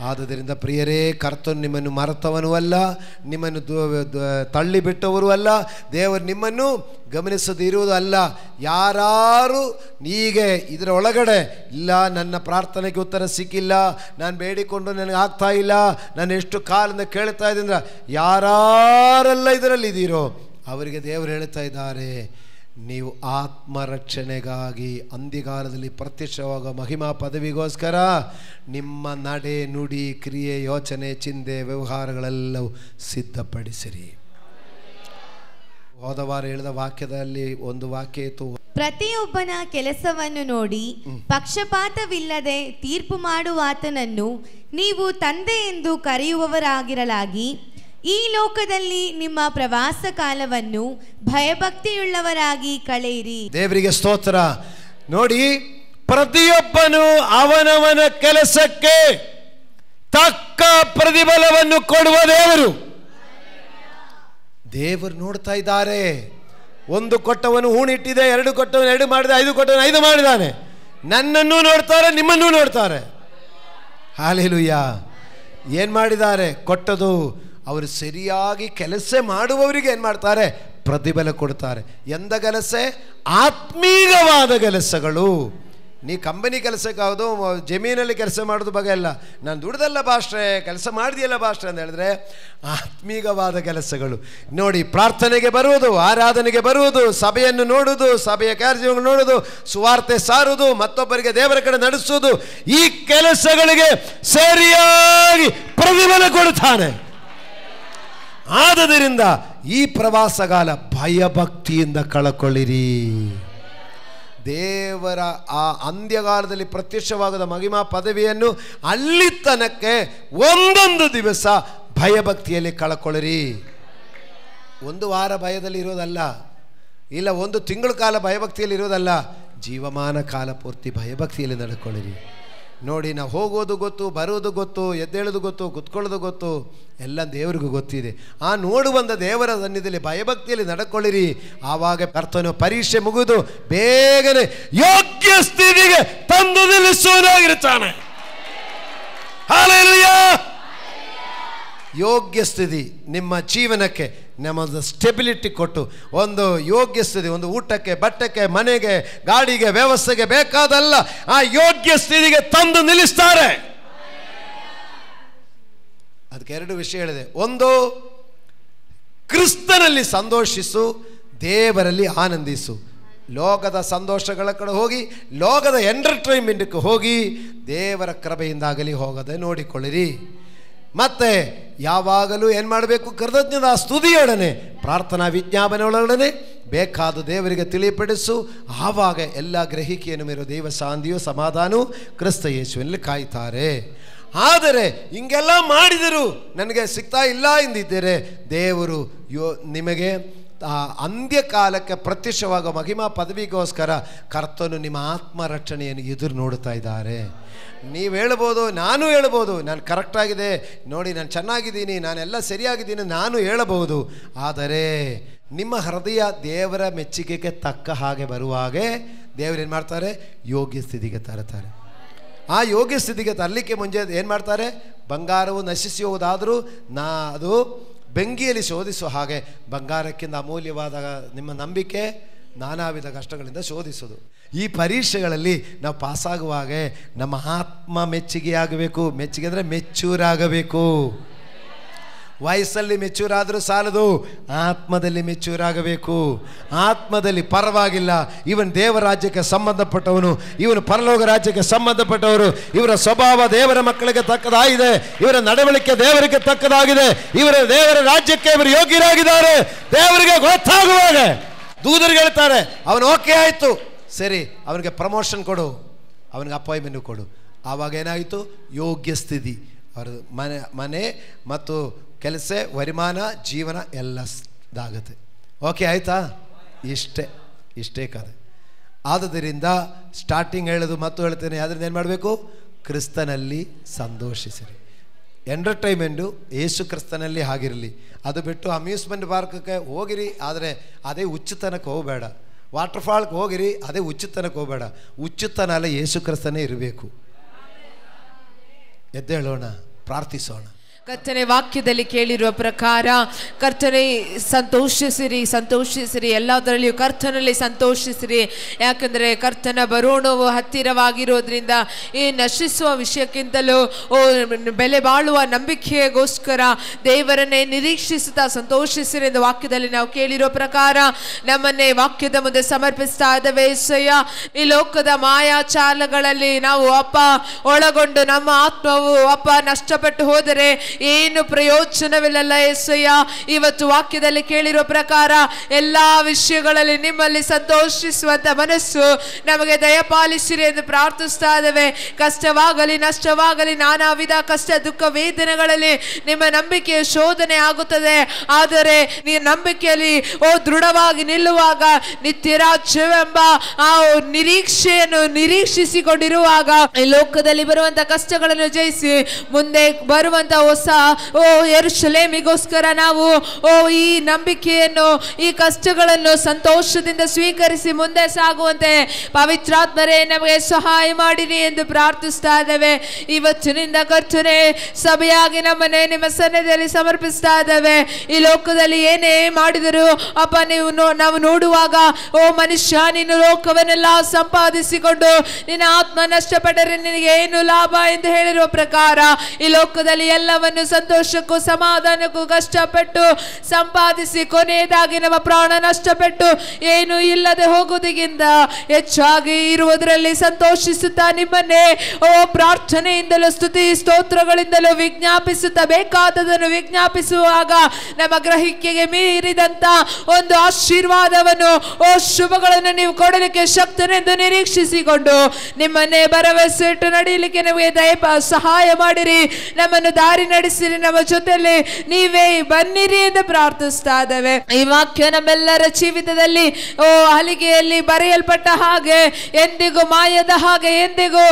ಆದುದರಿಂದ ಪ್ರಿಯರೇ, ಕರ್ತನು ನಿಮ್ಮನ್ನು ಮರೆತವನೂ ಅಲ್ಲ, ನಿಮ್ಮನ್ನು ತಳ್ಳಿಬಿಟ್ಟವರು ಅಲ್ಲ, ದೇವರು ನಿಮ್ಮನ್ನು ಗಮನಿಸದಿರುವುದು ಅಲ್ಲ. ಯಾರು ಹೀಗೆ ಇದರ ಒಳಗಡೆ ಇಲ್ಲ, ನನ್ನ ಪ್ರಾರ್ಥನೆಗೆ ಉತ್ತರ ಸಿಕ್ಕಿಲ್ಲ, ನಾನು ಬೇಡಿಕೊಂಡು ನನಗೆ ಆಗ್ತಾ ಇಲ್ಲ, ನಾನು ಎಷ್ಟು ಕಾಲದಿಂದ ಕೇಳ್ತಾ ಇದ್ದೆ ಅಂದ್ರೆ ಯಾರೆಲ್ಲ ಇದರಲ್ಲಿ ಇದ್ದೀರೋ ಅವರಿಗೆ ದೇವರು ಹೇಳ್ತಾ ಇದ್ದಾರೆ, ನೀವು ಆತ್ಮರಕ್ಷಣೆಗಾಗಿ ಅಂತ್ಯಕಾಲದಲ್ಲಿ ಪ್ರತ್ಯಕ್ಷವಾಗುವ ಮಹಿಮಾ ಪದವಿಗೋಸ್ಕರ ನಿಮ್ಮ ನಡೆ, ನುಡಿ, ಕ್ರಿಯೆ, ಯೋಚನೆ, ಚಿಂತೆ, ವ್ಯವಹಾರಗಳೆಲ್ಲವೂ ಸಿದ್ಧಪಡಿಸಿರಿ. ಹೋದ ವಾರ ಹೇಳಿದ ವಾಕ್ಯದಲ್ಲಿ ಒಂದು ವಾಕ್ಯ ಇತ್ತು, ಪ್ರತಿಯೊಬ್ಬನ ಕೆಲಸವನ್ನು ನೋಡಿ ಪಕ್ಷಪಾತವಿಲ್ಲದೆ ತೀರ್ಪು ಮಾಡುವಾತನನ್ನು ನೀವು ತಂದೆ ಎಂದು ಕರೆಯುವವರಾಗಿರಲಾಗಿ ಈ ಲೋಕದಲ್ಲಿ ನಿಮ್ಮ ಪ್ರವಾಸ ಕಾಲವನ್ನು ಭಯಭಕ್ತಿಯುಳ್ಳವರಾಗಿ ಕಳೆಯಿರಿ. ದೇವರಿಗೆ ಸ್ತೋತ್ರ. ನೋಡಿ, ಪ್ರತಿಯೊಬ್ಬನು ಅವನವನ ಕೆಲಸಕ್ಕೆ ತಕ್ಕ ಪ್ರತಿಫಲವನ್ನು ಕೊಡುವ ದೇವರು ನೋಡ್ತಾ ಇದ್ದಾರೆ. ಒಂದು ಕೊಟ್ಟವನು ಹೂಣಿಟ್ಟಿದೆ, ಎರಡು ಕೊಟ್ಟವನು 2 ಮಾಡಿದ, 5 ಕೊಟ್ಟವನು 5 ಮಾಡಿದಾನೆ. ನನ್ನನ್ನು ನೋಡ್ತಾರೆ, ನಿಮ್ಮನ್ನೂ ನೋಡ್ತಾರೆ. ಹಾಲೆಲೂಯಾ. ಏನು ಮಾಡಿದ್ದಾರೆ? ಕೊಟ್ಟದು ಅವರು ಸರಿಯಾಗಿ ಕೆಲಸ ಮಾಡುವವರಿಗೆ ಏನು ಮಾಡ್ತಾರೆ? ಪ್ರತಿಫಲ ಕೊಡ್ತಾರೆ. ಎಂದ ಕೆಲಸ? ಆತ್ಮೀಯವಾದ ಕೆಲಸಗಳು. ನೀ ಕಂಪನಿ ಕೆಲಸಕ್ಕೆ ಯಾವುದು ಜಮೀನಲ್ಲಿ ಕೆಲಸ ಮಾಡೋದು ಬಗ್ಗೆ ಅಲ್ಲ, ನಾನು ದುಡ್ದಲ್ಲ ಭಾಷೆ, ಕೆಲಸ ಮಾಡಿದೆಯಲ್ಲ ಭಾಷೆ ಅಂತ ಹೇಳಿದ್ರೆ ಆತ್ಮೀಯವಾದ ಕೆಲಸಗಳು. ನೋಡಿ, ಪ್ರಾರ್ಥನೆಗೆ ಬರುವುದು, ಆರಾಧನೆಗೆ ಬರುವುದು, ಸಭೆಯನ್ನು ನೋಡುವುದು, ಸಭೆಯ ಕಾರ್ಯಗಳನ್ನು ನೋಡುವುದು, ಸುವಾರ್ತೆ ಸಾರುವುದು, ಮತ್ತೊಬ್ಬರಿಗೆ ದೇವರ ಕಡೆ ನಡೆಸುವುದು, ಈ ಕೆಲಸಗಳಿಗೆ ಸರಿಯಾಗಿ ಪ್ರತಿಫಲ ಕೊಡುತ್ತಾನೆ. ಆದುದರಿಂದ ಈ ಪ್ರವಾಸಗಾಲ ಭಯಭಕ್ತಿಯಿಂದ ಕಳಕೊಳ್ಳಿರಿ. ದೇವರ ಆ ಅಂತ್ಯಕಾಲದಲ್ಲಿ ಪ್ರತ್ಯಕ್ಷವಾಗದ ಮಹಿಮಾ ಪದವಿಯನ್ನು ಅಲ್ಲಿ ತನಕ ಒಂದೊಂದು ದಿವಸ ಭಯಭಕ್ತಿಯಲ್ಲಿ ಕಳಕೊಳ್ಳಿರಿ. ಒಂದು ವಾರ ಭಯದಲ್ಲಿ ಇರೋದಲ್ಲ, ಇಲ್ಲ ಒಂದು ತಿಂಗಳ ಕಾಲ ಭಯಭಕ್ತಿಯಲ್ಲಿ ಇರೋದಲ್ಲ, ಜೀವಮಾನ ಕಾಲ ಪೂರ್ತಿ ಭಯಭಕ್ತಿಯಲ್ಲಿ ನಡ್ಕೊಳ್ಳಿರಿ. ನೋಡಿ, ನಾವು ಹೋಗೋದು ಗೊತ್ತು, ಬರೋದು ಗೊತ್ತು, ಎದ್ದೇಳೋದು ಗೊತ್ತು, ಕುತ್ಕೊಳ್ಳೋದು ಗೊತ್ತು, ಎಲ್ಲ ದೇವರಿಗೂ ಗೊತ್ತಿದೆ. ಆ ನೋಡುವಂಥ ದೇವರ ಸನ್ನಿಧಿಯಲ್ಲಿ ಭಯಭಕ್ತಿಯಲ್ಲಿ ನಡ್ಕೊಳ್ಳಿರಿ. ಆವಾಗ ಕರ್ತನು ಪರೀಕ್ಷೆ ಮುಗಿದು ಬೇಗನೆ ಯೋಗ್ಯ ಸ್ಥಿತಿಗೆ ತಂದು ನಿಲ್ಲಿಸುವುದಾಗಿರುತ್ತಾನೆ. ಹಲ್ಲೆಲೂಯಾ. ಯೋಗ್ಯ ಸ್ಥಿತಿ ನಿಮ್ಮ ಜೀವನಕ್ಕೆ ನಮ್ಮದು ಸ್ಟೆಬಿಲಿಟಿ ಕೊಟ್ಟು ಒಂದು ಯೋಗ್ಯ ಸ್ಥಿತಿ, ಒಂದು ಊಟಕ್ಕೆ, ಬಟ್ಟೆಗೆ, ಮನೆಗೆ, ಗಾಡಿಗೆ, ವ್ಯವಸ್ಥೆಗೆ ಬೇಕಾದಲ್ಲ ಆ ಯೋಗ್ಯ ಸ್ಥಿತಿಗೆ ತಂದು ನಿಲ್ಲಿಸ್ತಾರೆ. ಅದಕ್ಕೆ 2 ವಿಷಯ ಹೇಳಿದೆ. ಒಂದು, ಕ್ರಿಸ್ತನಲ್ಲಿ ಸಂತೋಷಿಸು, ದೇವರಲ್ಲಿ ಆನಂದಿಸು. ಲೋಕದ ಸಂತೋಷಗಳ ಕಡೆ ಹೋಗಿ, ಲೋಕದ ಎಂಟರ್ಟೈನ್ಮೆಂಟ್ಗೆ ಹೋಗಿ ದೇವರ ಕೃಪೆಯಿಂದಾಗಲಿ ಹೋಗದೆ ನೋಡಿಕೊಳ್ಳಿರಿ. ಮತ್ತೆ ಯಾವಾಗಲೂ ಏನು ಮಾಡಬೇಕು? ಕೃತಜ್ಞತಾ ಸ್ತುತಿಯೊಡನೆ, ಪ್ರಾರ್ಥನಾ ವಿಜ್ಞಾಪನೆಯೊಳಗಡೆ ಬೇಕಾದ ದೇವರಿಗೆ ತಿಳಿಪಡಿಸು. ಆವಾಗ ಎಲ್ಲ ಗ್ರಹಿಕೆಯನ್ನು ಮೀರೋ ದೇವ ಶಾಂತಿಯು ಸಮಾಧಾನವು ಕ್ರಿಸ್ತ ಯೇಸುವಿನಲ್ಲಿ ಕಾಯ್ತಾರೆ. ಆದರೆ ಹಿಂಗೆಲ್ಲ ಮಾಡಿದರೂ ನನಗೆ ಸಿಗ್ತಾ ಇಲ್ಲ ಎಂದಿದ್ದರೆ ದೇವರು ನಿಮಗೆ ಅಂತ್ಯಕಾಲಕ್ಕೆ ಪ್ರತ್ಯಕ್ಷವಾಗುವ ಮಹಿಮಾ ಪದವಿಗೋಸ್ಕರ ಕರ್ತನು ನಿಮ್ಮ ಆತ್ಮರಕ್ಷಣೆಯನ್ನು ಎದುರು ನೋಡ್ತಾ ಇದ್ದಾರೆ. ನೀವು ಹೇಳ್ಬೋದು, ನಾನು ಹೇಳ್ಬೋದು, ನಾನು ಕರೆಕ್ಟಾಗಿದೆ ನೋಡಿ, ನಾನು ಚೆನ್ನಾಗಿದ್ದೀನಿ, ನಾನೆಲ್ಲ ಸರಿಯಾಗಿದ್ದೀನಿ ನಾನು ಹೇಳಬಹುದು. ಆದರೆ ನಿಮ್ಮ ಹೃದಯ ದೇವರ ಮೆಚ್ಚುಗೆಗೆ ತಕ್ಕ ಹಾಗೆ ಬರುವಾಗೆ ದೇವರೇನು ಮಾಡ್ತಾರೆ? ಯೋಗ್ಯ ಸ್ಥಿತಿಗೆ ತರುತ್ತಾರೆ. ಆ ಯೋಗ್ಯ ಸ್ಥಿತಿಗೆ ತರಲಿಕ್ಕೆ ಮುಂಚೆ ಏನು ಮಾಡ್ತಾರೆ? ಬಂಗಾರವು ನಶಿಸಿ ಹೋದಾದರೂ ಅದು ಬೆಂಕಿಯಲ್ಲಿ ಶೋಧಿಸುವ ಹಾಗೆ ಬಂಗಾರಕ್ಕಿಂತ ಅಮೂಲ್ಯವಾದ ನಿಮ್ಮ ನಂಬಿಕೆ ನಾನಾ ವಿಧ ಕಷ್ಟಗಳಿಂದ ಶೋಧಿಸೋದು. ಈ ಪರೀಕ್ಷೆಗಳಲ್ಲಿ ನಾವು ಪಾಸಾಗುವಾಗ ನಮ್ಮ ಆತ್ಮ ಮೆಚ್ಚುಗೆಯಾಗಬೇಕು. ಮೆಚ್ಚುಗೆ ಅಂದರೆ ಮೆಚ್ಚೂರಾಗಬೇಕು. ವಯಸ್ಸಲ್ಲಿ ಮೆಚ್ಚೂರಾದರೂ ಸಾಲದು, ಆತ್ಮದಲ್ಲಿ ಮೆಚ್ಚೂರಾಗಬೇಕು. ಆತ್ಮದಲ್ಲಿ ಪರವಾಗಿಲ್ಲ, ಇವನು ದೇವರ ರಾಜ್ಯಕ್ಕೆ ಸಂಬಂಧಪಟ್ಟವನು, ಇವನು ಪರಲೋಕ ರಾಜ್ಯಕ್ಕೆ ಸಂಬಂಧಪಟ್ಟವರು, ಇವರ ಸ್ವಭಾವ ದೇವರ ಮಕ್ಕಳಿಗೆ ತಕ್ಕದಾಗಿದೆ, ಇವರ ನಡವಳಿಕೆ ದೇವರಿಗೆ ತಕ್ಕದಾಗಿದೆ, ಇವರ ದೇವರ ರಾಜ್ಯಕ್ಕೆ ಇವರು ಯೋಗ್ಯರಾಗಿದ್ದಾರೆ. ದೇವರಿಗೆ ಗೊತ್ತಾಗುವಾಗ ದೂತರಿಗೆ ಹೇಳ್ತಾರೆ, ಅವನು ಓಕೆ ಆಯಿತು, ಸರಿ ಅವನಿಗೆ ಪ್ರಮೋಷನ್ ಕೊಡು, ಅವನಿಗೆ ಅಪಾಯಿಂಟ್ಮೆಂಟ್ ಕೊಡು. ಆವಾಗ ಏನಾಯಿತು? ಯೋಗ್ಯ ಸ್ಥಿತಿ. ಅವರ ಮನೆ ಮತ್ತು ಕೆಲಸ, ವರಿಮಾನ, ಜೀವನ ಎಲ್ಲ ಇದಾಗುತ್ತೆ. ಓಕೆ ಆಯಿತಾ? ಇಷ್ಟೇ ಕಥೆ. ಆದುದರಿಂದ ಸ್ಟಾರ್ಟಿಂಗ್ ಹೇಳೋದು ಮತ್ತು ಹೇಳ್ತೇನೆ, ಅದರಿಂದ ಏನು ಮಾಡಬೇಕು? ಕ್ರಿಸ್ತನಲ್ಲಿ ಸಂತೋಷಿಸಿರಿ. ಎಂಟರ್ಟೈನ್ಮೆಂಟು ಯೇಸು ಕ್ರಿಸ್ತನಲ್ಲಿ ಆಗಿರಲಿ. ಅದು ಬಿಟ್ಟು ಅಮ್ಯೂಸ್ಮೆಂಟ್ ಪಾರ್ಕಕ್ಕೆ ಹೋಗಿರಿ, ಆದರೆ ಅದೇ ಹುಚ್ಚುತನಕ್ಕೆ ಹೋಗಬೇಡ. ವಾಟರ್ ಫಾಲ್ಗೆ ಹೋಗಿರಿ, ಅದೇ ಹುಚ್ಚುತನಕ್ಕೆ ಹೋಗಬೇಡ. ಹುಚ್ಚುತನ ಅಲ್ಲ, ಯೇಸು ಕ್ರಿಸ್ತನೇ ಇರಬೇಕು. ಎದ್ದೇಳೋಣ. ಪ್ರಾರ್ಥಿಸೋಣ. ಕರ್ತನೆ, ವಾಕ್ಯದಲ್ಲಿ ಕೇಳಿರುವ ಪ್ರಕಾರ ಕರ್ತನೆ ಸಂತೋಷಿಸಿರಿ, ಸಂತೋಷಿಸಿರಿ, ಎಲ್ಲದರಲ್ಲಿಯೂ ಕರ್ತನಲ್ಲಿ ಸಂತೋಷಿಸಿರಿ. ಯಾಕಂದರೆ ಕರ್ತನ ಬರೋಣವು ಹತ್ತಿರವಾಗಿರೋದ್ರಿಂದ ಈ ನಶಿಸುವ ವಿಷಯಕ್ಕಿಂತಲೂ ಬೆಲೆ ಬಾಳುವ ನಂಬಿಕೆಗೋಸ್ಕರ ದೇವರನ್ನೇ ನಿರೀಕ್ಷಿಸುತ್ತಾ ಸಂತೋಷಿಸಿರಿ ಎಂದು ವಾಕ್ಯದಲ್ಲಿ ನಾವು ಕೇಳಿರೋ ಪ್ರಕಾರ ನಮ್ಮನ್ನೇ ವಾಕ್ಯದ ಮುಂದೆ ಸಮರ್ಪಿಸ್ತಾ ಇದ್ದೇವೆ. ಏಸಯ್ಯ, ಈ ಲೋಕದ ಮಾಯಾಚಾಲಗಳಲ್ಲಿ ನಾವು ಅಪ್ಪ ಒಳಗೊಂಡು ನಮ್ಮ ಆತ್ಮವು ಅಪ್ಪ ನಷ್ಟಪಟ್ಟು ಹೋದರೆ ಏನು ಪ್ರಯೋಜನವಿಲ್ಲ. ಏಸಯ್ಯ, ಇವತ್ತು ವಾಕ್ಯದಲ್ಲಿ ಕೇಳಿರುವ ಪ್ರಕಾರ ಎಲ್ಲಾ ವಿಷಯಗಳಲ್ಲಿ ನಿಮ್ಮಲ್ಲಿ ಸಂತೋಷಿಸುವಂತ ಮನಸ್ಸು ನಮಗೆ ದಯಪಾಲಿಸಿರಿ ಎಂದು ಪ್ರಾರ್ಥಿಸ್ತಾ ಇದ್ದೇವೆ. ಕಷ್ಟವಾಗಲಿ ನಷ್ಟವಾಗಲಿ ನಾನಾ ವಿಧ ಕಷ್ಟ ದುಃಖ ವೇದನೆಗಳಲ್ಲಿ ನಿಮ್ಮ ನಂಬಿಕೆಯ ಶೋಧನೆ ಆಗುತ್ತದೆ. ಆದರೆ ನೀವು ನಂಬಿಕೆಯಲ್ಲಿ ದೃಢವಾಗಿ ನಿಲ್ಲುವಾಗ ನಿತ್ಯ ರಾಜ್ಯವೆಂಬ ಆ ನಿರೀಕ್ಷೆಯನ್ನು ನಿರೀಕ್ಷಿಸಿಕೊಂಡಿರುವಾಗ ಈ ಲೋಕದಲ್ಲಿ ಬರುವಂತ ಕಷ್ಟಗಳನ್ನು ಜಯಿಸಿ ಮುಂದೆ ಬರುವಂತ ಹೊಸ ಯೆರೂಸಲೇಮಿಗೋಸ್ಕರ ನಾವು ಈ ನಂಬಿಕೆಯನ್ನು ಈ ಕಷ್ಟಗಳನ್ನು ಸಂತೋಷದಿಂದ ಸ್ವೀಕರಿಸಿ ಮುಂದೆ ಸಾಗುವಂತೆ ಪವಿತ್ರಾತ್ಮರೇ ನಮಗೆ ಸಹಾಯ ಮಾಡಿರಿ ಎಂದು ಪ್ರಾರ್ಥಿಸ್ತಾ ಇದ್ದೇವೆ. ಇವತ್ತಿನಿಂದ ಕರ್ತನೆ, ಸಭೆಯಾಗಿ ನಮ್ಮನ್ನೇ ನಿಮ್ಮ ಸನ್ನಿಧಿಯಲ್ಲಿ ಸಮರ್ಪಿಸ್ತಾ ಇದ್ದೇವೆ. ಈ ಲೋಕದಲ್ಲಿ ಏನೇ ಮಾಡಿದರೂ ಅಪ್ಪ ನಾವು ನೋಡುವಾಗ ಮನುಷ್ಯ, ನೀನು ಲೋಕವನ್ನೆಲ್ಲ ಸಂಪಾದಿಸಿಕೊಂಡು ನಿನ್ನ ಆತ್ಮ ನಷ್ಟಪಟ್ಟರೆ ನಿನಗೆ ಏನು ಲಾಭ ಎಂದು ಹೇಳಿರುವ ಪ್ರಕಾರ ಈ ಲೋಕದಲ್ಲಿ ಎಲ್ಲವನ್ನು ಸಂತೋಷಕ್ಕೂ ಸಮಾಧಾನಕ್ಕೂ ಕಷ್ಟಪಟ್ಟು ಸಂಪಾದಿಸಿ ಕೊನೆಯದಾಗಿ ನಮ್ಮ ಪ್ರಾಣ ನಷ್ಟಪಟ್ಟು ಏನು ಇಲ್ಲದೆ ಹೋಗುವುದಕ್ಕಿಂತ ಹೆಚ್ಚಾಗಿ ಇರುವುದರಲ್ಲಿ ಸಂತೋಷಿಸುತ್ತಾ ನಿಮ್ಮನ್ನೇ ಪ್ರಾರ್ಥನೆಯಿಂದಲೂ ಸ್ತುತಿ ಸ್ತೋತ್ರಗಳಿಂದಲೂ ವಿಜ್ಞಾಪಿಸುತ್ತಾ ಬೇಕಾದದನ್ನು ವಿಜ್ಞಾಪಿಸುವಾಗ ನಮ್ಮ ಗ್ರಹಿಕೆಗೆ ಮೀರಿದಂತ ಒಂದು ಆಶೀರ್ವಾದವನ್ನು ಶುಭಗಳನ್ನು ನೀವು ಕೊಡಲಿಕ್ಕೆ ಶಕ್ತನೆಂದು ನಿರೀಕ್ಷಿಸಿಕೊಂಡು ನಿಮ್ಮನ್ನೇ ಭರವಸೆ ಇಟ್ಟು ನಡೆಯಲಿಕ್ಕೆ ನಮಗೆ ಸಹಾಯ ಮಾಡಿರಿ. ನಮ್ಮನ್ನು ದಾರಿ ನಡೆಸಿರಿ, ನಮ್ಮ ಜೊತೆಯಲ್ಲಿ ನೀವೇ ಬನ್ನಿರಿ ಎಂದು ಪ್ರಾರ್ಥಿಸ್ತಾ ಇದ್ದೇವೆ. ಈ ವಾಕ್ಯ ನಮ್ಮೆಲ್ಲರ ಜೀವಿತದಲ್ಲಿ ಹಲಿಗೆಯಲ್ಲಿ ಬರೆಯಲ್ಪಟ್ಟ ಹಾಗೆ ಎಂದಿಗೂ ಮಾಯದ ಹಾಗೆ ಎಂದಿಗೂ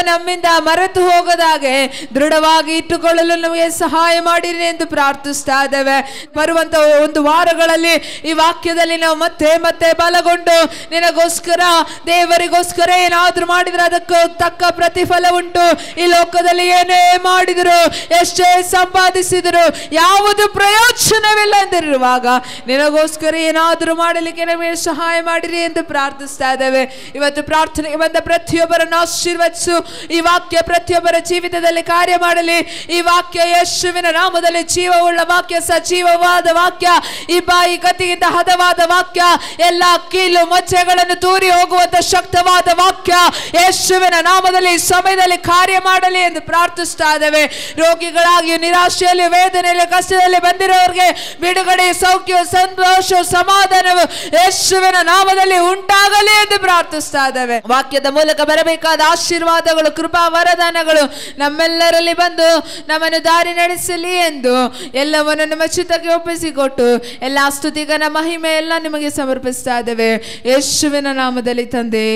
ನಮ್ಮಿಂದ ಮರೆತು ಹೋಗದ ಹಾಗೆ ದೃಢವಾಗಿ ಇಟ್ಟುಕೊಳ್ಳಲು ನಮಗೆ ಸಹಾಯ ಮಾಡಿರಿ ಎಂದು ಪ್ರಾರ್ಥಿಸ್ತಾ ಇದ್ದೇವೆ. ಬರುವಂತ ಒಂದು ವಾರಗಳಲ್ಲಿ ಈ ವಾಕ್ಯದಲ್ಲಿ ನಾವು ಮತ್ತೆ ಮತ್ತೆ ಬಲಗೊಂಡು ನಿನಗೋಸ್ಕರ ದೇವರಿಗೋಸ್ಕರ ಏನಾದ್ರೂ ಮಾಡಿದ್ರೆ ಅದಕ್ಕೆ ತಕ್ಕ ಪ್ರತಿಫಲ ಉಂಟು. ಈ ಲೋಕದಲ್ಲಿ ಏನೇ ಮಾಡಿದ್ರು, ಎಷ್ಟೇ ಸಂಪಾದಿಸಿದರು, ಯಾವುದು ಪ್ರಯೋಜನವಿಲ್ಲ ಎಂದಿರುವಾಗ ನಿನಗೋಸ್ಕರ ಏನಾದರೂ ಮಾಡಲಿಕ್ಕೆ ನಮಗೆ ಸಹಾಯ ಮಾಡಿರಿ ಎಂದು ಪ್ರಾರ್ಥಿಸ್ತಾ ಇದ್ದೇವೆ. ಇವತ್ತು ಪ್ರಾರ್ಥನೆಗೆ ಬಂದ ಪ್ರತಿಯೊಬ್ಬರನ್ನು ಆಶೀರ್ವದಿಸು. ಈ ವಾಕ್ಯ ಪ್ರತಿಯೊಬ್ಬರ ಜೀವಿತದಲ್ಲಿ ಕಾರ್ಯ ಮಾಡಲಿ. ಈ ವಾಕ್ಯ ಯೇಸುವಿನ ನಾಮದಲ್ಲಿ ಜೀವವುಳ್ಳ ವಾಕ್ಯ, ಸಜೀವವಾದ ವಾಕ್ಯ, ಈ ಬಾಯಿ ಕತ್ತಿಗಿಂತ ಹದವಾದ ವಾಕ್ಯ, ಎಲ್ಲ ಕೀಲು ಮಚ್ಚೆಗಳನ್ನು ತೂರಿ ಹೋಗುವಂತ ಶಕ್ತವಾದ ವಾಕ್ಯ ಯೇಸುವಿನ ನಾಮದಲ್ಲಿ ಸಮಯದಲ್ಲಿ ಕಾರ್ಯ ಮಾಡಲಿ ಎಂದು ಪ್ರಾರ್ಥಿಸ್ತಾ ಇದ್ದೇವೆ. ರೋಗಿಗಳಾಗಿಯೂ ನಿರಾಶೆಯಲ್ಲಿ ವೇದನೆಯಲ್ಲಿ ಕಷ್ಟದಲ್ಲಿ ಬಂದಿರೋರಿಗೆ ಬಿಡುಗಡೆ, ಸೌಖ್ಯ, ಸಂತೋಷ, ಸಮಾಧಾನವು ಯೇಸುವಿನ ನಾಮದಲ್ಲಿ ಉಂಟಾಗಲಿ ಎಂದು ಪ್ರಾರ್ಥಿಸ್ತಾ ಇದ್ದೇವೆ. ವಾಕ್ಯದ ಮೂಲಕ ಬರಬೇಕಾದ ಆಶೀರ್ವಾದಗಳು, ಕೃಪಾ ವರದಾನಗಳು ನಮ್ಮೆಲ್ಲರಲ್ಲಿ ಬಂದು ನಮ್ಮನ್ನು ದಾರಿ ನಡೆಸಲಿ ಎಂದು ಎಲ್ಲವನ್ನು ನಮ್ಮ ಚಿತ್ತಕ್ಕೆ ಒಪ್ಪಿಸಿಕೊಟ್ಟು ಎಲ್ಲ ಸ್ತುತಿಗನ ಮಹಿಮೆ ಎಲ್ಲ ನಿಮಗೆ ಸಮರ್ಪಿಸ್ತಾ ಇದ್ದೇವೆ ಯೇಸುವಿನ ನಾಮದಲ್ಲಿ ತಂದೆ.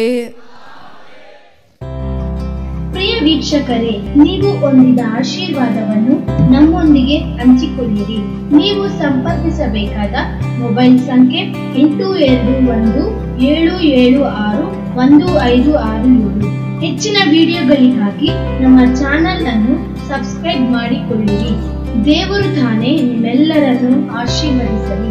ಪ್ರಿಯ ವೀಕ್ಷಕರೇ, ನೀವು ಹೊಂದಿದ ಆಶೀರ್ವಾದವನ್ನು ನಮ್ಮೊಂದಿಗೆ ಹಂಚಿಕೊಳ್ಳಿರಿ. ನೀವು ಸಂಪರ್ಕಿಸಬೇಕಾದ ಮೊಬೈಲ್ ಸಂಖ್ಯೆ 8217761567. ಹೆಚ್ಚಿನ ವಿಡಿಯೋಗಳಿಗಾಗಿ ನಮ್ಮ ಚಾನೆಲ್ ಅನ್ನು ಸಬ್ಸ್ಕ್ರೈಬ್ ಮಾಡಿಕೊಳ್ಳಿರಿ. ದೇವರು ತಾನೇ ನಿಮ್ಮೆಲ್ಲರನ್ನು ಆಶೀರ್ವದಿಸಲಿ.